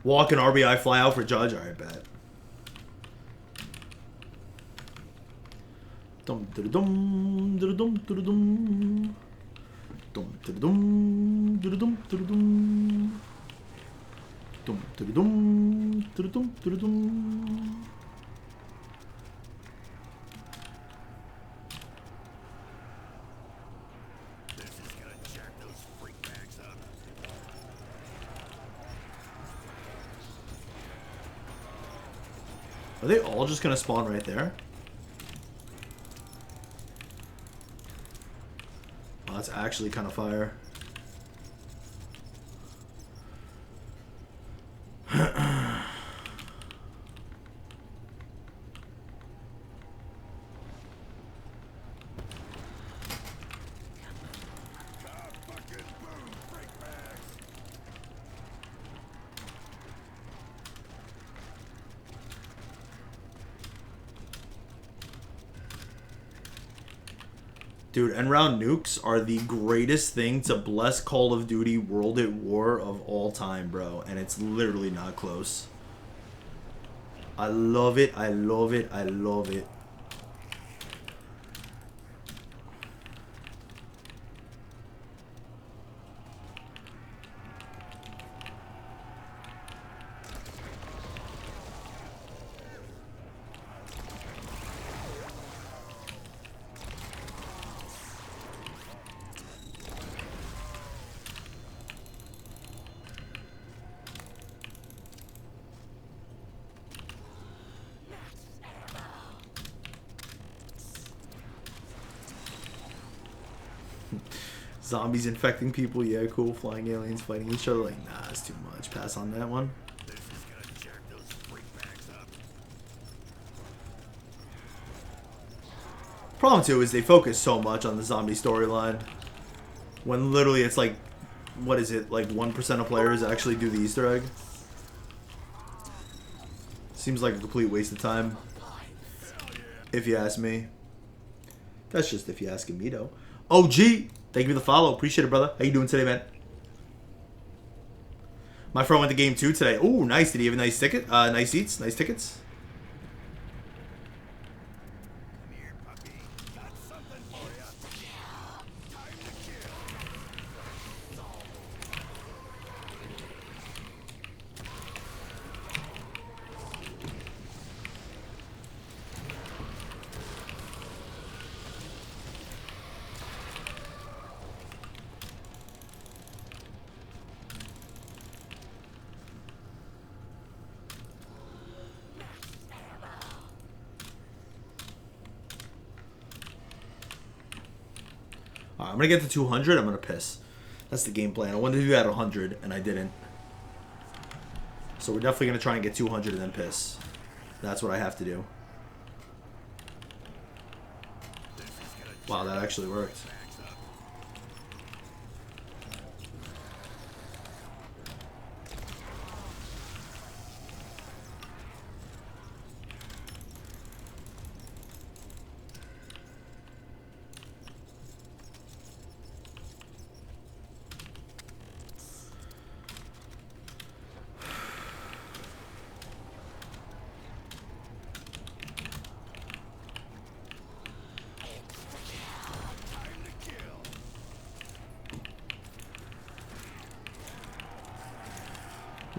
Walk an RBI fly out for Judge. Alright, bet. Dum dum dum dum dum dum dum dum dum dum. This is gonna jack those freak bags up. Are they all just gonna spawn right there? Well, that's actually kind of fire. Fucking boom, freak bags. Dude, end round nukes are the greatest thing to bless Call of Duty World at War of all time, bro. And it's literally not close. I love it. I love it. I love it. Zombies infecting people, yeah, cool. Flying aliens fighting each other, like, nah, it's too much. Pass on that one. This is gonna jack those freak bags up. Problem too is they focus so much on the zombie storyline, when literally it's like, what is it, like 1% of players actually do the Easter egg. Seems like a complete waste of time, if you ask me. That's just if you asking me though. OG, thank you for the follow. Appreciate it, brother. How you doing today, man? My friend went to game 2 today. Ooh, nice. Did he have a nice ticket? Nice seats, nice tickets. Come here, puppy. Got something for ya. Time to kill. Alright, I'm gonna get to 200. I'm gonna piss. That's the game plan. I wanted to do that at 100, and I didn't. So we're definitely gonna try and get 200 and then piss. That's what I have to do. Wow, that actually worked.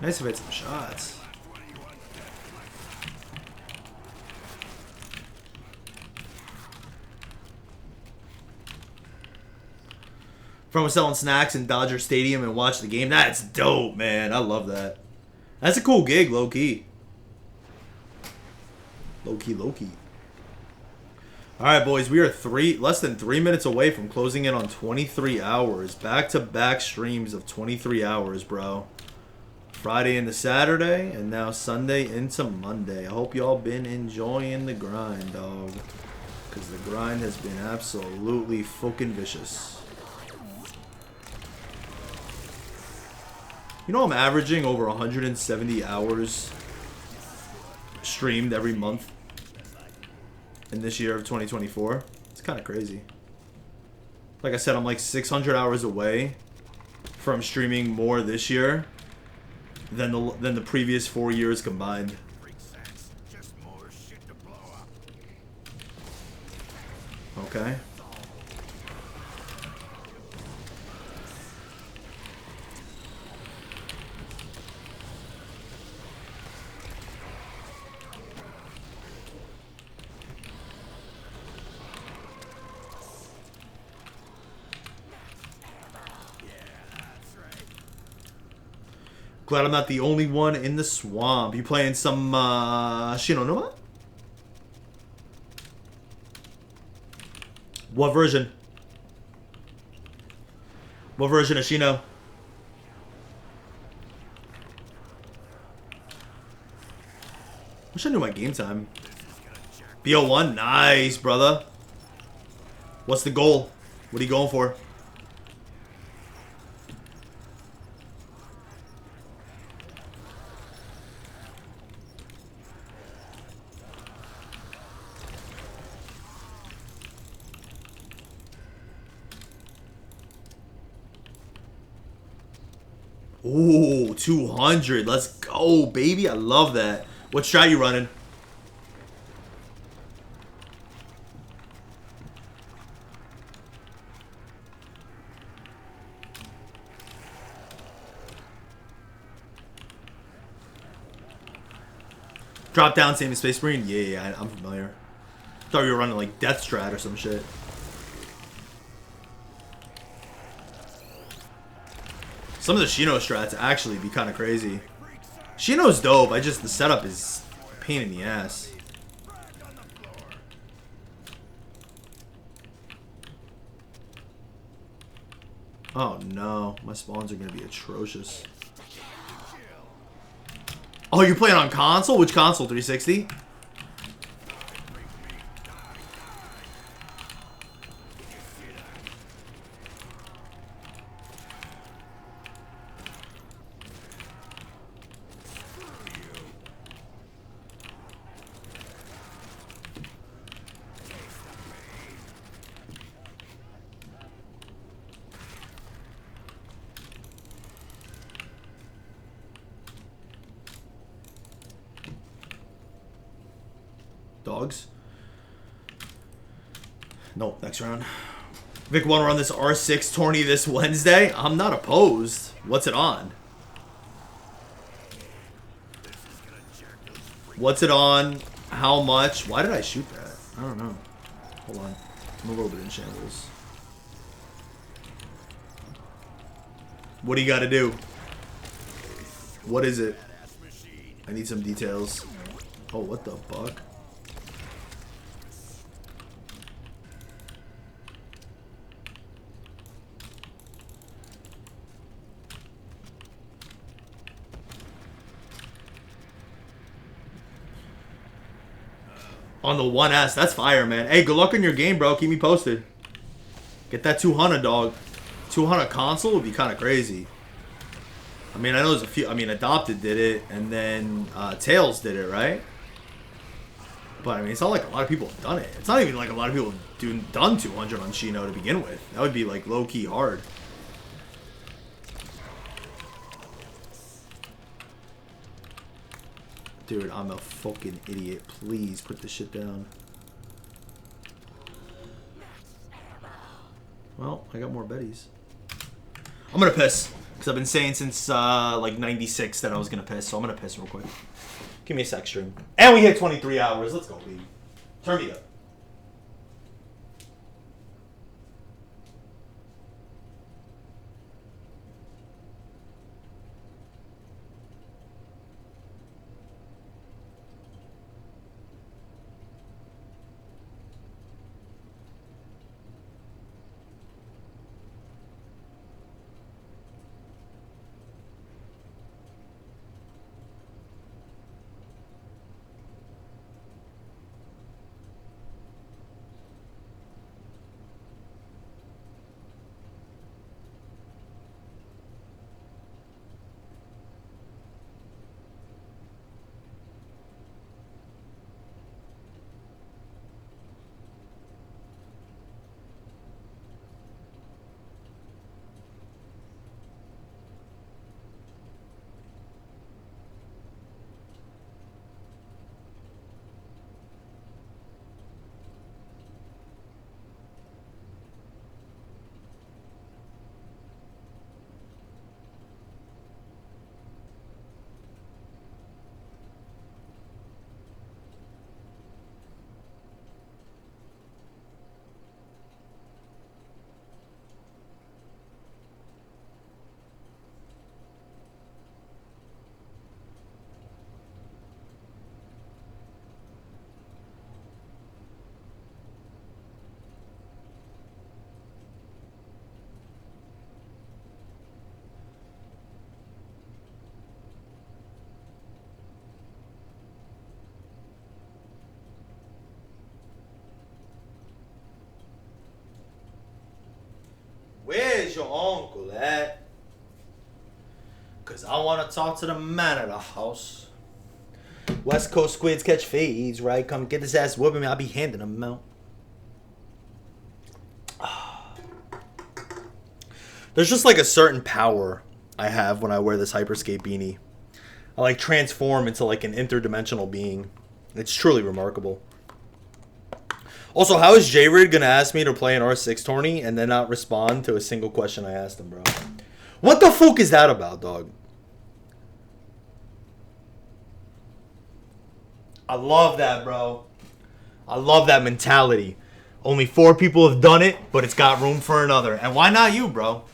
Nice if I hit some shots. From selling snacks in Dodger Stadium and watch the game. That's dope, man. I love that. That's a cool gig, low key. Low key, low key. All right, boys, we are less than 3 minutes away from closing in on 23 hours. Back-to-back streams of 23 hours, bro. Friday into Saturday, and now Sunday into Monday. I hope y'all been enjoying the grind, dog. Because the grind has been absolutely fucking vicious. You know I'm averaging over 170 hours streamed every month in this year of 2024. It's kind of crazy. Like I said, I'm like 600 hours away from streaming more this year than the previous 4 years combined. Just more shit to blow up. Okay. Glad I'm not the only one in the swamp. You playing some Numa? What version? What version of Shino? Wish I knew my game time. BO1, nice, brother. What's the goal? What are you going for? Ooh, 200. Let's go, baby. I love that. What strat you running? Drop down, same as Space Marine? Yeah, I'm familiar. Thought you were running like Death Strat or some shit. Some of the Shino strats actually be kind of crazy. Shino's dope, the setup is a pain in the ass. Oh no, my spawns are gonna be atrocious. Oh, you're playing on console? Which console? 360? Dogs. Nope, next round. Vic wanna run this R6 tourney this Wednesday? I'm not opposed. What's it on? What's it on? How much? Why did I shoot that? I don't know. Hold on. I'm a little bit in shambles. What do you gotta do? What is it? I need some details. Oh, what the fuck? On the 1S, that's fire, man. Hey, good luck on your game, bro. Keep me posted. Get that 200, dog. 200 console would be kind of crazy. I mean, I know there's a few. I mean, Adopted did it, and then Tails did it, right? But I mean, it's not like a lot of people have done it. It's not even like a lot of people have done 200 on Shino to begin with. That would be like low-key hard. Dude, I'm a fucking idiot. Please put this shit down. Well, I got more betties. I'm gonna piss. Because I've been saying since like 96 that I was gonna piss. So I'm gonna piss real quick. Give me a sec, stream. And we hit 23 hours. Let's go, baby. Turn me up. is your uncle at? Cause I wanna talk to the man of the house. West Coast squids catch fades, right? Come get this ass whooping me, I'll be handing them out. There's just like a certain power I have when I wear this Hyperscape beanie. I like transform into like an interdimensional being. It's truly remarkable. Also, how is J-Rid gonna ask me to play an R6 tourney and then not respond to a single question I asked him, bro? What the fuck is that about, dog? I love that, bro. I love that mentality. Only 4 people have done it, but it's got room for another. And why not you, bro?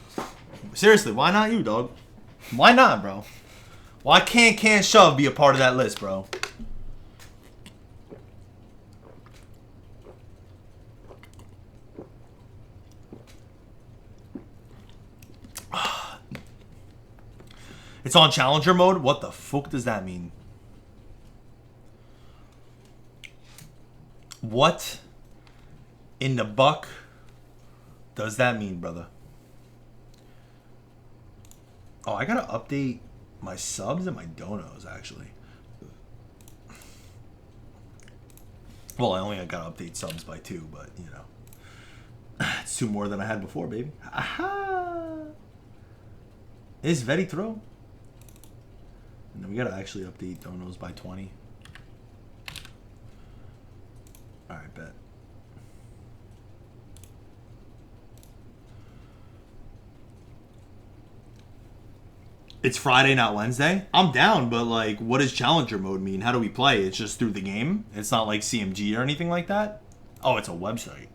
Seriously, why not you, dog? Why not, bro? Why can't Shove be a part of that list, bro? It's on challenger mode? What the fuck does that mean? What in the buck does that mean, brother? Oh, I gotta update my subs and my donos, actually. Well, I only gotta update subs by 2, but, you know. It's 2 more than I had before, baby. Aha! Is very true. And then we gotta actually update donos by 20. Alright, bet. It's Friday, not Wednesday? I'm down, but like, what does challenger mode mean? How do we play? It's just through the game? It's not like CMG or anything like that? Oh, it's a website.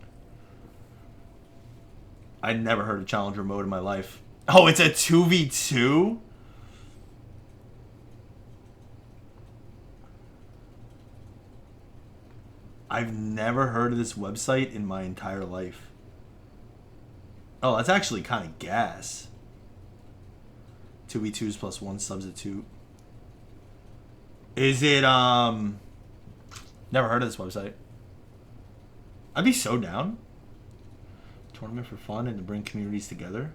I'd never heard of challenger mode in my life. Oh, it's a 2v2? I've never heard of this website in my entire life. Oh, that's actually kind of gas. 2v2s plus 1 substitute. Is it, never heard of this website. I'd be so down. Tournament for fun and to bring communities together.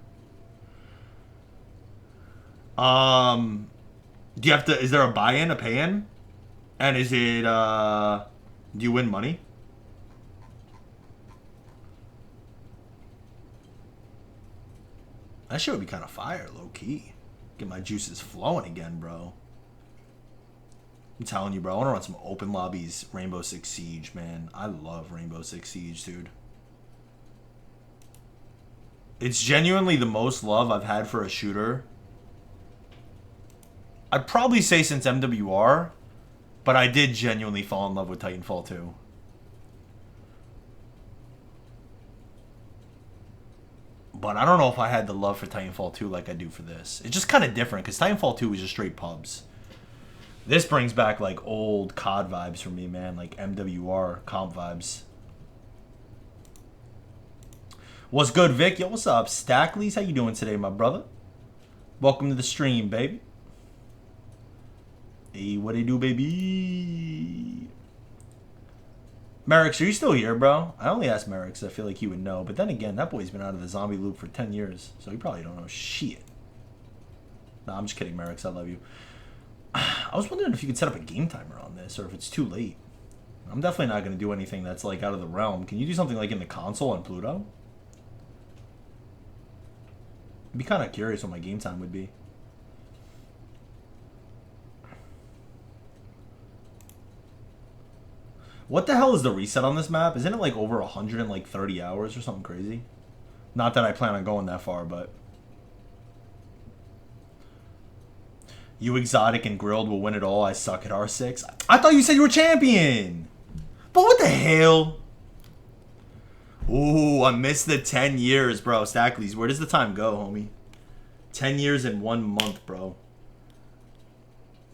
Do you have to, is there a buy-in, a pay-in? And is it, do you win money? That shit would be kind of fire, low-key. Get my juices flowing again, bro. I'm telling you, bro. I want to run some open lobbies. Rainbow Six Siege, man. I love Rainbow Six Siege, dude. It's genuinely the most love I've had for a shooter. I'd probably say since MWR. But I did genuinely fall in love with Titanfall 2. But I don't know if I had the love for Titanfall 2 like I do for this. It's just kind of different, because Titanfall 2 was just straight pubs. This brings back, like, old COD vibes for me, man. Like, MWR comp vibes. What's good, Vic? Yo, what's up? Stackleys, how you doing today, my brother? Welcome to the stream, baby. Hey, what do you do, baby? Merrick's, are you still here, bro? I only asked Merrick's. I feel like he would know. But then again, that boy's been out of the zombie loop for 10 years. So he probably don't know shit. Nah, I'm just kidding, Merrick's. I love you. I was wondering if you could set up a game timer on this, or if it's too late. I'm definitely not going to do anything that's, like, out of the realm. Can you do something, like, in the console on Pluto? I'd be kind of curious what my game time would be. What the hell is the reset on this map? Isn't it like over 130 hours or something crazy? Not that I plan on going that far, but... You exotic and grilled will win it all. I suck at R6. I thought you said you were champion! But what the hell? Ooh, I missed the 10 years, bro. Stackleys, where does the time go, homie? 10 years in 1 month, bro.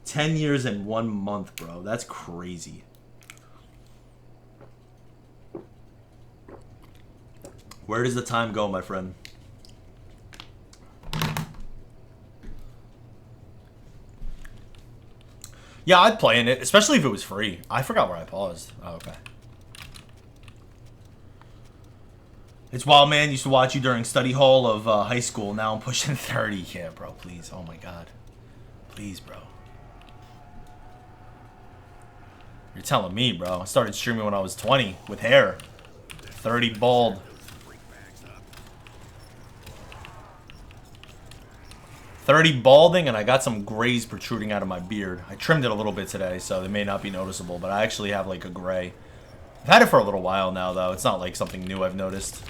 10 years in 1 month, bro. That's crazy. Where does the time go, my friend? Yeah, I'd play in it, especially if it was free. I forgot where I paused. Oh, okay. It's wild, man. Used to watch you during study hall of high school. Now I'm pushing 30. Yeah, bro. Please. Oh, my God. Please, bro. You're telling me, bro. I started streaming when I was 20 with hair. 30 bald. 30 balding, and I got some grays protruding out of my beard. I trimmed it a little bit today, so they may not be noticeable, but I actually have like a gray. I've had it for a little while now, though. It's not like something new I've noticed.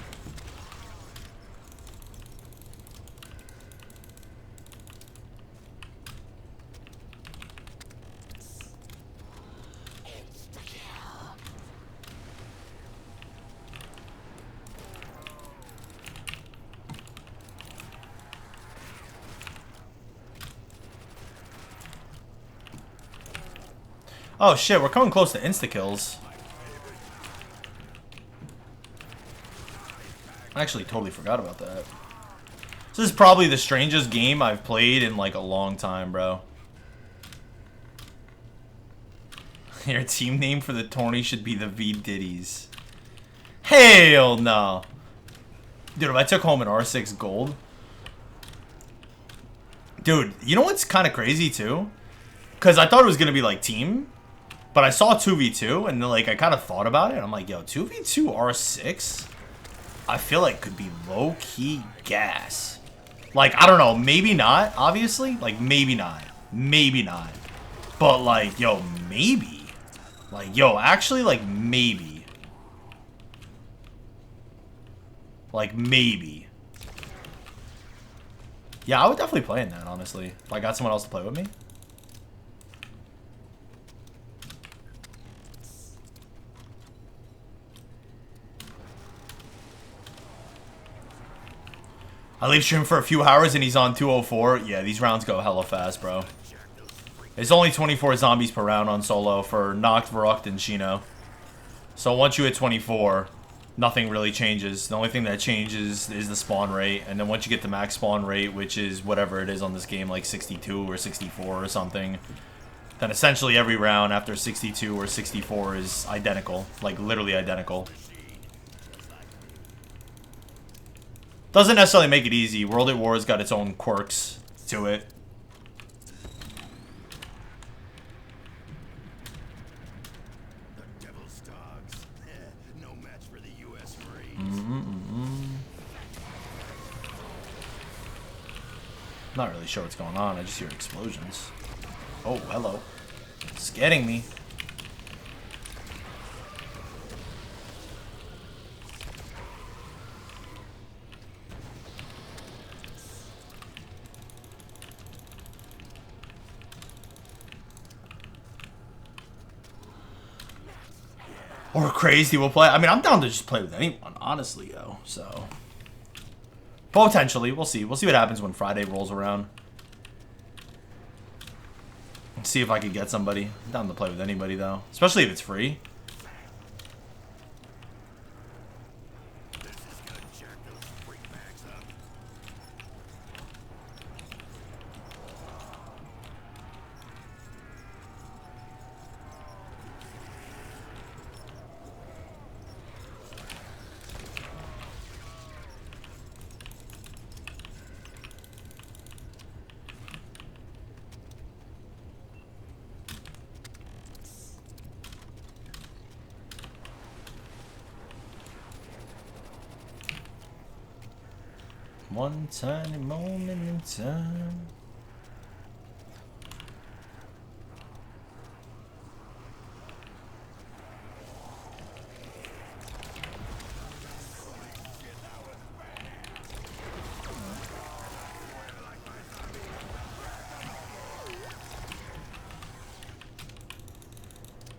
Oh shit, we're coming close to insta-kills. I actually totally forgot about that. This is probably the strangest game I've played in like a long time, bro. Your team name for the tourney should be the V Diddies. Hell no. Dude, if I took home an R6 gold. Dude, you know what's kind of crazy too? Because I thought it was going to be like team. But I saw 2v2 and like I kind of thought about it. And I'm like, yo, 2v2 R6? I feel like could be low-key gas. Like, I don't know. Maybe not, obviously. Like, maybe not. Maybe not. But like, yo, maybe. Like, yo, actually, like, maybe. Like, maybe. Yeah, I would definitely play in that, honestly. If I got someone else to play with me. I leave stream for a few hours and he's on 204. Yeah, these rounds go hella fast, bro. There's only 24 zombies per round on solo for Noct, Verrucht, and Shino. So once you hit 24, nothing really changes. The only thing that changes is the spawn rate. And then once you get the max spawn rate, which is whatever it is on this game, like 62 or 64 or something, then essentially every round after 62 or 64 is identical. Like, literally identical. Doesn't necessarily make it easy. World at War's got its own quirks to it. The devil's dogs. No match for the U.S. Marines. Not really sure what's going on. I just hear explosions. Oh, hello. It's getting me. Or crazy will play. I mean, I'm down to just play with anyone, honestly, yo. So, potentially, we'll see. We'll see what happens when Friday rolls around. See if I can get somebody. I'm down to play with anybody, though. Especially if it's free. One tiny moment in time.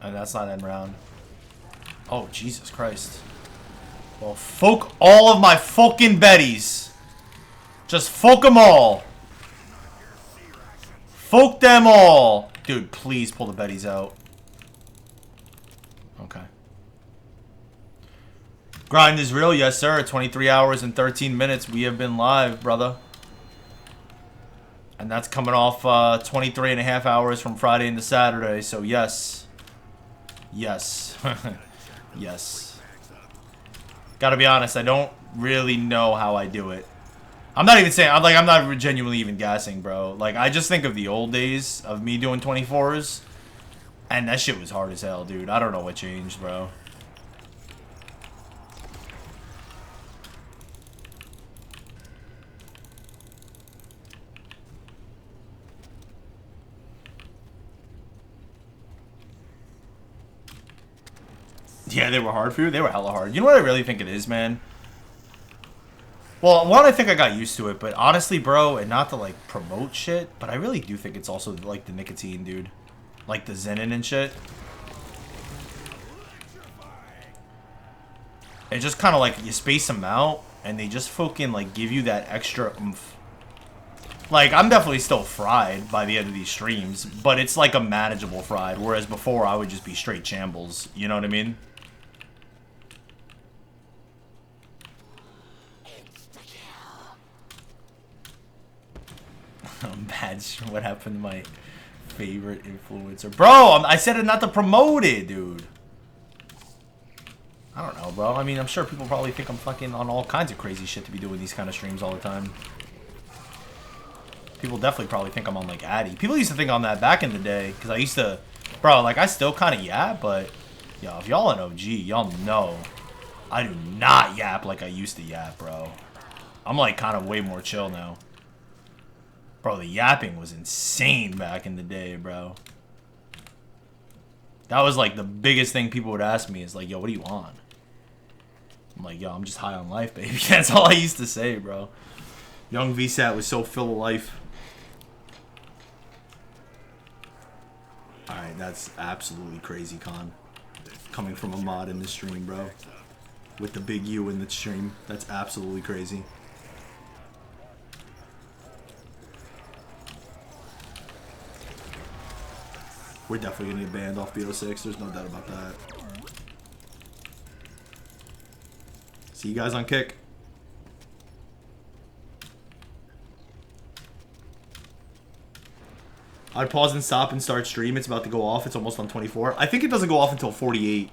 And that's not end round. Oh, Jesus Christ. Well, fuck all of my fucking betties. Just fuck them all. Fuck them all. Dude, please pull the betties out. Okay. Grind is real, yes sir. 23 hours and 13 minutes. We have been live, brother. And that's coming off 23 and a half hours from Friday into Saturday. So yes. Yes. Yes. Gotta be honest, I don't really know how I do it. I'm not even saying, I'm not genuinely even gassing, bro. Like, I just think of the old days of me doing 24s, and that shit was hard as hell, dude. I don't know what changed, bro. Yeah, they were hard for you. They were hella hard. You know what I really think it is, man? Well, one, I think I got used to it, but honestly, bro, and not to, like, promote shit, but I really do think it's also, like, the nicotine, dude. Like, the Xenon and shit. It just kind of, like, you space them out, and they just fucking, like, give you that extra oomph. Like, I'm definitely still fried by the end of these streams, but it's, like, a manageable fried, whereas before I would just be straight shambles. You know what I mean? Bad. What happened to my favorite influencer? Bro, I said it not to promote it, dude. I don't know, bro. I mean, I'm sure people probably think I'm fucking on all kinds of crazy shit to be doing these kind of streams all the time. People definitely probably think I'm on, like, Addy. People used to think on that back in the day, because I used to... Bro, like, I still kind of yap, but... Yo, if y'all an OG, y'all know I do not yap like I used to yap, bro. I'm, like, kind of way more chill now. Bro, the yapping was insane back in the day, bro. That was, like, the biggest thing people would ask me is, like, yo, what do you on? I'm like, yo, I'm just high on life, baby. That's all I used to say, bro. Young V5AT was so full of life. Alright, that's absolutely crazy, Con. Coming from a mod in the stream, bro. With the big U in the stream. That's absolutely crazy. We're definitely going to get banned off BO6. There's no doubt about that. See you guys on Kick. I'd pause and stop and start stream. It's about to go off. It's almost on 24. I think it doesn't go off until 48.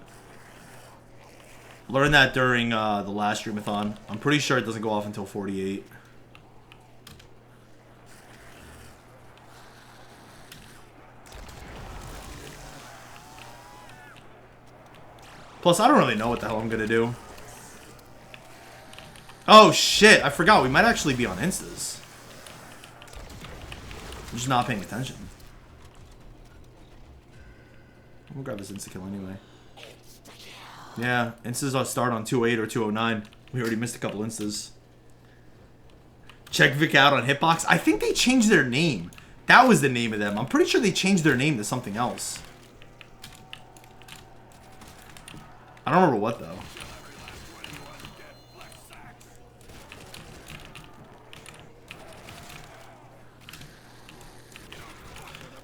Learned that during the last streamathon. I'm pretty sure it doesn't go off until 48. Plus, I don't really know what the hell I'm gonna do. Oh, shit. I forgot. We might actually be on Instas. I'm just not paying attention. I'm gonna grab this insta-kill anyway. Yeah, Instas start on 208 or 209. We already missed a couple Instas. Check Vic out on Hitbox. I think they changed their name. That was the name of them. I'm pretty sure they changed their name to something else. I don't remember what, though.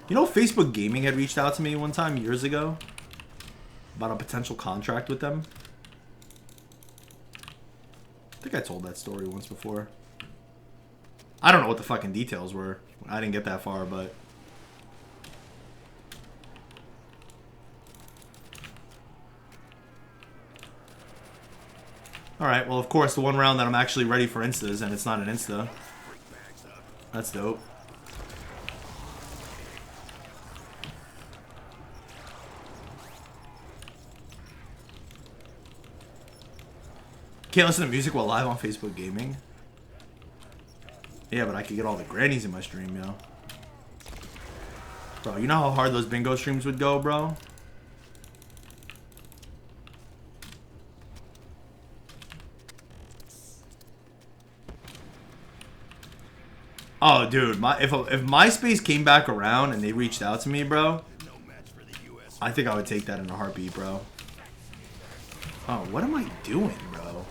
You know, Facebook Gaming had reached out to me one time years ago about a potential contract with them. I think I told that story once before. I don't know what the fucking details were. I didn't get that far, but... Alright, well, of course, the one round that I'm actually ready for Instas, and it's not an Insta. That's dope. Can't listen to music while live on Facebook Gaming. Yeah, but I could get all the grannies in my stream, yo. Bro, you know how hard those bingo streams would go, bro? Oh, dude, if MySpace came back around and they reached out to me, bro, I think I would take that in a heartbeat, bro. Oh, what am I doing, bro?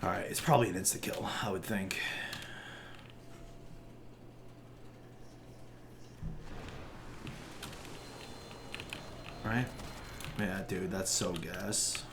Alright, it's probably an insta-kill, I would think. Right? Yeah, dude, that's so gas.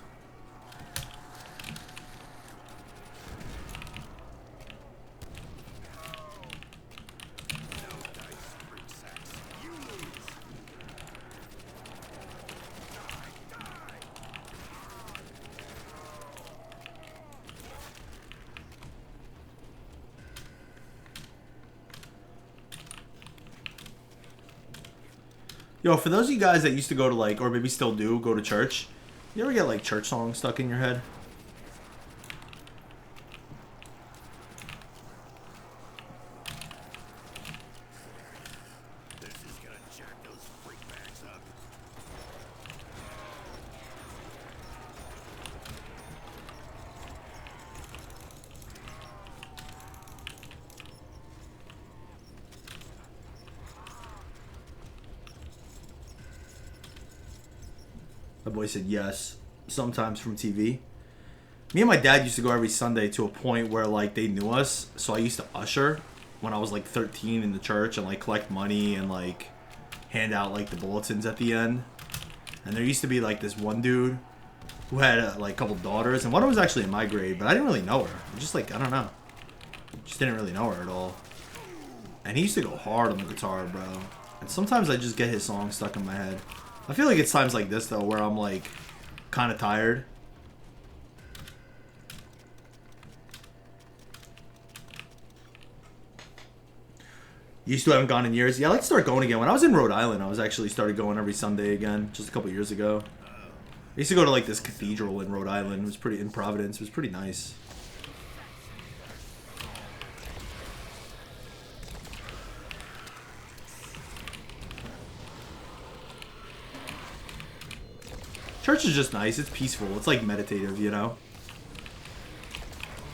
Yo, for those of you guys that used to go to like, or maybe still do, go to church, you ever get like church songs stuck in your head? This is gonna jack those freak bags up. My boy said yes, sometimes from TV. Me and my dad used to go every Sunday to a point where like they knew us, so I used to usher when I was like 13 in the church and like collect money and like hand out like the bulletins at the end. And there used to be like this one dude who had like a couple daughters, and one of them was actually in my grade, but I didn't really know her. Just like, I don't know, just didn't really know her at all. And he used to go hard on the guitar, bro. And sometimes I just get his song stuck in my head. I feel like it's times like this though where I'm like kind of tired. Used to haven't gone in years. Yeah, I like to start going again. When I was in Rhode Island, I was actually started going every Sunday again, just a couple years ago. I used to go to like this cathedral in Rhode Island. It was pretty in Providence. It was pretty nice. Church is just nice. It's peaceful. It's like meditative, you know?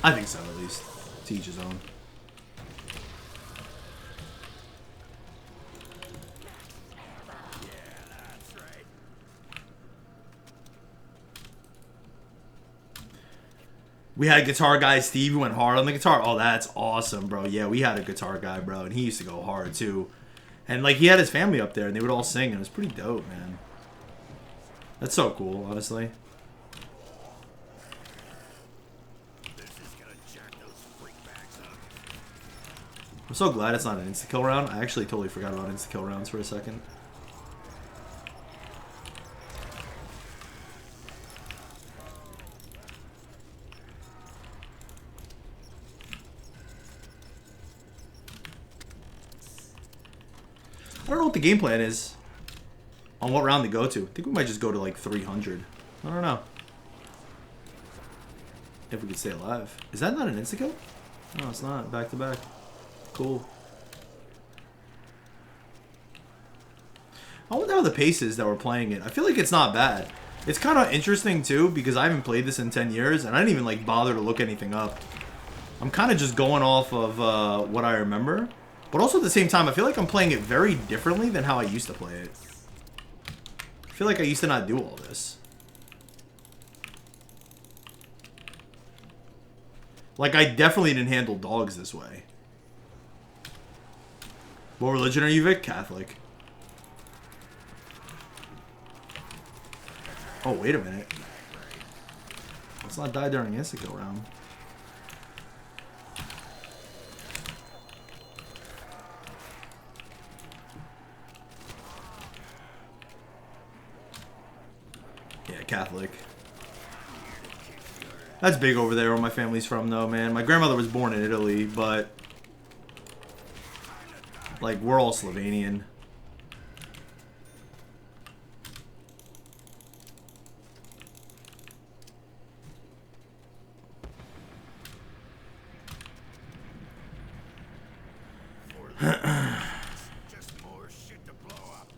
I think so, at least. To each his own. We had a guitar guy, Steve, who went hard on the guitar. Oh, that's awesome, bro. Yeah, we had a guitar guy, bro, and he used to go hard, too. And, like, he had his family up there, and they would all sing, and it was pretty dope, man. That's so cool, honestly. This is gonna jack those freak bags up. I'm so glad it's not an insta-kill round. I actually totally forgot about insta-kill rounds for a second. I don't know what the game plan is on what round to go to. I think we might just go to like 300. I don't know. If we could stay alive. Is that not an insta-kill? No, it's not. Back to back. Cool. I wonder how the pace is that we're playing it. I feel like it's not bad. It's kind of interesting too because I haven't played this in 10 years and I didn't even like bother to look anything up. I'm kind of just going off of what I remember. But also at the same time, I feel like I'm playing it very differently than how I used to play it. I feel like I used to not do all this. Like, I definitely didn't handle dogs this way. What religion are you, Vic? Catholic. Oh, wait a minute. Let's not die during insta-kill round. Yeah, Catholic. That's big over there where my family's from, though, man. My grandmother was born in Italy, but like, we're all Slovenian. Just more shit to blow up.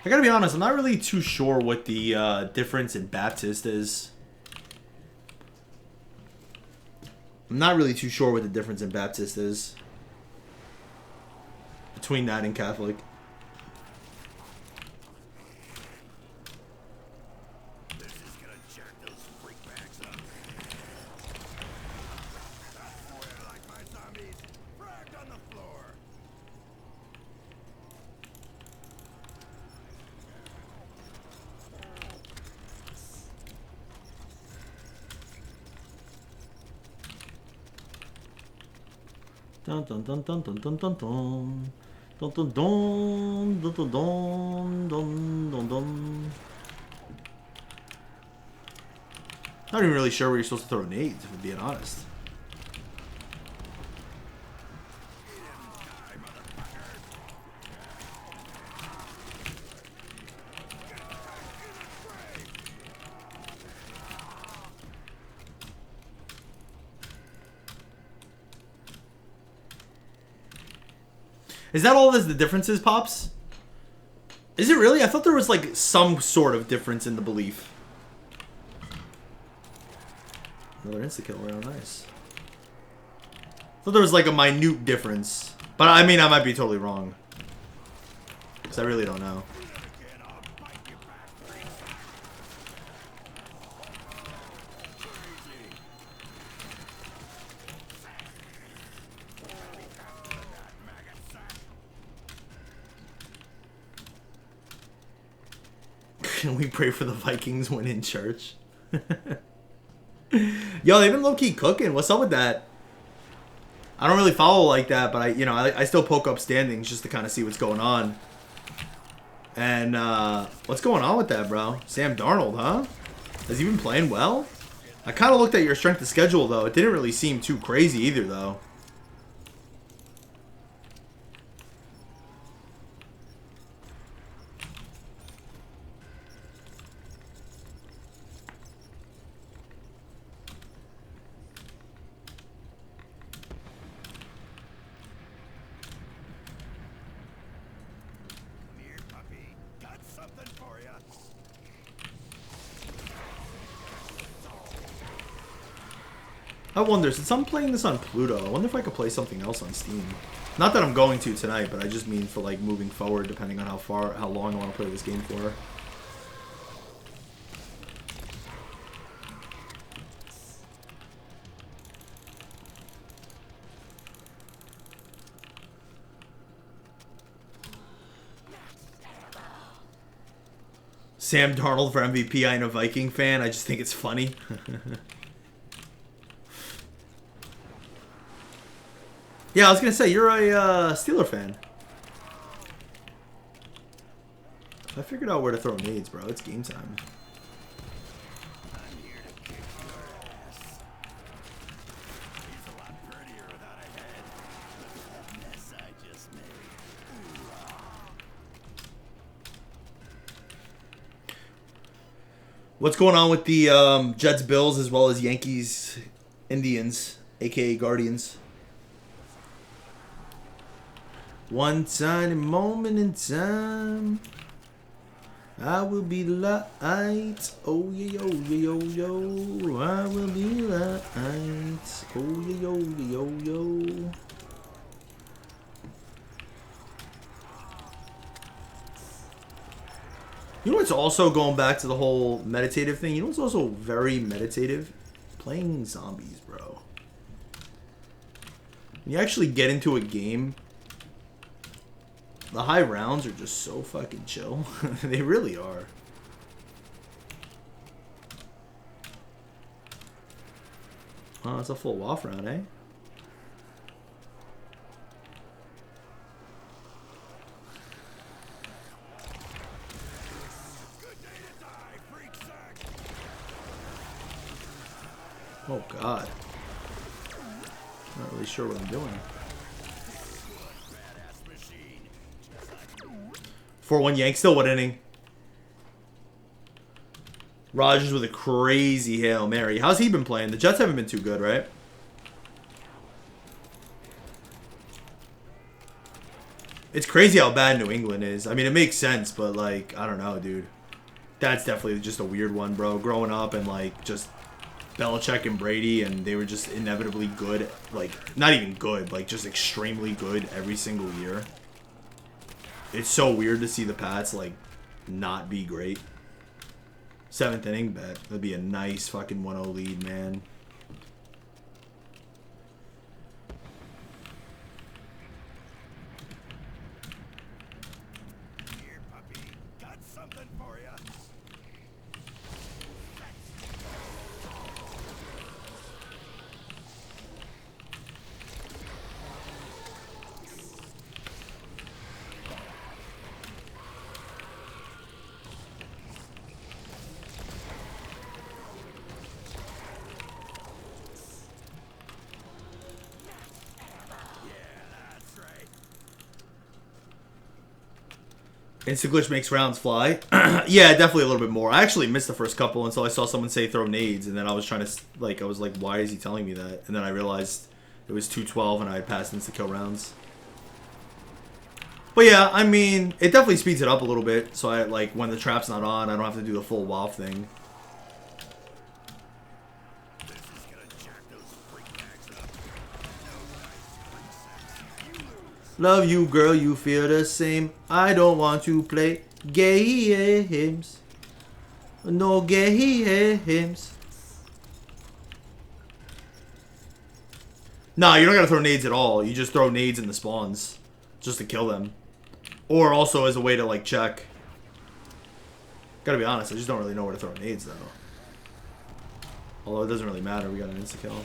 I gotta be honest, I'm not really too sure what the difference in Baptist is. I'm not really too sure what the difference in Baptist is between that and Catholic. This is gonna jack those freakbacks up. That's the way I like my zombies. Fragged on the floor. Dun dun dun dun dun dun dun dun. Dun dun dun dun dun dun dun dun dun. Not even really sure where you're supposed to throw nades, if I'm being honest. Is that all the difference is, Pops? Is it really? I thought there was like some sort of difference in the belief. Another insta-kill, real nice. I thought there was like a minute difference. But I mean, I might be totally wrong. Because I really don't know. Can we pray for the Vikings when in church? Yo, they've been low-key cooking. What's up with that? I don't really follow like that, but I still poke up standings just to kind of see what's going on. And what's going on with that, bro? Sam Darnold, huh? Has he been playing well? I kind of looked at your strength of schedule, though. It didn't really seem too crazy either, though. I wonder, since I'm playing this on Pluto, I wonder if I could play something else on Steam. Not that I'm going to tonight, but I just mean for like moving forward, depending on how long I want to play this game for. Sam Darnold for MVP. I ain't a Viking fan. I just think it's funny. Yeah, I was gonna say you're a Steeler fan. I figured out where to throw nades, bro. It's game time. I'm here to kick your ass. He's a lot prettier without a head. Look at that mess I just made. What's going on with the Jets, Bills, as well as Yankees, Indians, aka Guardians? One tiny moment in time, I will be light. Oh yeah, yo, yo, yo. I will be light. Oh yeah, yo, yo, yo. You know what's also going back to the whole meditative thing? You know what's also very meditative? Playing zombies, bro. When you actually get into a game, the high rounds are just so fucking chill. They really are. Oh, it's a full WAF round, eh? Oh god. Not really sure what I'm doing. 4-1 Yank, still what inning? Rogers with a crazy Hail Mary. How's he been playing? The Jets haven't been too good, right? It's crazy how bad New England is. I mean, it makes sense, but like, I don't know, dude. That's definitely just a weird one, bro. Growing up and like just Belichick and Brady, and they were just inevitably good. Like, not even good, like just extremely good every single year. It's so weird to see the Pats, like, not be great. 7th inning bet. That'd be a nice fucking 1-0 lead, man. Here, puppy. Got something for ya. Insta-glitch makes rounds fly. Yeah, definitely a little bit more. I actually missed the first couple until I saw someone say throw nades, and then I was trying to, like, I was like, why is he telling me that? And then I realized it was 212 and I had passed insta-kill rounds. But yeah, I mean, it definitely speeds it up a little bit, so I, like, when the trap's not on, I don't have to do the full WAW thing. This is gonna jack those freak bags up. Love you, girl, you feel the same. I don't want to play games. No games. Nah, you're not gonna throw nades at all. You just throw nades in the spawns. Just to kill them. Or also as a way to, like, check. Gotta be honest, I just don't really know where to throw nades, though. Although it doesn't really matter, we got an insta-kill.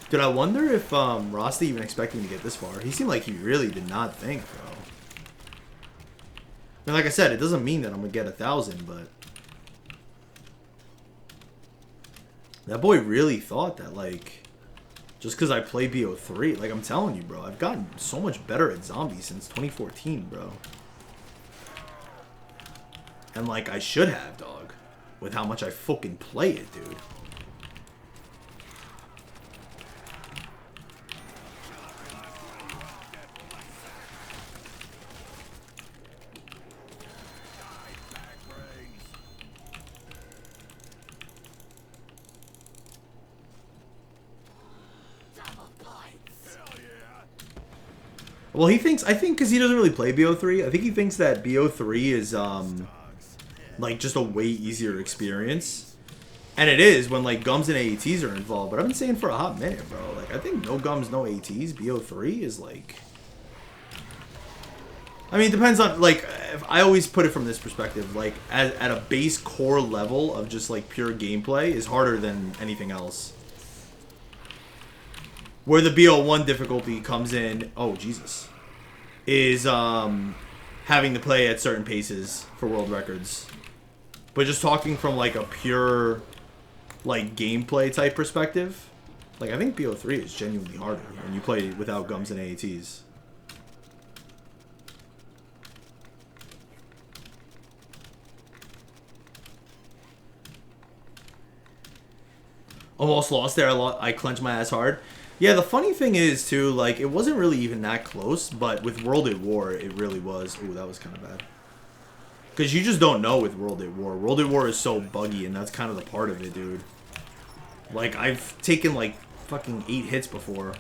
Dude, I wonder if Rosti even expected me to get this far. He seemed like he really did not think, bro. And like I said, it doesn't mean that I'm gonna get 1,000, but that boy really thought that, like, just because I play BO3, like, I'm telling you, bro, I've gotten so much better at zombies since 2014, bro. And, like, I should have, dog, with how much I fucking play it, dude. Well, he thinks, I think because he doesn't really play BO3, I think he thinks that BO3 is, like, just a way easier experience. And it is when, like, gums and AATs are involved. But I've been saying for a hot minute, bro. Like, I think no gums, no ATs, BO3 is, like... I mean, it depends on, like, if I always put it from this perspective. Like, at a base core level of just, like, pure gameplay is harder than anything else. Where the BO1 difficulty comes in, oh Jesus, is having to play at certain paces for world records. But just talking from like a pure like gameplay type perspective, like I think BO3 is genuinely harder when you play without gums and AATs. Almost lost there. I clenched my ass hard. Yeah, the funny thing is, too, like, it wasn't really even that close, but with World at War, it really was. Ooh, that was kind of bad. Because you just don't know with World at War. World at War is so buggy, and that's kind of the part of it, dude. Like, I've taken, like, fucking 8 hits before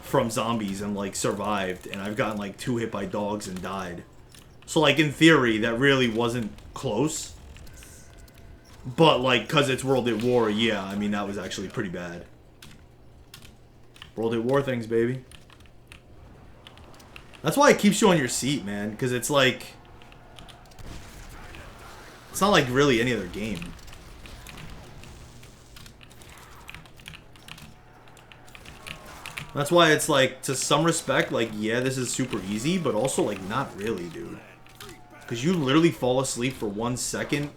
from zombies and, like, survived, and I've gotten, like, 2 hit by dogs and died. So, like, in theory, that really wasn't close. But, like, because it's World at War, yeah, I mean, that was actually pretty bad. World at War things, baby. That's why it keeps you on your seat, man. Because it's like... It's not like really any other game. That's why it's like, to some respect, like, yeah, this is super easy. But also, like, not really, dude. Because you literally fall asleep for 1 second.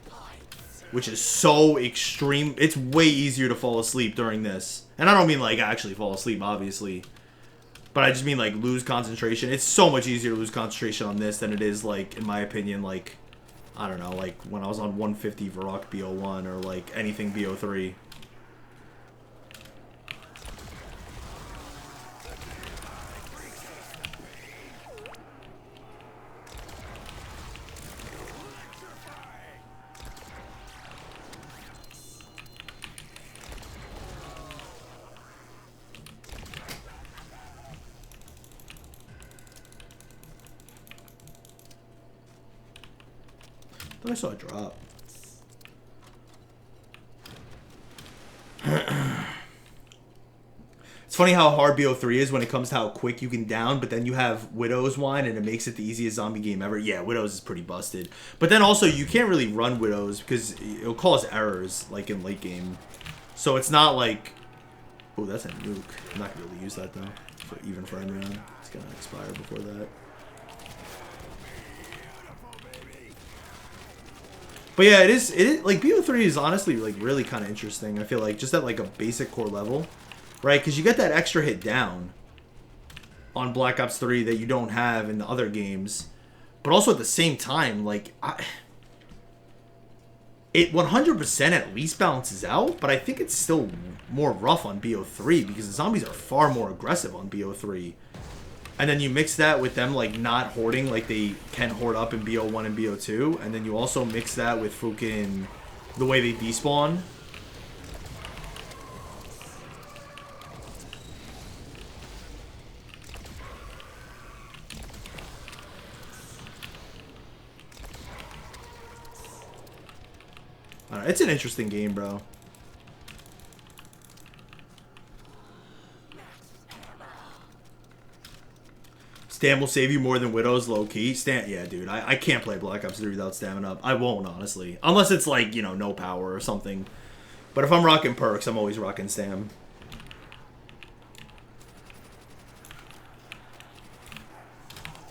Which is so extreme. It's way easier to fall asleep during this. And I don't mean, like, actually fall asleep, obviously. But I just mean, like, lose concentration. It's so much easier to lose concentration on this than it is, like, in my opinion, like, I don't know, like, when I was on 150 Varrock BO1 or, like, anything BO3. thought I saw a drop. It's funny how hard BO3 is when it comes to how quick you can down, but then you have Widow's Wine and it makes it the easiest zombie game ever. Yeah, Widow's is pretty busted. But then also you can't really run Widows because it'll cause errors like in late game. So it's not like... Oh, that's a nuke. I'm not going to be able to use that though. Even for end round. It's going to expire before that. But yeah, it is like BO3 is honestly like really kind of interesting. I feel like just at like a basic core level. Right, because you get that extra hit down on Black Ops 3 that you don't have in the other games. But also at the same time, like, it 100% at least balances out, but I think it's still more rough on BO3 because the zombies are far more aggressive on BO3. And then you mix that with them, like, not hoarding like they can hoard up in BO1 and BO2. And then you also mix that with fucking the way they despawn. It's an interesting game, bro. Stam will save you more than Widow's low-key. Yeah, dude. I can't play Black Ops 3 without stamina up. I won't, honestly. Unless it's like, you know, no power or something. But if I'm rocking perks, I'm always rocking stam.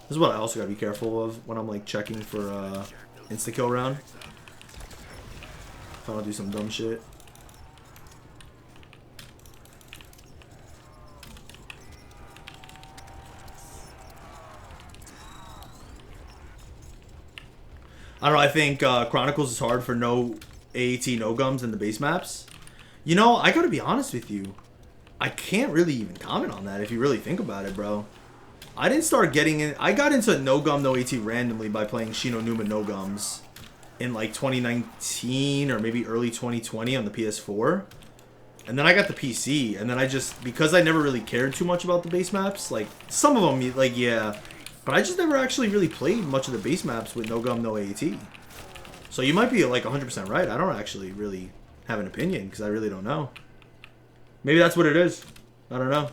This is what I also gotta be careful of when I'm like checking for insta-kill round. If I don't do some dumb shit. I don't know, I think Chronicles is hard for no AAT, no gums in the base maps. You know, I gotta be honest with you. I can't really even comment on that if you really think about it, bro. I didn't start getting in... I got into no gum, no AT randomly by playing Shino Numa no gums in like 2019 or maybe early 2020 on the PS4. And then I got the PC, and then I just... Because I never really cared too much about the base maps, like, some of them, like, yeah... But I just never actually really played much of the base maps with no gum, no AT. So you might be like 100% right. I don't actually really have an opinion because I really don't know. Maybe that's what it is. I don't know.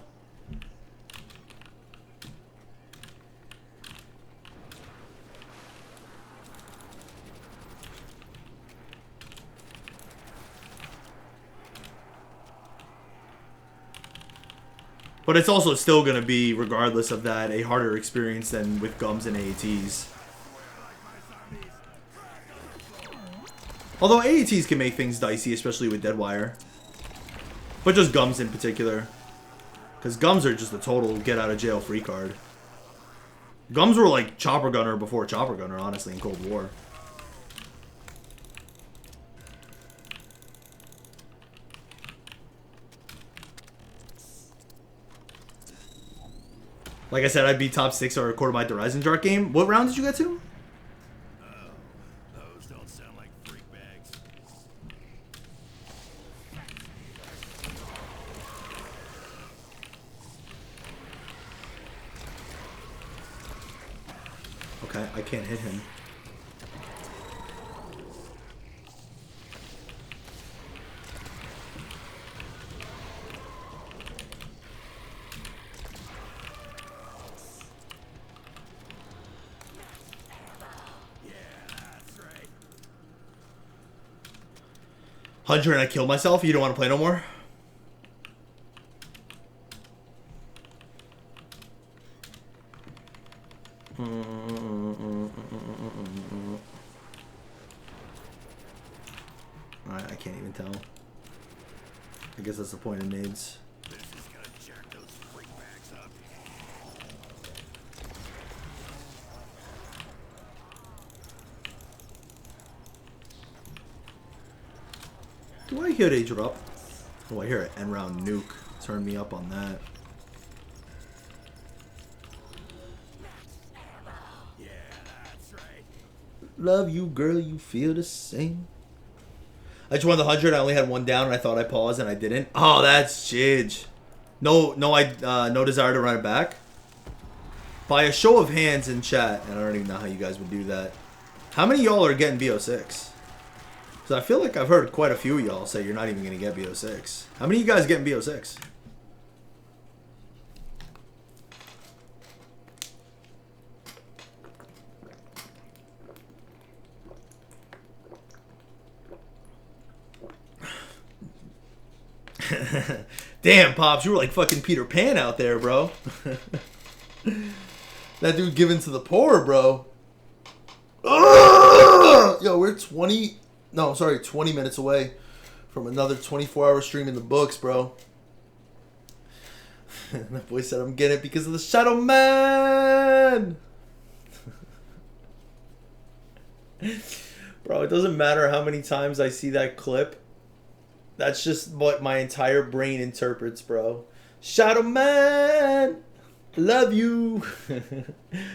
But it's also still going to be, regardless of that, a harder experience than with gums and AATs. Although AATs can make things dicey, especially with Deadwire. But just gums in particular. Because gums are just a total get-out-of-jail-free card. Gums were like Chopper Gunner before Chopper Gunner, honestly, in Cold War. Like I said, I'd be top 6 or a quarter by Horizon Dart game. What round did you get to? Those don't sound like freak bags. Okay, I can't hit him. Hunter and I killed myself. You don't want to play no more? I can't even tell. I guess that's the point of nades. This is gonna jerk those freak bags up. Do I hear a drop? Oh, I hear an end round nuke. Turn me up on that. Yeah, that's right. Love you, girl. You feel the same. I just won the 100. I only had one down, and I thought I paused, and I didn't. Oh, that's Jidge. No, no desire to run it back. By a show of hands in chat, and I don't even know how you guys would do that. How many of y'all are getting BO6? Because I feel like I've heard quite a few of y'all say you're not even going to get BO6. How many of you guys getting BO6? Damn, Pops, you were like fucking Peter Pan out there, bro. That dude giving to the poor, bro. Ugh! Yo, we're 20 minutes away from another 24-hour stream in the books, bro. That boy said I'm getting it because of the Shadow Man. Bro, it doesn't matter how many times I see that clip. That's just what my entire brain interprets, bro. Shadow Man, love you.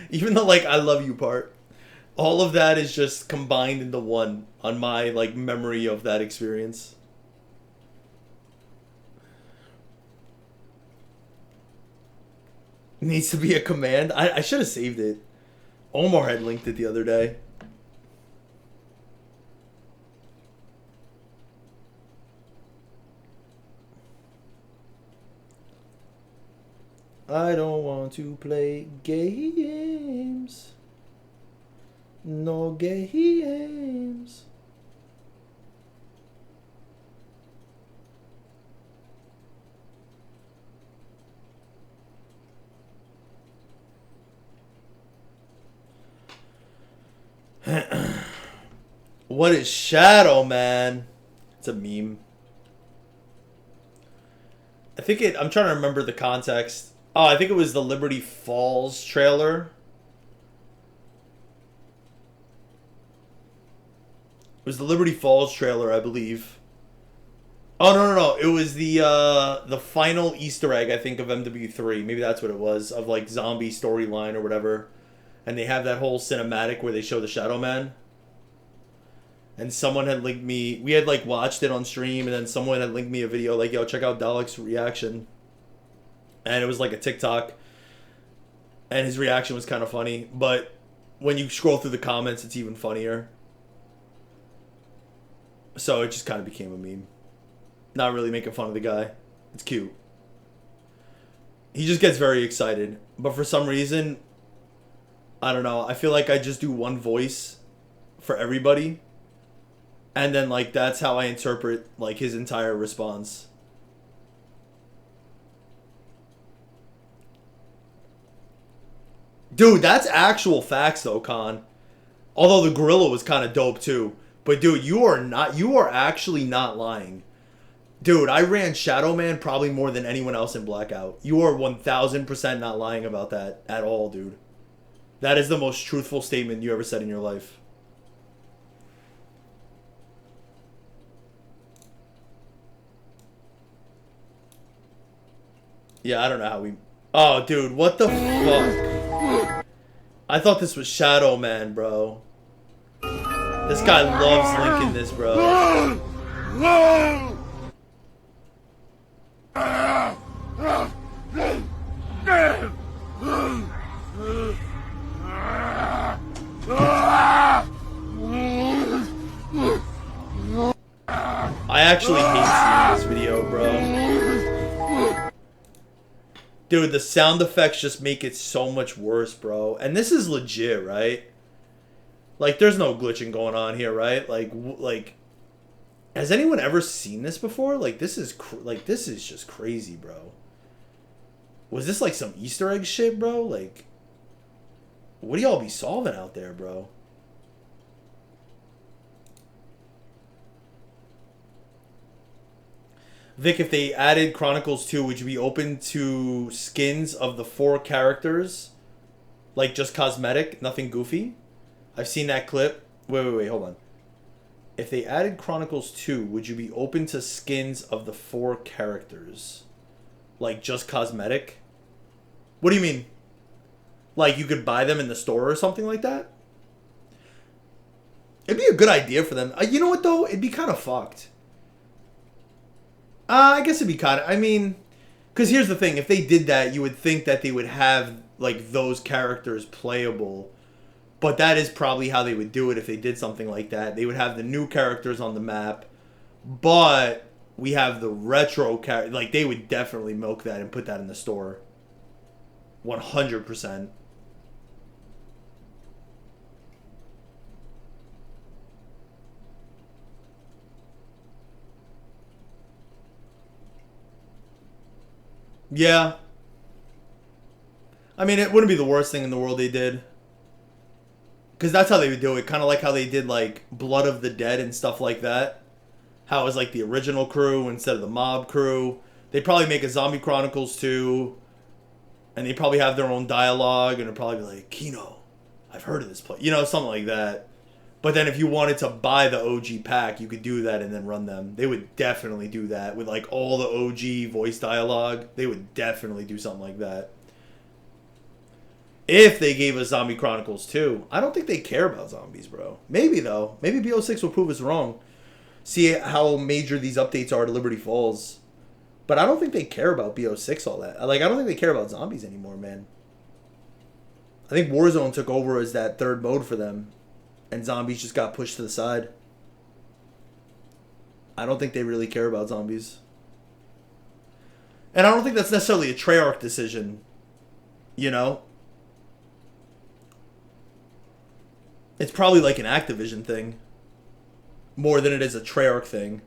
Even the like I love you part. All of that is just combined into one on my like memory of that experience. Needs to be a command. I should have saved it. Omar had linked it the other day. I don't want to play games. No games. What is Shadow Man? It's a meme. I think I'm trying to remember the context. Oh, I think it was the Liberty Falls trailer. It was the Liberty Falls trailer, I believe. Oh, no. It was the final Easter egg, I think, of MW3. Maybe that's what it was. Of, like, zombie storyline or whatever. And they have that whole cinematic where they show the Shadow Man. And someone had linked me... We had, like, watched it on stream, and then someone had linked me a video, like, yo, check out Dalek's reaction. And it was, like, a TikTok. And his reaction was kind of funny. But when you scroll through the comments, it's even funnier. So it just kind of became a meme. Not really making fun of the guy. It's cute. He just gets very excited. But for some reason, I don't know. I feel like I just do one voice for everybody. And then, like, that's how I interpret, like, his entire response. Dude, that's actual facts, though, Khan. Although the gorilla was kind of dope, too. But, dude, you are actually not lying. Dude, I ran Shadow Man probably more than anyone else in Blackout. You are 1000% not lying about that at all, dude. That is the most truthful statement you ever said in your life. Yeah, I don't know how we... Oh, dude, what the fuck? I thought this was Shadow Man, bro. This guy loves linking this, bro. I actually hate seeing this video, bro. Dude, the sound effects just make it so much worse, bro. And this is legit, right? Like, there's no glitching going on here, right? Like, has anyone ever seen this before? Like, this is just crazy, bro. Was this like some Easter egg shit, bro? Like, what do y'all be solving out there, bro? Vic, if they added Chronicles 2, would you be open to skins of the 4 characters? Like, just cosmetic, nothing goofy? I've seen that clip. Wait, hold on. If they added Chronicles 2, would you be open to skins of the 4 characters? Like, just cosmetic? What do you mean? Like, you could buy them in the store or something like that? It'd be a good idea for them. You know what, though? It'd be kind of fucked. I guess it'd be kind of... I mean... Because here's the thing. If they did that, you would think that they would have, like, those characters playable But that is probably how they would do it if they did something like that. They would have the new characters on the map, but we have the retro character. Like, they would definitely milk that and put that in the store. 100%. Yeah. I mean, it wouldn't be the worst thing in the world they did. Because that's how they would do it. Kind of like how they did, like, Blood of the Dead and stuff like that. How it was, like, the original crew instead of the mob crew. They'd probably make a Zombie Chronicles 2. And they'd probably have their own dialogue. And it'd probably be like, Kino, I've heard of this place. You know, something like that. But then if you wanted to buy the OG pack, you could do that and then run them. They would definitely do that with, like, all the OG voice dialogue. They would definitely do something like that. If they gave us Zombie Chronicles 2, I don't think they care about zombies, bro. Maybe, though. Maybe BO6 will prove us wrong. See how major these updates are to Liberty Falls. But I don't think they care about BO6 all that. Like, I don't think they care about zombies anymore, man. I think Warzone took over as that third mode for them. And zombies just got pushed to the side. I don't think they really care about zombies. And I don't think that's necessarily a Treyarch decision. You know? It's probably like an Activision thing. More than it is a Treyarch thing.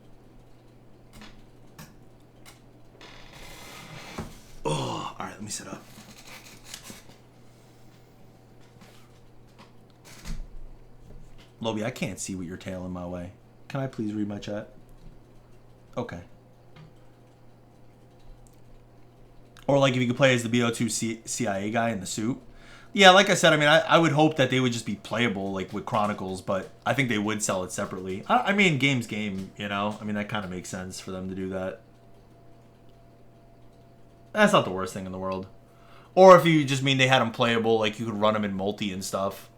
Oh, alright, let me sit up. Lobby, I can't see what you're tailing my way. Can I please read my chat? Okay. Or like if you could play as the BO2 CIA guy in the suit. Yeah, like I said, I mean, I would hope that they would just be playable, like, with Chronicles, but I think they would sell it separately. I mean, game's game, you know? I mean, that kind of makes sense for them to do that. That's not the worst thing in the world. Or if you just mean they had them playable, like, you could run them in multi and stuff.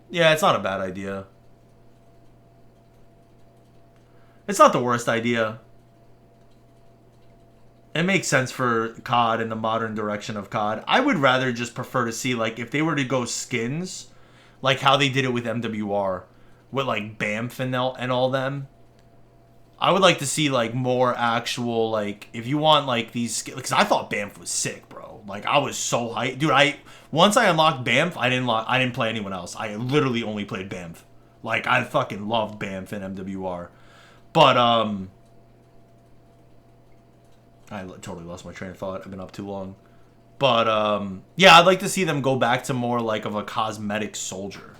Yeah, it's not a bad idea. It's not the worst idea. It makes sense for COD and the modern direction of COD. I would rather just prefer to see, like, if they were to go skins, like how they did it with MWR, with, like, Banff and all them. I would like to see, like, more actual, like, if you want, like, these... Because I thought Banff was sick, bro. Like, I was so hyped. Dude, once I unlocked Banff, I didn't play anyone else. I literally only played Banff. Like, I fucking loved Banff and MWR. But, I totally lost my train of thought. I've been up too long. But, yeah, I'd like to see them go back to more, like, of a cosmetic soldier.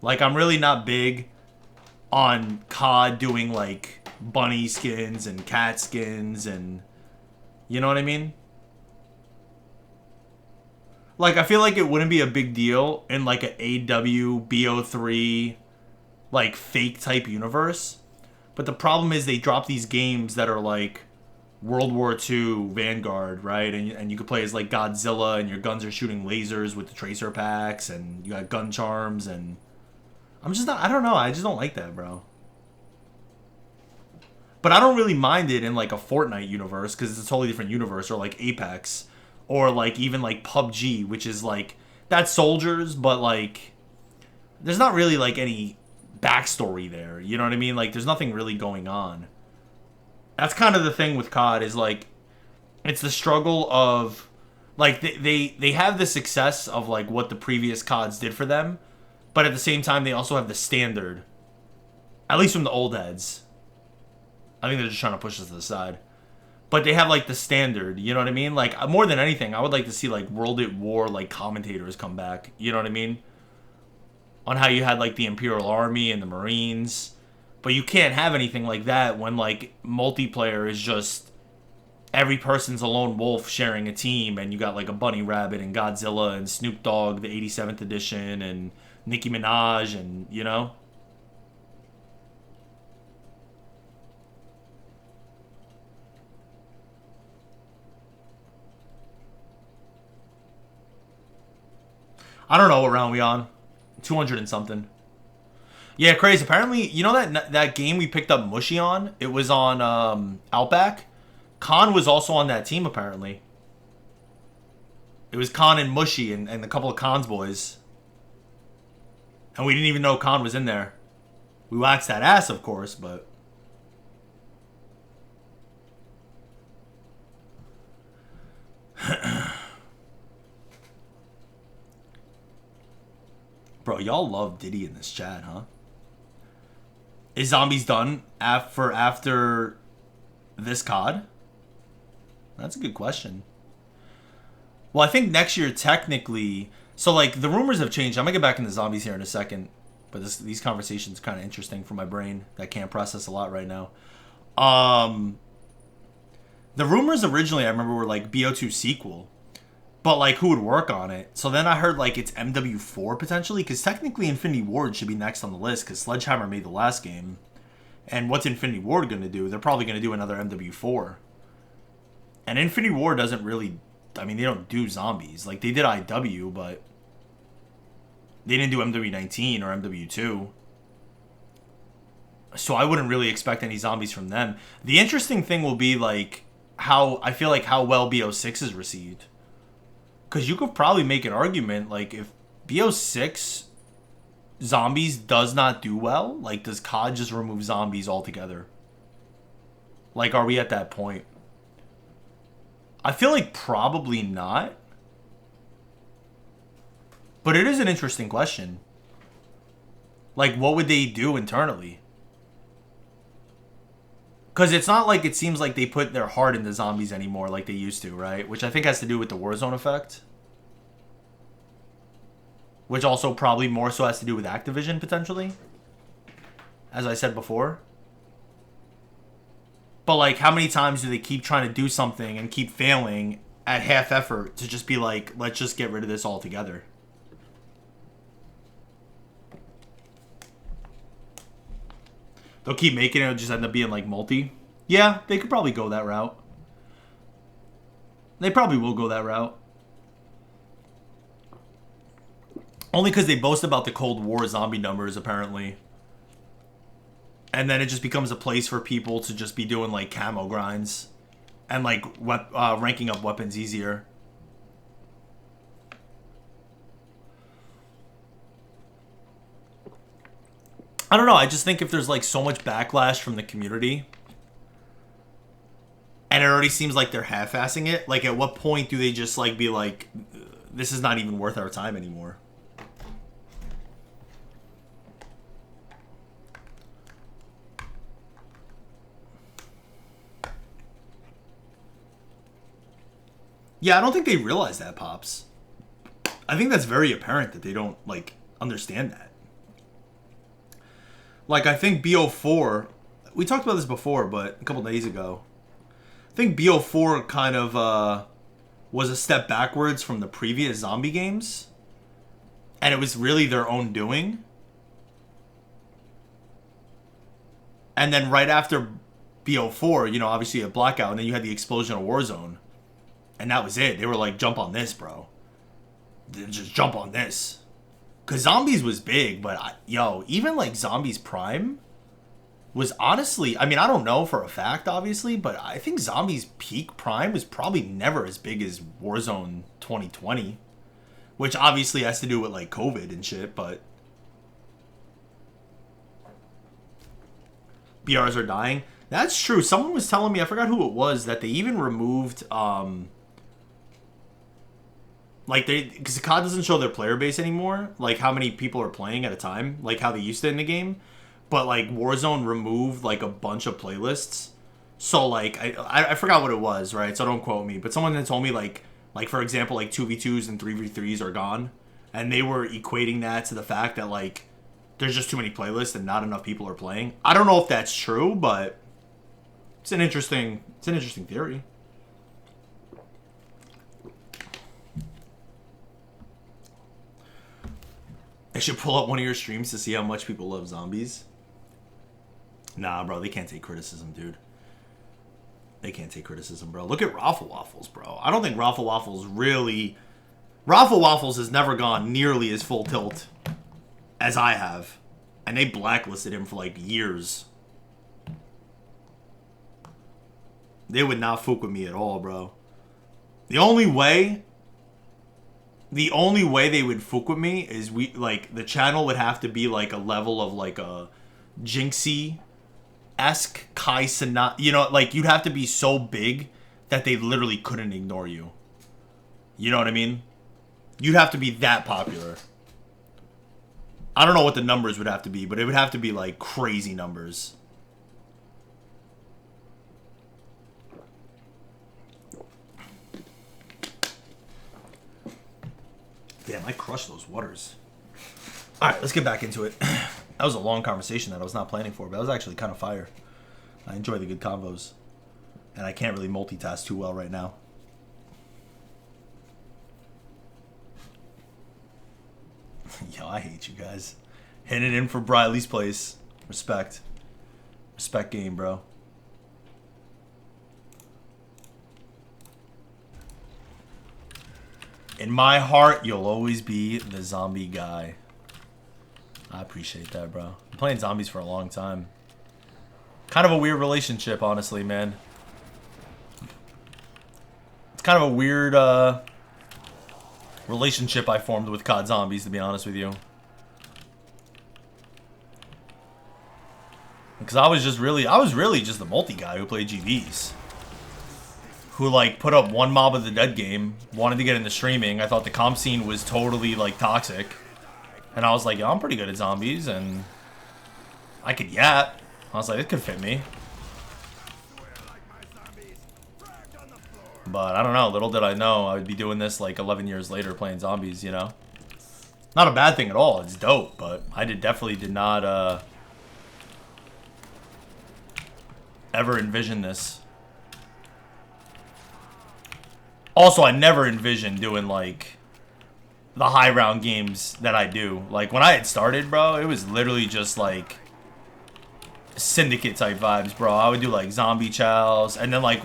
Like, I'm really not big on COD doing, like, bunny skins and cat skins and... You know what I mean? Like, I feel like it wouldn't be a big deal in, like, an AW, BO3, like, fake-type universe. But the problem is they drop these games that are, like... World War II Vanguard, right? And you could play as, like, Godzilla, and your guns are shooting lasers with the tracer packs, and you got gun charms, and... I'm just not... I don't know. I just don't like that, bro. But I don't really mind it in, like, a Fortnite universe, because it's a totally different universe, or, like, Apex. Or, like, even, like, PUBG, which is, like... That's soldiers, but, like... There's not really, like, any backstory there. You know what I mean? Like, there's nothing really going on. That's kind of the thing with COD is, like, it's the struggle of, like, they have the success of, like, what the previous CODs did for them, but at the same time, they also have the standard, at least from the old heads. I think they're just trying to push us to the side. But they have, like, the standard, you know what I mean? Like, more than anything, I would like to see, like, World at War, like, commentators come back, you know what I mean? On how you had, like, the Imperial Army and the Marines. But you can't have anything like that when, like, multiplayer is just every person's a lone wolf sharing a team, and you got, like, a Bunny Rabbit and Godzilla and Snoop Dogg, the 87th edition, and Nicki Minaj, and, you know? I don't know what round we on. 200 and something. Yeah, crazy. Apparently, you know that game we picked up Mushy on? It was on Outback. Khan was also on that team, apparently. It was Khan and Mushy and a couple of Khan's boys. And we didn't even know Khan was in there. We waxed that ass, of course, but... Bro, y'all love Diddy in this chat, huh? Is Zombies done after this COD? That's a good question. Well, I think next year, technically... So, like, the rumors have changed. I'm going to get back into Zombies here in a second. But these conversations are kind of interesting for my brain. That can't process a lot right now. The rumors originally, I remember, were, like, BO2 sequel. But, like, who would work on it? So then I heard, like, it's MW4, potentially. Because technically Infinity Ward should be next on the list. Because Sledgehammer made the last game. And what's Infinity Ward going to do? They're probably going to do another MW4. And Infinity Ward doesn't really... I mean, they don't do zombies. Like, they did IW, but... They didn't do MW19 or MW2. So I wouldn't really expect any zombies from them. The interesting thing will be, like... I feel like how well BO6 is received. Because you could probably make an argument, like, if BO6 zombies does not do well, like, does COD just remove zombies altogether? Like, are we at that point? I feel like probably not. But it is an interesting question. Like, what would they do internally? Because it's not like it seems like they put their heart into zombies anymore like they used to, right? Which I think has to do with the Warzone effect. Which also probably more so has to do with Activision, potentially. As I said before. But, like, how many times do they keep trying to do something and keep failing at half effort to just be like, let's just get rid of this altogether? They'll keep making it, it'll just end up being like multi. Yeah, they could probably go that route. They probably will go that route. Only because they boast about the Cold War zombie numbers, apparently. And then it just becomes a place for people to just be doing, like, camo grinds. And, like, ranking up weapons easier. I don't know, I just think if there's, like, so much backlash from the community... And it already seems like they're half-assing it. Like, at what point do they just, like, be like... This is not even worth our time anymore. Yeah, I don't think they realize that, Pops. I think that's very apparent that they don't, like, understand that. Like, I think BO4... We talked about this before, but a couple days ago. I think BO4 kind of was a step backwards from the previous zombie games. And it was really their own doing. And then right after BO4, you know, obviously a Blackout, and then you had the explosion of Warzone. And that was it. They were like, jump on this, bro. Just jump on this. Because Zombies was big, but, yo, even, like, Zombies Prime was honestly... I mean, I don't know for a fact, obviously, but I think Zombies peak Prime was probably never as big as Warzone 2020. Which obviously has to do with, like, COVID and shit, but... BRs are dying. That's true. Someone was telling me, I forgot who it was, that they even removed... Like, because COD doesn't show their player base anymore, like, how many people are playing at a time, like, how they used to in the game, but, like, Warzone removed, like, a bunch of playlists, so, like, I forgot what it was, right, so don't quote me, but someone had told me, like, for example, like, 2v2s and 3v3s are gone, and they were equating that to the fact that, like, there's just too many playlists and not enough people are playing. I don't know if that's true, but it's an interesting theory. I should pull up one of your streams to see how much people love zombies. Nah, bro, they can't take criticism, dude. They can't take criticism, bro. Look at Raffle Waffles, bro. I don't think Raffle Waffles really... Raffle Waffles has never gone nearly as full tilt as I have. And they blacklisted him for, like, years. They would not fuck with me at all, bro. The only way the only way they would fuck with me is the channel would have to be like a level of like a Jinxie-esque Kai Cenat. You know, like you'd have to be so big that they literally couldn't ignore you. You know what I mean? You'd have to be that popular. I don't know what the numbers would have to be, but it would have to be like crazy numbers. Damn, I crushed those waters. Alright, let's get back into it. That was a long conversation that I was not planning for, but that was actually kind of fire. I enjoy the good convos. And I can't really multitask too well right now. Yo, I hate you guys. Hitting it in for Briley's place. Respect. Respect game, bro. In my heart, you'll always be the zombie guy. I appreciate that, bro. I'm playing zombies for a long time. Kind of a weird relationship, honestly, man. It's kind of a weird, relationship I formed with COD Zombies, to be honest with you. Because I was really just the multi guy who played GVs. Who, like, put up one Mob of the Dead game, wanted to get into streaming. I thought the comp scene was totally, like, toxic. And I was like, yo, I'm pretty good at zombies, and I could yap. I was like, it could fit me. But I don't know, little did I know I would be doing this like 11 years later playing zombies, you know? Not a bad thing at all, it's dope, but I definitely did not ever envision this. Also, I never envisioned doing like the high round games that I do. Like when I had started, bro, it was literally just like Syndicate type vibes, bro. I would do like zombie chows, and then like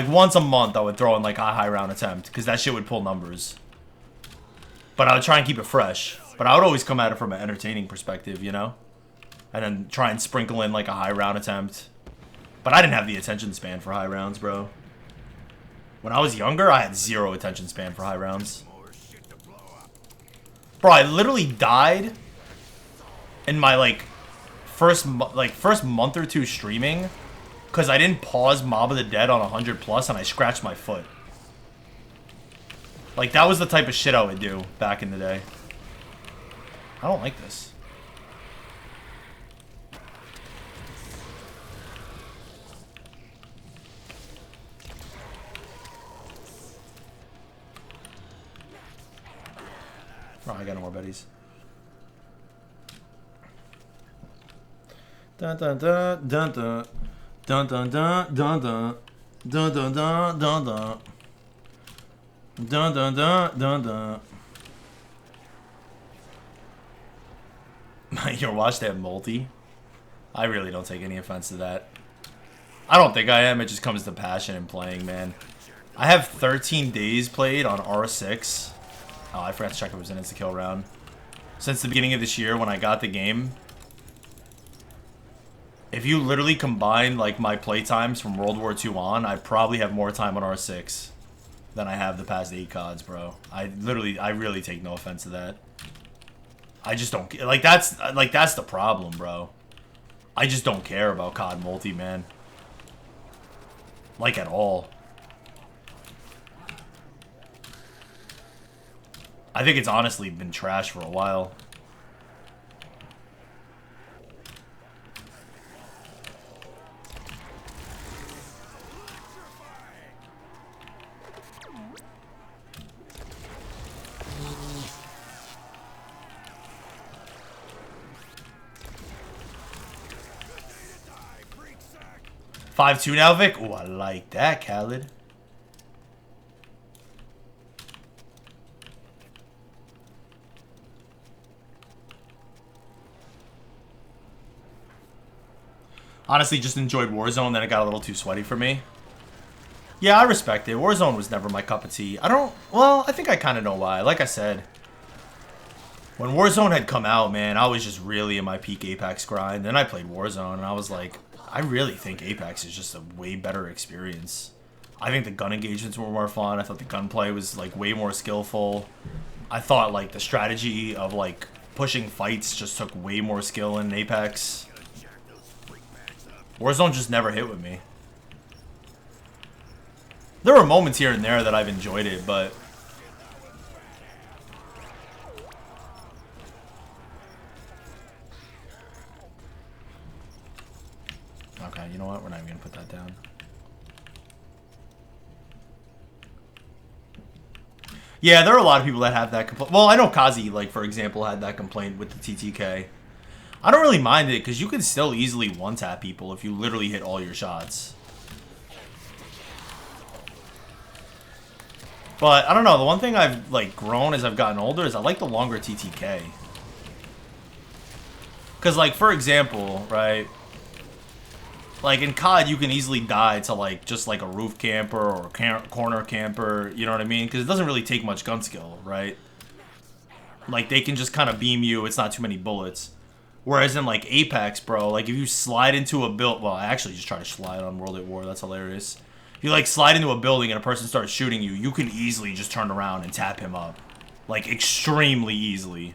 once a month I would throw in like a high round attempt because that shit would pull numbers. But I would try and keep it fresh. But I would always come at it from an entertaining perspective, you know? And then try and sprinkle in like a high round attempt. But I didn't have the attention span for high rounds, bro. When I was younger, I had zero attention span for high rounds. Bro, I literally died in my first month or two streaming because I didn't pause Mob of the Dead on 100+ and I scratched my foot. Like, that was the type of shit I would do back in the day. I don't like this. Oh, I got no more buddies. Dun dun dun dun dun dun dun dun dun dun dun dun dun dun dun dun dun dun dun dun. Your watch that multi? I really don't take any offense to that. I don't think I am. It just comes to passion and playing, man. I have 13 days played on R6. Oh, I forgot to check if it was an insta-kill round. Since the beginning of this year when I got the game. If you literally combine like my play times from World War II on, I probably have more time on R6 than I have the past 8 CODs, bro. I really take no offense to that. I just don't like that's the problem, bro. I just don't care about COD multi, man. Like at all. I think it's honestly been trash for a while. $5-2 now, Vic? Oh, I like that, Khaled. Honestly, just enjoyed Warzone, then it got a little too sweaty for me. Yeah, I respect it. Warzone was never my cup of tea. Well, I think I kind of know why. Like I said, when Warzone had come out, man, I was just really in my peak Apex grind. Then I played Warzone, and I was like, I really think Apex is just a way better experience. I think the gun engagements were more fun. I thought the gunplay was like way more skillful. I thought like the strategy of like pushing fights just took way more skill in Apex. Warzone just never hit with me. There were moments here and there that I've enjoyed it, but okay, you know what? We're not even gonna put that down. Yeah, there are a lot of people that have that complaint. Well, I know Kazi, like, for example, had that complaint with the TTK. I don't really mind it, because you can still easily one-tap people if you literally hit all your shots. But, I don't know, the one thing I've, like, grown as I've gotten older is I like the longer TTK. Because, like, for example, right, like, in COD, you can easily die to, like, just, like, a roof camper or a corner camper, you know what I mean? Because it doesn't really take much gun skill, right? Like, they can just kind of beam you, it's not too many bullets. Whereas in, like, Apex, bro, like, if you slide into a build... Well, I actually just try to slide on World at War, that's hilarious. If you, like, slide into a building and a person starts shooting you, you can easily just turn around and tap him up. Like, extremely easily.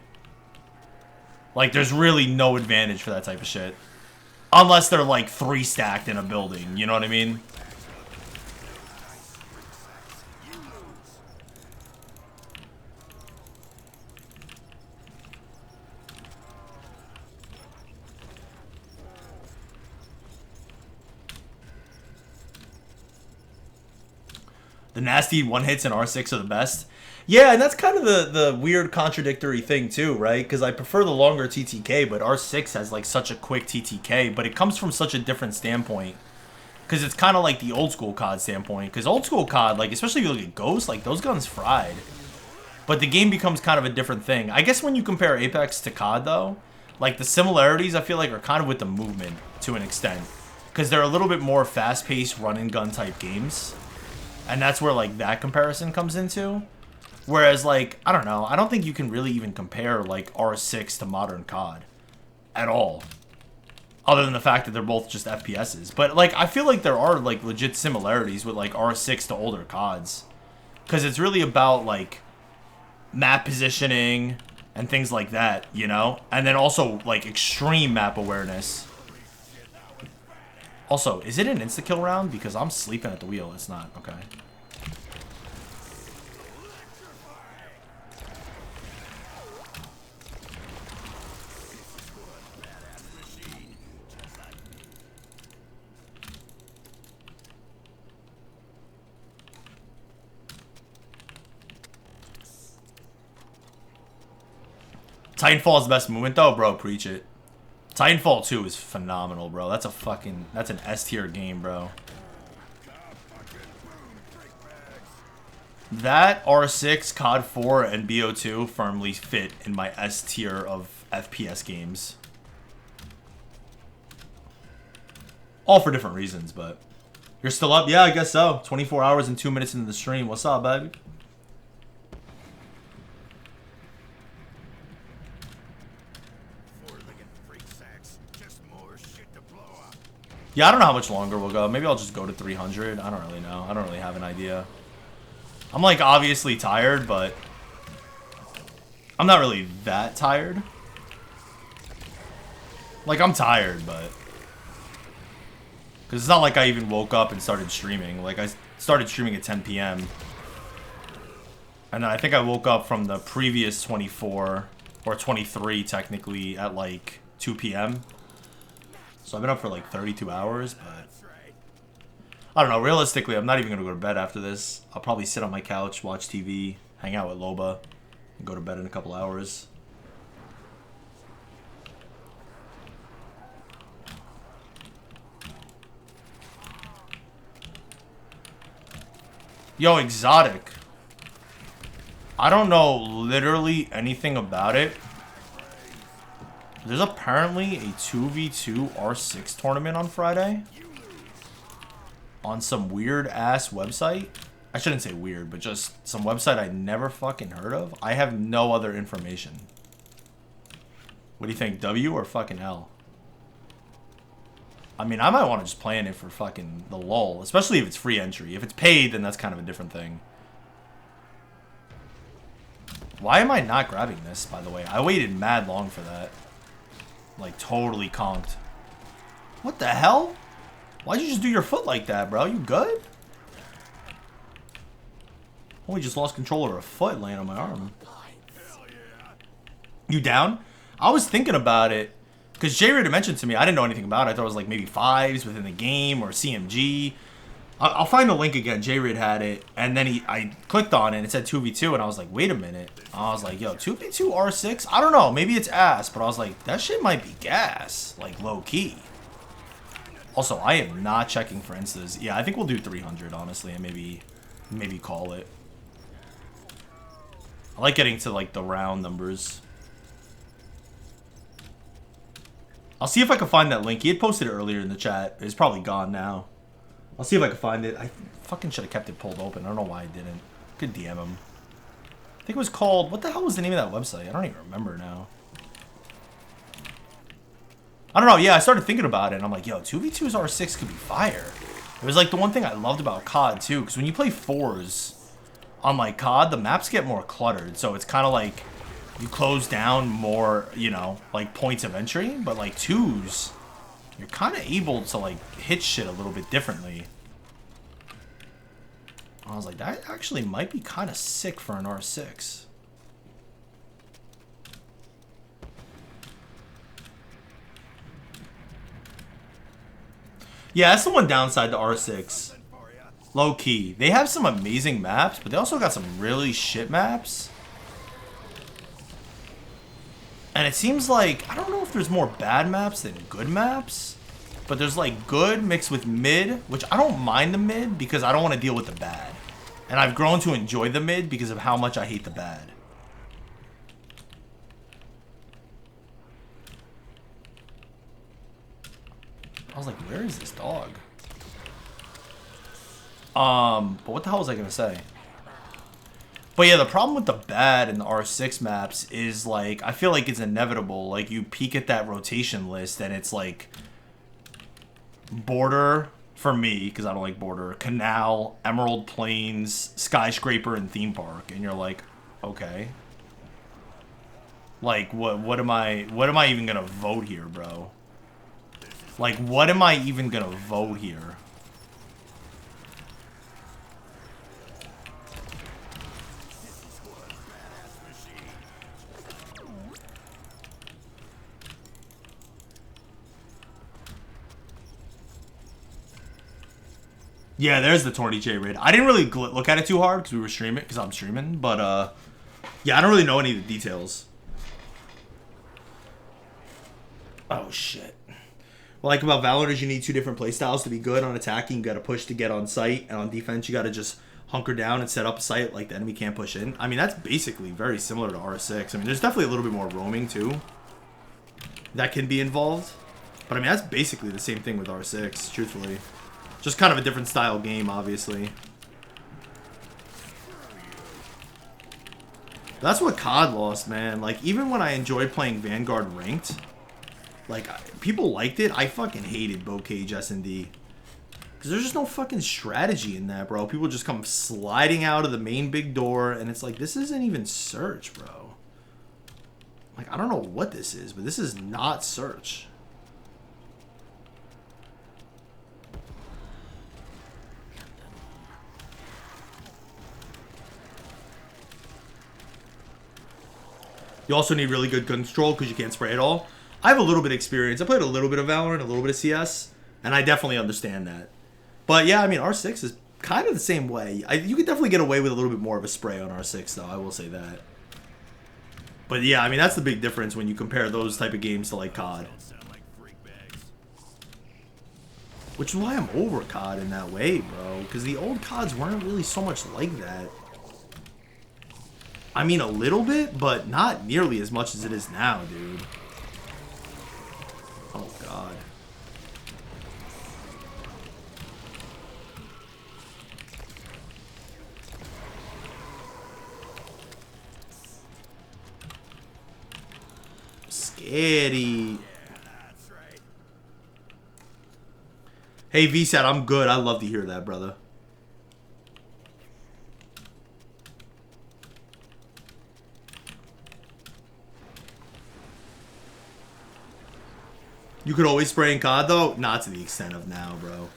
Like, there's really no advantage for that type of shit. Unless they're, like, 3 stacked in a building, you know what I mean? The nasty one-hits in R6 are the best. Yeah, and that's kind of the weird contradictory thing too, right? Because I prefer the longer TTK, but R6 has like such a quick TTK, but it comes from such a different standpoint. Because it's kind of like the old school COD standpoint. Because old school COD, like especially if you look at Ghost, like those guns fried. But the game becomes kind of a different thing. I guess when you compare Apex to COD though, like the similarities I feel like are kind of with the movement to an extent. Because they're a little bit more fast-paced run-and-gun type games. And that's where like that comparison comes into. Whereas, like, I don't know. I don't think you can really even compare, like, R6 to modern COD. At all. Other than the fact that they're both just FPSs. But, like, I feel like there are, like, legit similarities with, like, R6 to older CODs. Because it's really about, like, map positioning and things like that, you know? And then also, like, extreme map awareness. Also, is it an insta-kill round? Because I'm sleeping at the wheel. It's not. Okay. Titanfall is the best movement though, bro. Preach it. Titanfall 2 is phenomenal, bro. That's an S tier game, bro. That R6, COD 4, and BO2 firmly fit in my S tier of FPS games. All for different reasons, but you're still up? Yeah, I guess so. 24 hours and 2 minutes into the stream. What's up, baby? Yeah, I don't know how much longer we'll go. Maybe I'll just go to 300. I don't really know. I don't really have an idea. I'm, like, obviously tired, but I'm not really that tired. Like, I'm tired, but because it's not like I even woke up and started streaming. Like, I started streaming at 10 p.m. And then I think I woke up from the previous 24 or 23, technically, at, like, 2 p.m. So I've been up for like 32 hours, but I don't know. Realistically, I'm not even going to go to bed after this. I'll probably sit on my couch, watch TV, hang out with Loba, and go to bed in a couple hours. Yo, Exotic. I don't know literally anything about it. There's apparently a 2v2 R6 tournament on Friday. On some weird-ass website. I shouldn't say weird, but just some website I never fucking heard of. I have no other information. What do you think, W or fucking L? I mean, I might want to just play in it for fucking the lull. Especially if it's free entry. If it's paid, then that's kind of a different thing. Why am I not grabbing this, by the way? I waited mad long for that. Like, totally conked. What the hell? Why'd you just do your foot like that, bro? You good? Oh, we just lost control of her foot laying on my arm. You down? I was thinking about it. Because J-Rid had mentioned to me, I didn't know anything about it. I thought it was like maybe 5s within the game or CMG. I'll find the link again. J-Rid had it. And then I clicked on it and it said 2v2. And I was like, wait a minute. I was like, yo, 2v2 R6? I don't know. Maybe it's ass. But I was like, that shit might be gas. Like, low key. Also, I am not checking for instas. Yeah, I think we'll do 300, honestly. And maybe call it. I like getting to, like, the round numbers. I'll see if I can find that link. He had posted it earlier in the chat. It's probably gone now. I'll see if I can find it. I fucking should have kept it pulled open. I don't know why I didn't. Could DM him. I think it was called... What the hell was the name of that website? I don't even remember now. I don't know. Yeah, I started thinking about it. And I'm like, yo, 2v2's R6 could be fire. It was like the one thing I loved about COD, too. Because when you play 4s on, like, COD, the maps get more cluttered. So it's kind of like... You close down more, you know, like, points of entry. But, like, 2s... You're kind of able to, like, hit shit a little bit differently. I was like, that actually might be kind of sick for an R6. Yeah, that's the one downside to R6. Low key. They have some amazing maps, but they also got some really shit maps. And it seems like, I don't know if there's more bad maps than good maps. But there's like good mixed with mid, which I don't mind the mid because I don't want to deal with the bad. And I've grown to enjoy the mid because of how much I hate the bad. I was like, where is this dog? But what the hell was I going to say? But yeah, the problem with the bad in the R6 maps is, like, I feel like it's inevitable. Like, you peek at that rotation list and it's like Border, for me, because I don't like Border, Canal, Emerald Plains, Skyscraper, and Theme Park. And you're like, okay. Like, what am I even going to vote here, bro? Like, what am I even going to vote here? Yeah, there's the Torny J raid. I didn't really look at it too hard because we were streaming, because I'm streaming. But, yeah, I don't really know any of the details. Oh, shit. What I like about Valorant is you need two different playstyles to be good. On attacking, you got to push to get on site. And on defense, you got to just hunker down and set up a site like the enemy can't push in. I mean, that's basically very similar to R6. I mean, there's definitely a little bit more roaming, too, that can be involved. But, I mean, that's basically the same thing with R6, truthfully. Just kind of a different style game, obviously. That's what COD lost, man. Like, even when I enjoyed playing Vanguard Ranked, like, people liked it. I fucking hated Bocage S&D. Because there's just no fucking strategy in that, bro. People just come sliding out of the main big door, and it's like, this isn't even search, bro. Like, I don't know what this is, but this is not search. You also need really good gun control because you can't spray at all. I have a little bit of experience. I played a little bit of Valorant, a little bit of CS, and I definitely understand that. But yeah, I mean, R6 is kind of the same way. You could definitely get away with a little bit more of a spray on R6, though. I will say that. But yeah, I mean, that's the big difference when you compare those type of games to, like, COD. Which is why I'm over COD in that way, bro. Because the old CODs weren't really so much like that. I mean, a little bit, but not nearly as much as it is now, dude. Oh, God. Scary. Hey, V5AT, I'm good. I love to hear that, brother. You could always spray in COD though, not to the extent of now, bro.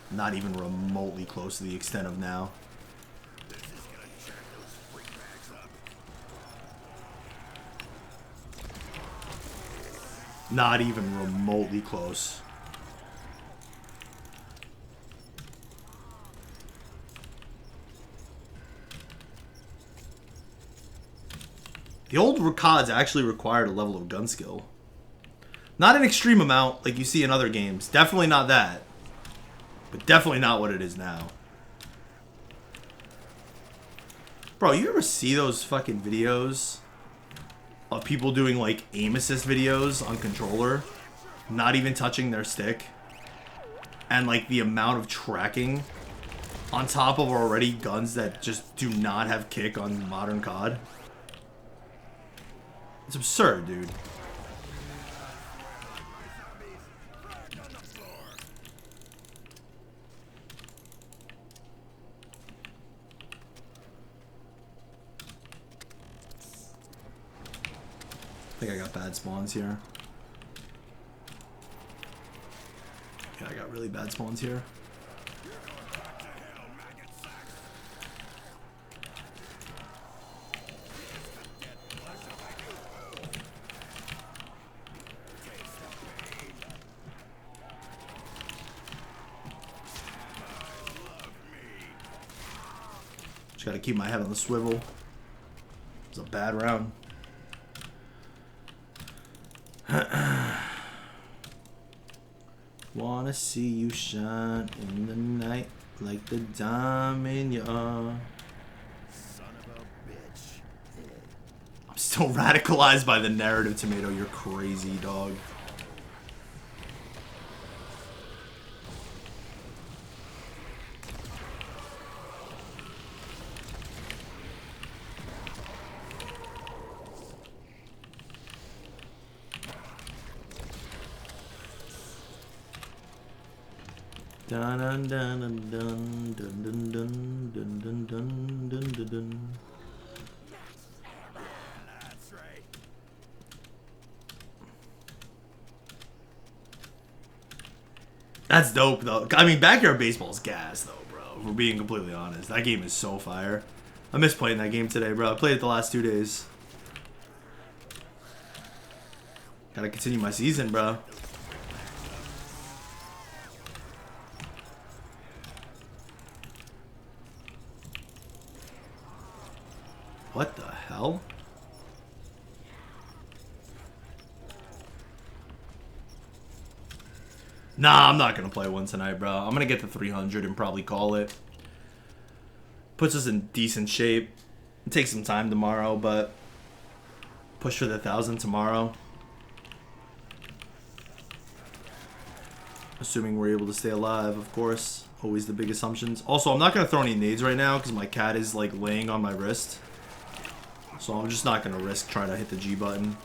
Not even remotely close to the extent of now. Not even remotely close. The old CODs actually required a level of gun skill. Not an extreme amount like you see in other games. Definitely not that. But definitely not what it is now. Bro, you ever see those fucking videos of people doing like aim assist videos on controller, not even touching their stick, and like the amount of tracking on top of already guns that just do not have kick on modern COD? It's absurd, dude. I think I got bad spawns here. Yeah, I got really bad spawns here. Just gotta keep my head on the swivel. It was a bad round. Wanna see you shine in the night like the diamond you are. Son of a bitch. I'm still radicalized by the narrative, Tomato. You're crazy, dog. Dun dun dun dun dun dun dun dun dun dun dun dun dun. That's right. That's dope, though. I mean, Backyard Baseball's gas, though, bro. If we're being completely honest. That game is so fire. I miss playing that game today, bro. I played it the last 2 days. Gotta continue my season, bro. What the hell? Nah, I'm not gonna play one tonight, bro. I'm gonna get to 300 and probably call it. Puts us in decent shape. It takes some time tomorrow, but push for the 1,000 tomorrow. Assuming we're able to stay alive, of course. Always the big assumptions. Also, I'm not gonna throw any nades right now because my cat is like laying on my wrist. So I'm just not gonna risk trying to hit the G button.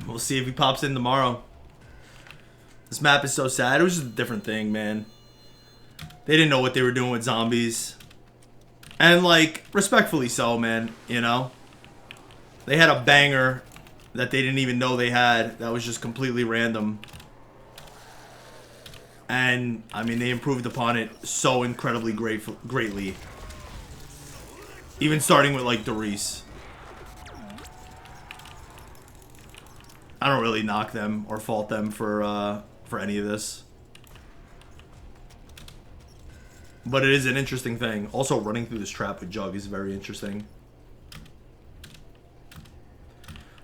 We'll see if he pops in tomorrow. This map is so sad. It was just a different thing, man. They didn't know what they were doing with zombies. And, like, respectfully so, man, you know? They had a banger that they didn't even know they had that was just completely random. And, I mean, they improved upon it so incredibly greatly. Even starting with, like, Doris. I don't really knock them or fault them for any of this. But it is an interesting thing. Also, running through this trap with Jug is very interesting.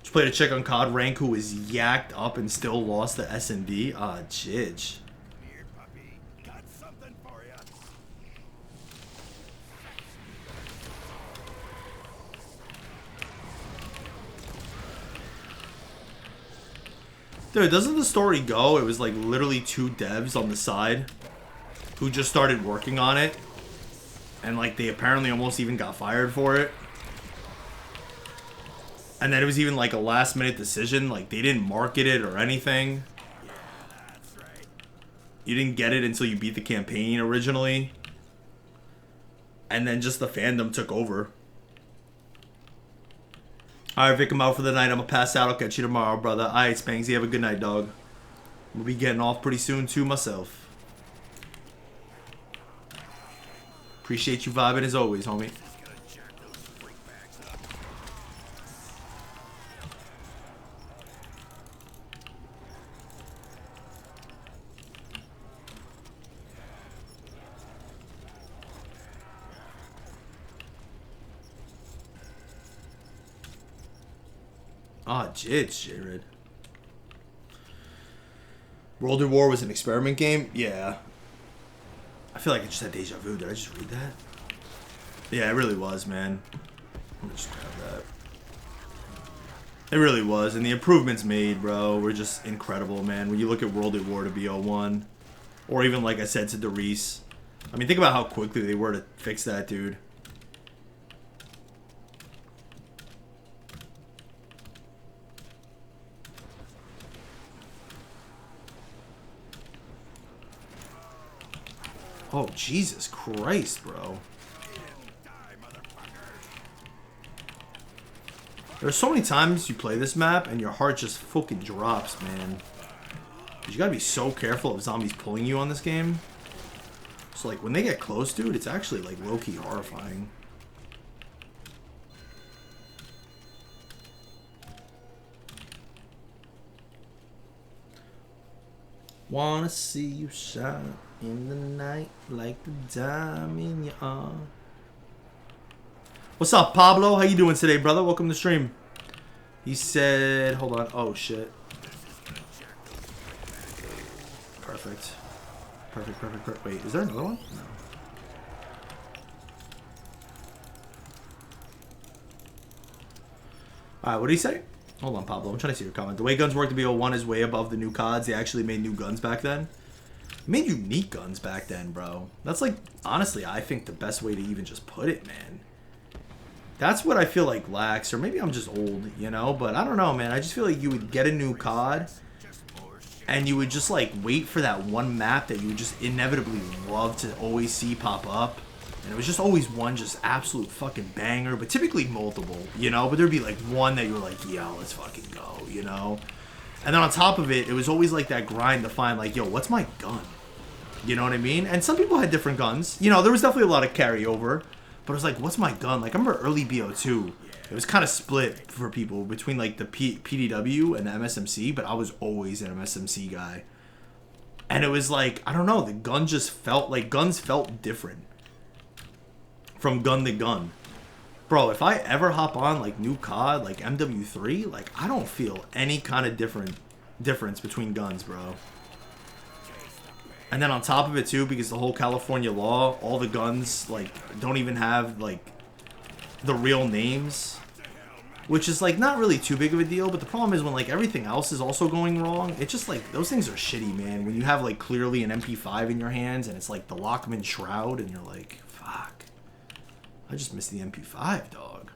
Just played a chick on COD rank who was yacked up and still lost the S&D. Ah, jidge. Here, puppy. Got something for you. Dude, doesn't the story go? It was like literally 2 devs on the side who just started working on it. And like they apparently almost even got fired for it. And then it was even like a last minute decision. Like they didn't market it or anything. Yeah, that's right. You didn't get it until you beat the campaign originally. And then just the fandom took over. Alright, Vic, I'm out for the night. I'm gonna pass out. I'll catch you tomorrow, brother. Alright, Spangsy, have a good night, dog. We'll be getting off pretty soon, too, myself. Appreciate you vibing as always, homie. Ah, jits, Jared. World of War was an experiment game? Yeah. I feel like I just had deja vu. Did I just read that? Yeah, it really was, man. Let me just grab that. It really was. And the improvements made, bro, were just incredible, man. When you look at World at War to be 01, or even, like I said, to Doris. I mean, think about how quickly they were to fix that, dude. Oh, Jesus Christ, bro. There's so many times you play this map and your heart just fucking drops, man. You gotta be so careful of zombies pulling you on this game. So, like, when they get close, dude, it's actually, like, low-key horrifying. Wanna see you shine in the night like the dime in your arm. What's up, Pablo? How you doing today, brother? Welcome to the stream. He said, hold on. Oh, shit. Perfect. Perfect. Wait, is there another one? No. Alright, what did he say? Hold on, Pablo. I'm trying to see your comment. The way guns work to be 01 is way above the new CODs. They actually made new guns back then. Made unique guns back then, bro. That's like, honestly, I think the best way to even just put it, man. That's what I feel like lacks, or maybe I'm just old, you know? But I don't know, man. I just feel like you would get a new COD, and you would just like wait for that one map that you would just inevitably love to always see pop up. And it was just always one just absolute fucking banger, but typically multiple, you know? But there'd be like one that you were like, yeah, let's fucking go, you know? And then on top of it, it was always like that grind to find like, yo, what's my gun? You know what I mean? And some people had different guns. You know, there was definitely a lot of carryover. But it was like, what's my gun? Like, I remember early BO2. It was kind of split for people between like the PDW and the MSMC. But I was always an MSMC guy. And it was like, I don't know. The gun just felt like guns felt different. From gun to gun. Bro, if I ever hop on like new COD, like MW3, like I don't feel any kind of difference between guns, bro. And then on top of it too, because the whole California law, all the guns like don't even have like the real names, which is like not really too big of a deal. But the problem is when like everything else is also going wrong, it's just like those things are shitty, man. When you have like clearly an MP5 in your hands and it's like the Lockman Shroud and you're like, fuck. I just missed the MP5, dog.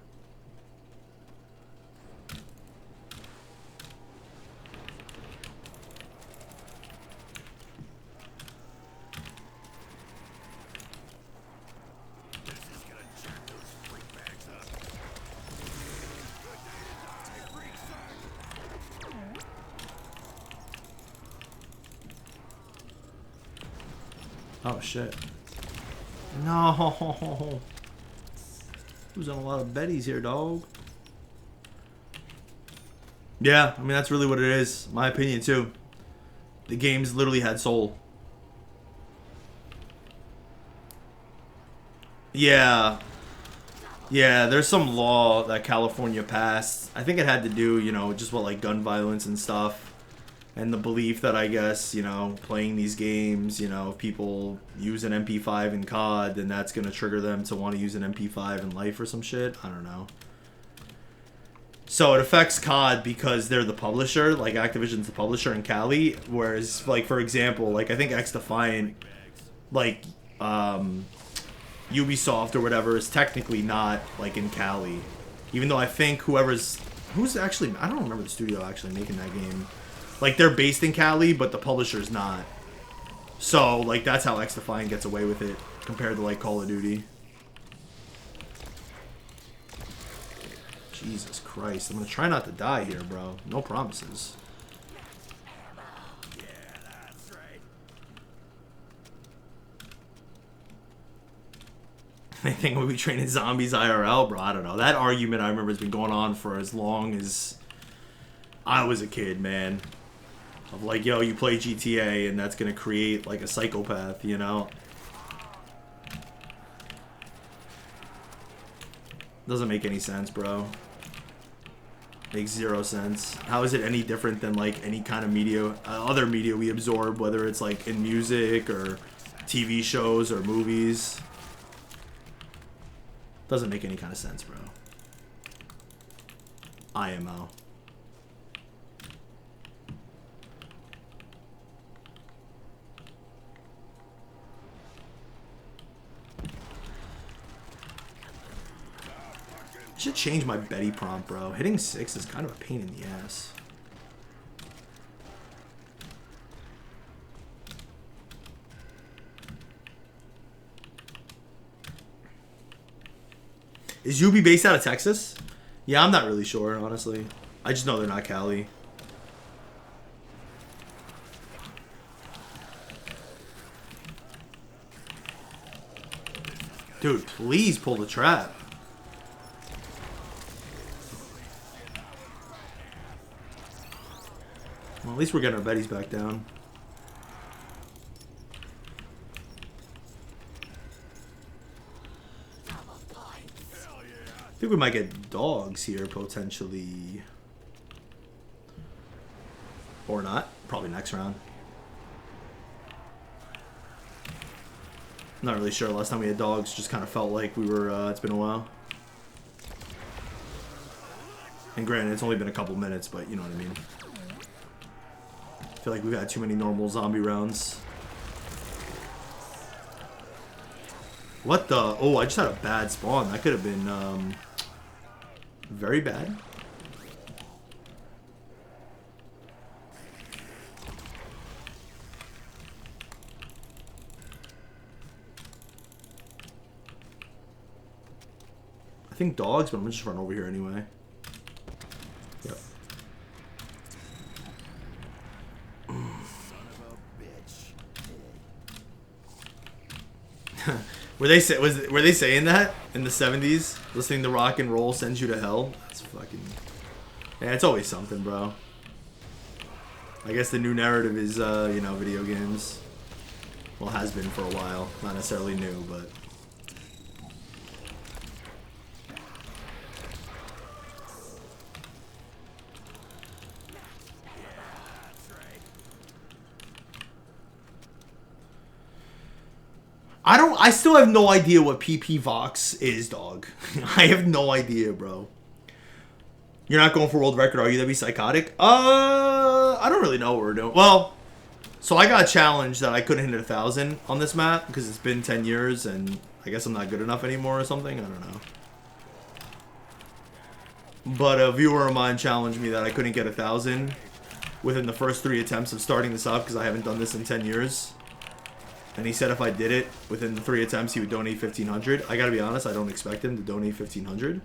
Oh, shit. No. Who's on a lot of betties here, dog? Yeah, I mean, that's really what it is. My opinion, too. The game's literally had soul. Yeah. Yeah, there's some law that California passed. I think it had to do, you know, just with, like, gun violence and stuff. And the belief that, I guess, you know, playing these games, you know, if people use an MP5 in COD, then that's going to trigger them to want to use an MP5 in life or some shit. I don't know. So it affects COD because they're the publisher, like Activision's the publisher in Cali, whereas like for example, like I think X Defiant, like Ubisoft or whatever is technically not like in Cali, even though I think who's actually, I don't remember the studio actually making that game. Like they're based in Cali, but the publisher's not. So like that's how X Defiant gets away with it compared to like Call of Duty. Jesus Christ, I'm gonna try not to die here, bro. No promises. Yeah, that's right. They think we'll be training zombies IRL, bro. I don't know. That argument I remember has been going on for as long as I was a kid, man. Of like, yo, you play GTA and that's gonna create like a psychopath, you know? Doesn't make any sense, bro. Makes zero sense. How is it any different than like any kind of media, other media we absorb, whether it's like in music or TV shows or movies? Doesn't make any kind of sense, bro. IMO. I should change my Betty prompt, bro. Hitting 6 is kind of a pain in the ass. Is Ubi based out of Texas? Yeah, I'm not really sure, honestly. I just know they're not Cali. Dude, please pull the trap. Well, at least we're getting our Betties back down. I think we might get dogs here, potentially. Or not. Probably next round. Not really sure. Last time we had dogs, just kind of felt like we were, it's been a while. And granted, it's only been a couple minutes, but you know what I mean. I feel like we've had too many normal zombie rounds. What the? Oh, I just had a bad spawn. That could have been very bad. I think dogs, but I'm gonna just run over here anyway. Yep. Were they saying that in the 70s? Listening to rock and roll sends you to hell? That's fucking... Yeah, it's always something, bro. I guess the new narrative is, you know, video games. Well, has been for a while. Not necessarily new, but... I still have no idea what PP Vox is, dog. I have no idea, bro. You're not going for world record, are you? That'd be psychotic. I don't really know what we're doing. Well, so I got a challenge that I couldn't hit 1,000 on this map because it's been 10 years and I guess I'm not good enough anymore or something. I don't know. But a viewer of mine challenged me that I couldn't get 1,000 within the first 3 attempts of starting this up because I haven't done this in 10 years. And he said if I did it within the 3 attempts, he would donate 1,500. I gotta be honest, I don't expect him to donate 1,500.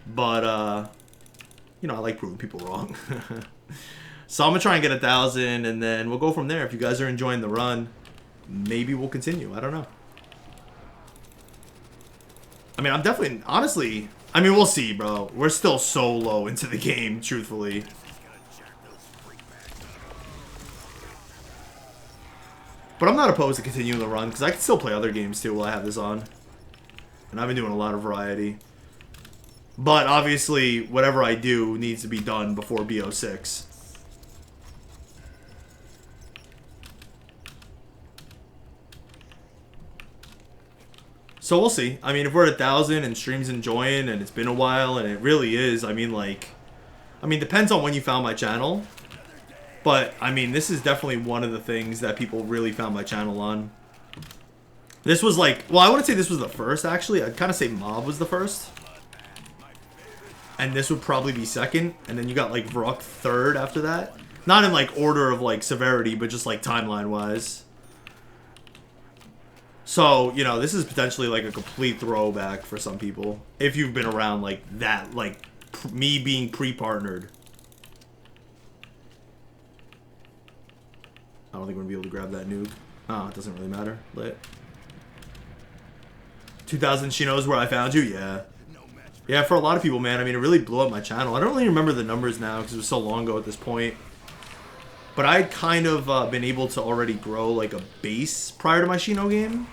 But, you know, I like proving people wrong. So I'm gonna try and get 1,000, and then we'll go from there. If you guys are enjoying the run, maybe we'll continue. I don't know. I mean, I'm definitely, honestly, I mean, we'll see, bro. We're still so low into the game, truthfully. But I'm not opposed to continuing the run, because I can still play other games, too, while I have this on. And I've been doing a lot of variety. But, obviously, whatever I do needs to be done before BO6. So we'll see. I mean, if we're at 1,000 and streams enjoying and it's been a while and it really is, I mean, like, depends on when you found my channel. But, I mean, this is definitely one of the things that people really found my channel on. This was like, well, I wouldn't say this was the first, actually. I'd kind of say Mob was the first. And this would probably be second. And then you got, like, Vrook third after that. Not in, like, order of, like, severity, but just, like, timeline-wise. So, you know, this is potentially, like, a complete throwback for some people. If you've been around, like, that, like, me being pre-partnered. I don't think we're going to be able to grab that nuke. Oh, it doesn't really matter. Lit. 2000, she knows where I found you? Yeah. Yeah, for a lot of people, man. I mean, it really blew up my channel. I don't really remember the numbers now because it was so long ago at this point. But I'd kind of been able to already grow, like, a base prior to my Shino game.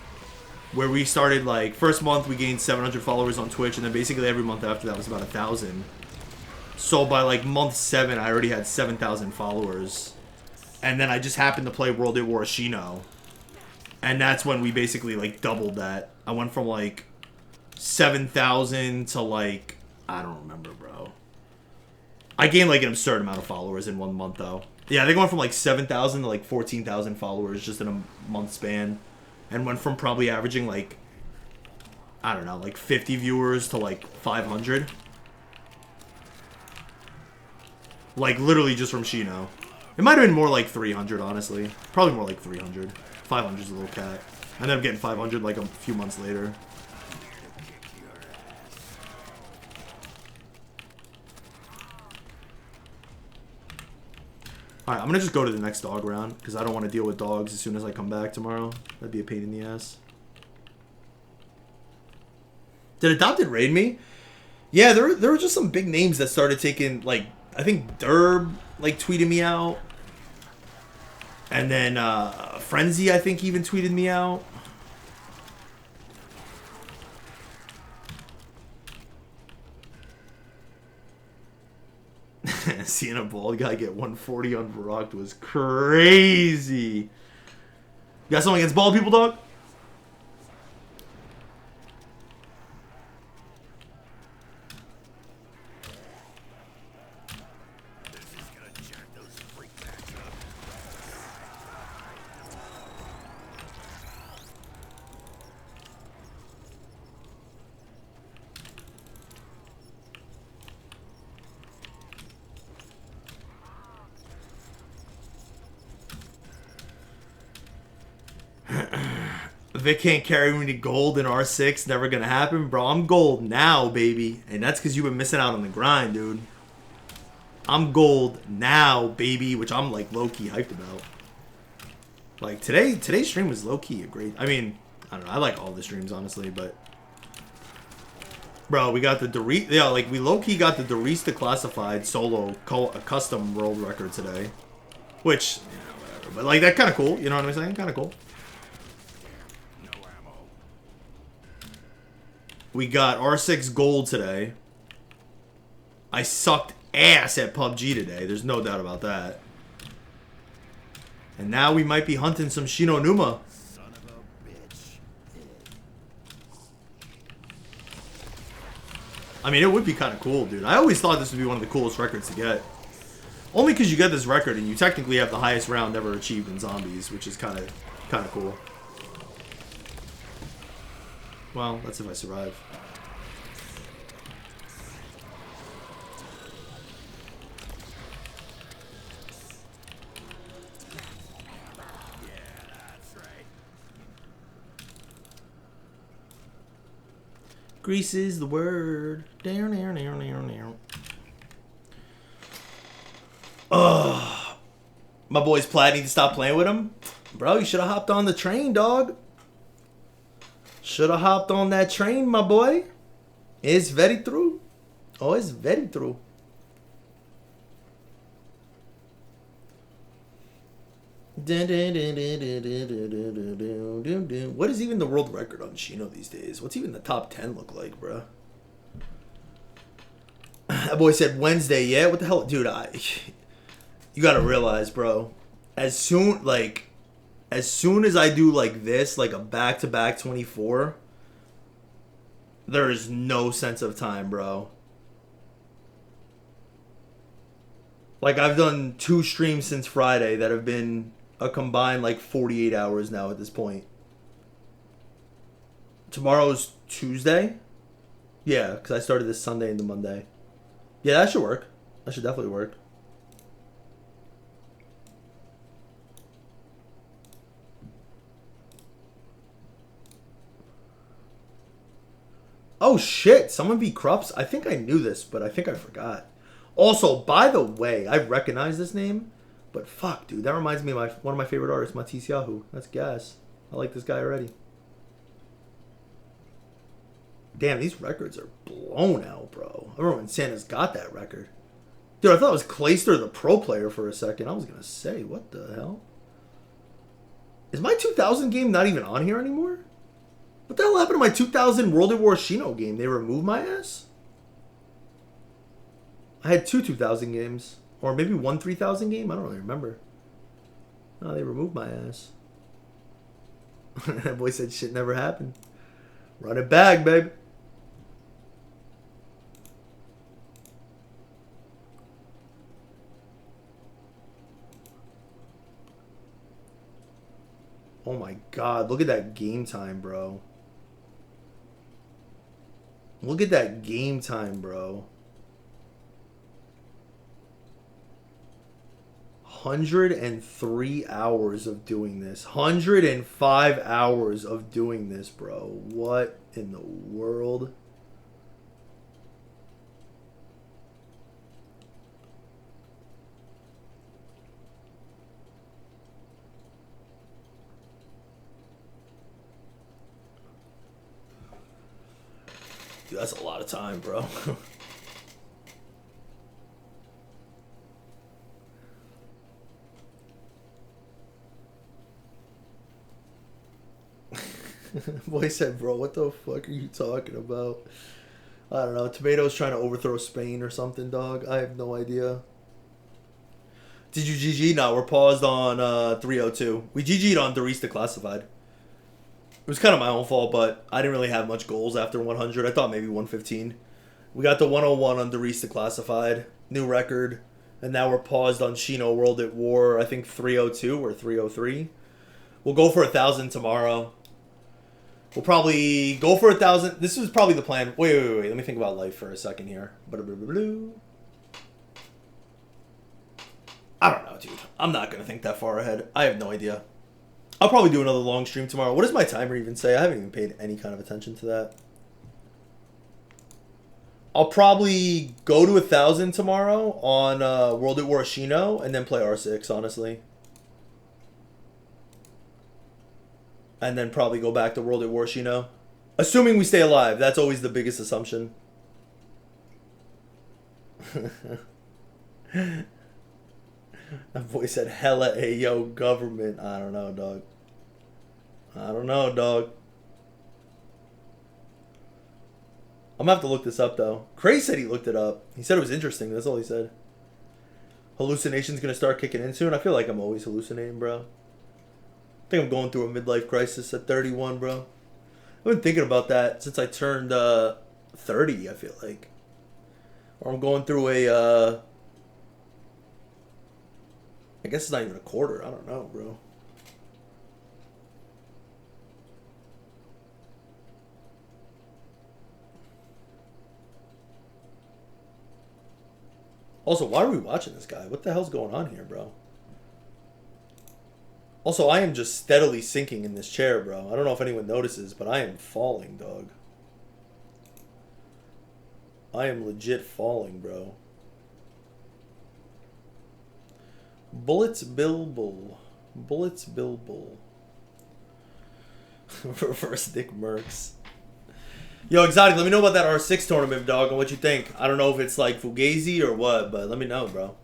Where we started, like, first month we gained 700 followers on Twitch. And then basically every month after that was about 1,000. So by, like, month 7, I already had 7,000 followers. And then I just happened to play World at War Shino. And that's when we basically, like, doubled that. I went from, like, 7,000 to, like, I don't remember, bro. I gained, like, an absurd amount of followers in 1 month, though. Yeah, they went from, like, 7,000 to, like, 14,000 followers just in a month span. And went from probably averaging, like, I don't know, like, 50 viewers to, like, 500. Like, literally just from Shino. It might have been more like 300, honestly. Probably more like 300. 500 is a little cat. I ended up getting 500 like a few months later. Alright, I'm gonna just go to the next dog round because I don't want to deal with dogs as soon as I come back tomorrow. That'd be a pain in the ass. Did Adopted raid me? Yeah, there were just some big names that started taking, like, I think Derb, like, tweeted me out. And then Frenzy, I think, even tweeted me out. Seeing a bald guy get 140 on Vrook was crazy. You got something against bald people, dog? Vic can't carry me to gold in R6. Never gonna happen. Bro, I'm gold now, baby. And that's because you've been missing out on the grind, dude. I'm gold now, baby. Which I'm, like, low-key hyped about. Like, today's stream was low-key a great... I mean, I don't know. I like all the streams, honestly, but... Bro, we got the Dorista... Yeah, like, we low-key got the Dorista Classified solo custom world record today. Which, you know, whatever. But, like, that's kind of cool. You know what I'm saying? Kind of cool. We got R6 gold today. I sucked ass at PUBG today. There's no doubt about that. And now we might be hunting some Shino Numa. Son of a bitch. I mean, it would be kind of cool, dude. I always thought this would be one of the coolest records to get. Only because you get this record and you technically have the highest round ever achieved in zombies, which is kind of cool. Well, that's if I survive. Yeah, that's right. Grease is the word. Down, down, down, down, down. Ugh. My boy's Plaid need to stop playing with him. Bro, you should have hopped on the train, dog. Should have hopped on that train, my boy. It's very true. Oh, it's very true. What is even the world record on Shino these days? What's even the top 10 look like, bro? That boy said Wednesday. Yeah, what the hell? Dude, you gotta realize, bro. As soon as I do like this, like a back-to-back 24, There is no sense of time, bro. Like, I've done 2 streams since Friday that have been a combined, like, 48 hours now at this point. Tomorrow's Tuesday? Yeah, because I started this Sunday into Monday. Yeah, that should work. That should definitely work. Oh, shit. Someone beat Krups? I think I knew this, but I think I forgot. Also, by the way, I recognize this name, but fuck, dude, that reminds me of one of my favorite artists, Matisse Yahoo. That's gas. I like this guy already. Damn, these records are blown out, bro. I remember when Santa's got that record. Dude, I thought it was Clayster, the pro player, for a second. I was gonna say, what the hell? Is my 2000 game not even on here anymore? What the hell happened to my 2000 World at War Shino game? They removed my ass? I had 2 2000 games. Or maybe 1 3000 game? I don't really remember. No, they removed my ass. That boy said shit never happened. Run it back, baby. Oh my god, look at that game time, bro. Look at that game time, bro. 103 hours of doing this. 105 hours of doing this, bro. What in the world? Dude, that's a lot of time, bro. Boy said, bro, what the fuck are you talking about? I don't know. Tomatoes trying to overthrow Spain or something, dog. I have no idea. Did you GG? No, we're paused on 302. We GG'd on Doris Declassified. It was kind of my own fault, but I didn't really have much goals after 100. I thought maybe 115. We got the 101 on Doris Declassified. New record. And now we're paused on Shino World at War, I think 302 or 303. We'll go for 1,000 tomorrow. We'll probably go for 1,000. This is probably the plan. Wait. Let me think about life for a second here. I don't know, dude. I'm not going to think that far ahead. I have no idea. I'll probably do another long stream tomorrow. What does my timer even say? I haven't even paid any kind of attention to that. I'll probably go to 1,000 tomorrow on World at War Shino and then play R6, honestly. And then probably go back to World at War Shino. Assuming we stay alive. That's always the biggest assumption. That boy said hella Ayo government. I don't know, dog. I don't know, dog. I'm gonna have to look this up, though. Cray said he looked it up. He said it was interesting. That's all he said. Hallucination's gonna start kicking in soon. I feel like I'm always hallucinating, bro. I think I'm going through a midlife crisis at 31, bro. I've been thinking about that since I turned 30, I feel like. Or I'm going through a, I guess it's not even a quarter. I don't know, bro. Also, why are we watching this guy? What the hell's going on here, bro? Also, I am just steadily sinking in this chair, bro. I don't know if anyone notices, but I am falling, dog. I am legit falling, bro. Bullets Bill Bull. Bullets Bill Bull. Reverse Dick Mercs. Yo, Exotic, let me know about that R6 tournament, dog, and what you think. I don't know if it's like Fugazi or what, but let me know, bro.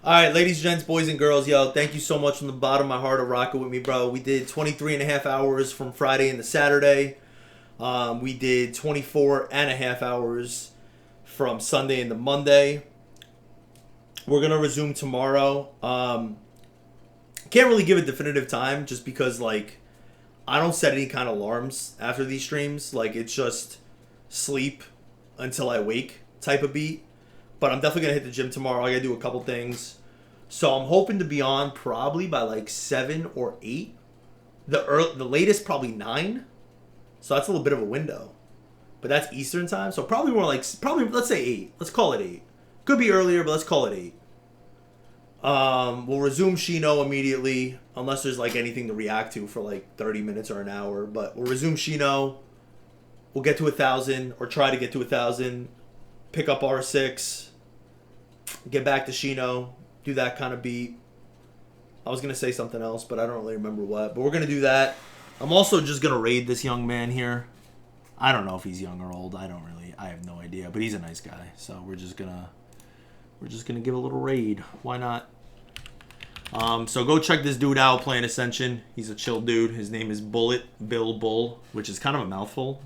Alright, ladies, gents, boys, and girls, yo, thank you so much from the bottom of my heart of rocking with me, bro. We did 23 and a half hours from Friday into Saturday. We did 24 and a half hours from Sunday into Monday. We're going to resume tomorrow. Can't really give a definitive time just because, like, I don't set any kind of alarms after these streams. Like, it's just sleep until I wake type of beat. But I'm definitely gonna hit the gym tomorrow. I gotta do a couple things. So I'm hoping to be on probably by like 7 or 8. The latest probably 9. So that's a little bit of a window. But that's Eastern time. So probably more like, let's say 8. Let's call it 8. Could be earlier, but let's call it 8. We'll resume Shino immediately. Unless there's like anything to react to for like 30 minutes or an hour. But we'll resume Shino. We'll get to 1,000 or try to get to 1,000. Pick up R6. Get back to Shino. Do that kind of beat. I was going to say something else, but I don't really remember what. But we're going to do that. I'm also just going to raid this young man here. I don't know if he's young or old. I have no idea. But he's a nice guy. So we're just going to give a little raid. Why not? So go check this dude out playing Ascension. He's a chill dude. His name is Bullet Bill Bull, which is kind of a mouthful.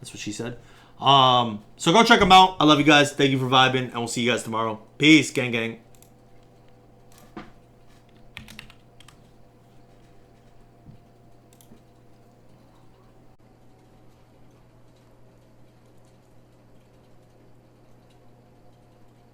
That's what she said. So go check him out. I love you guys. Thank you for vibing, and we'll see you guys tomorrow. Peace, gang gang.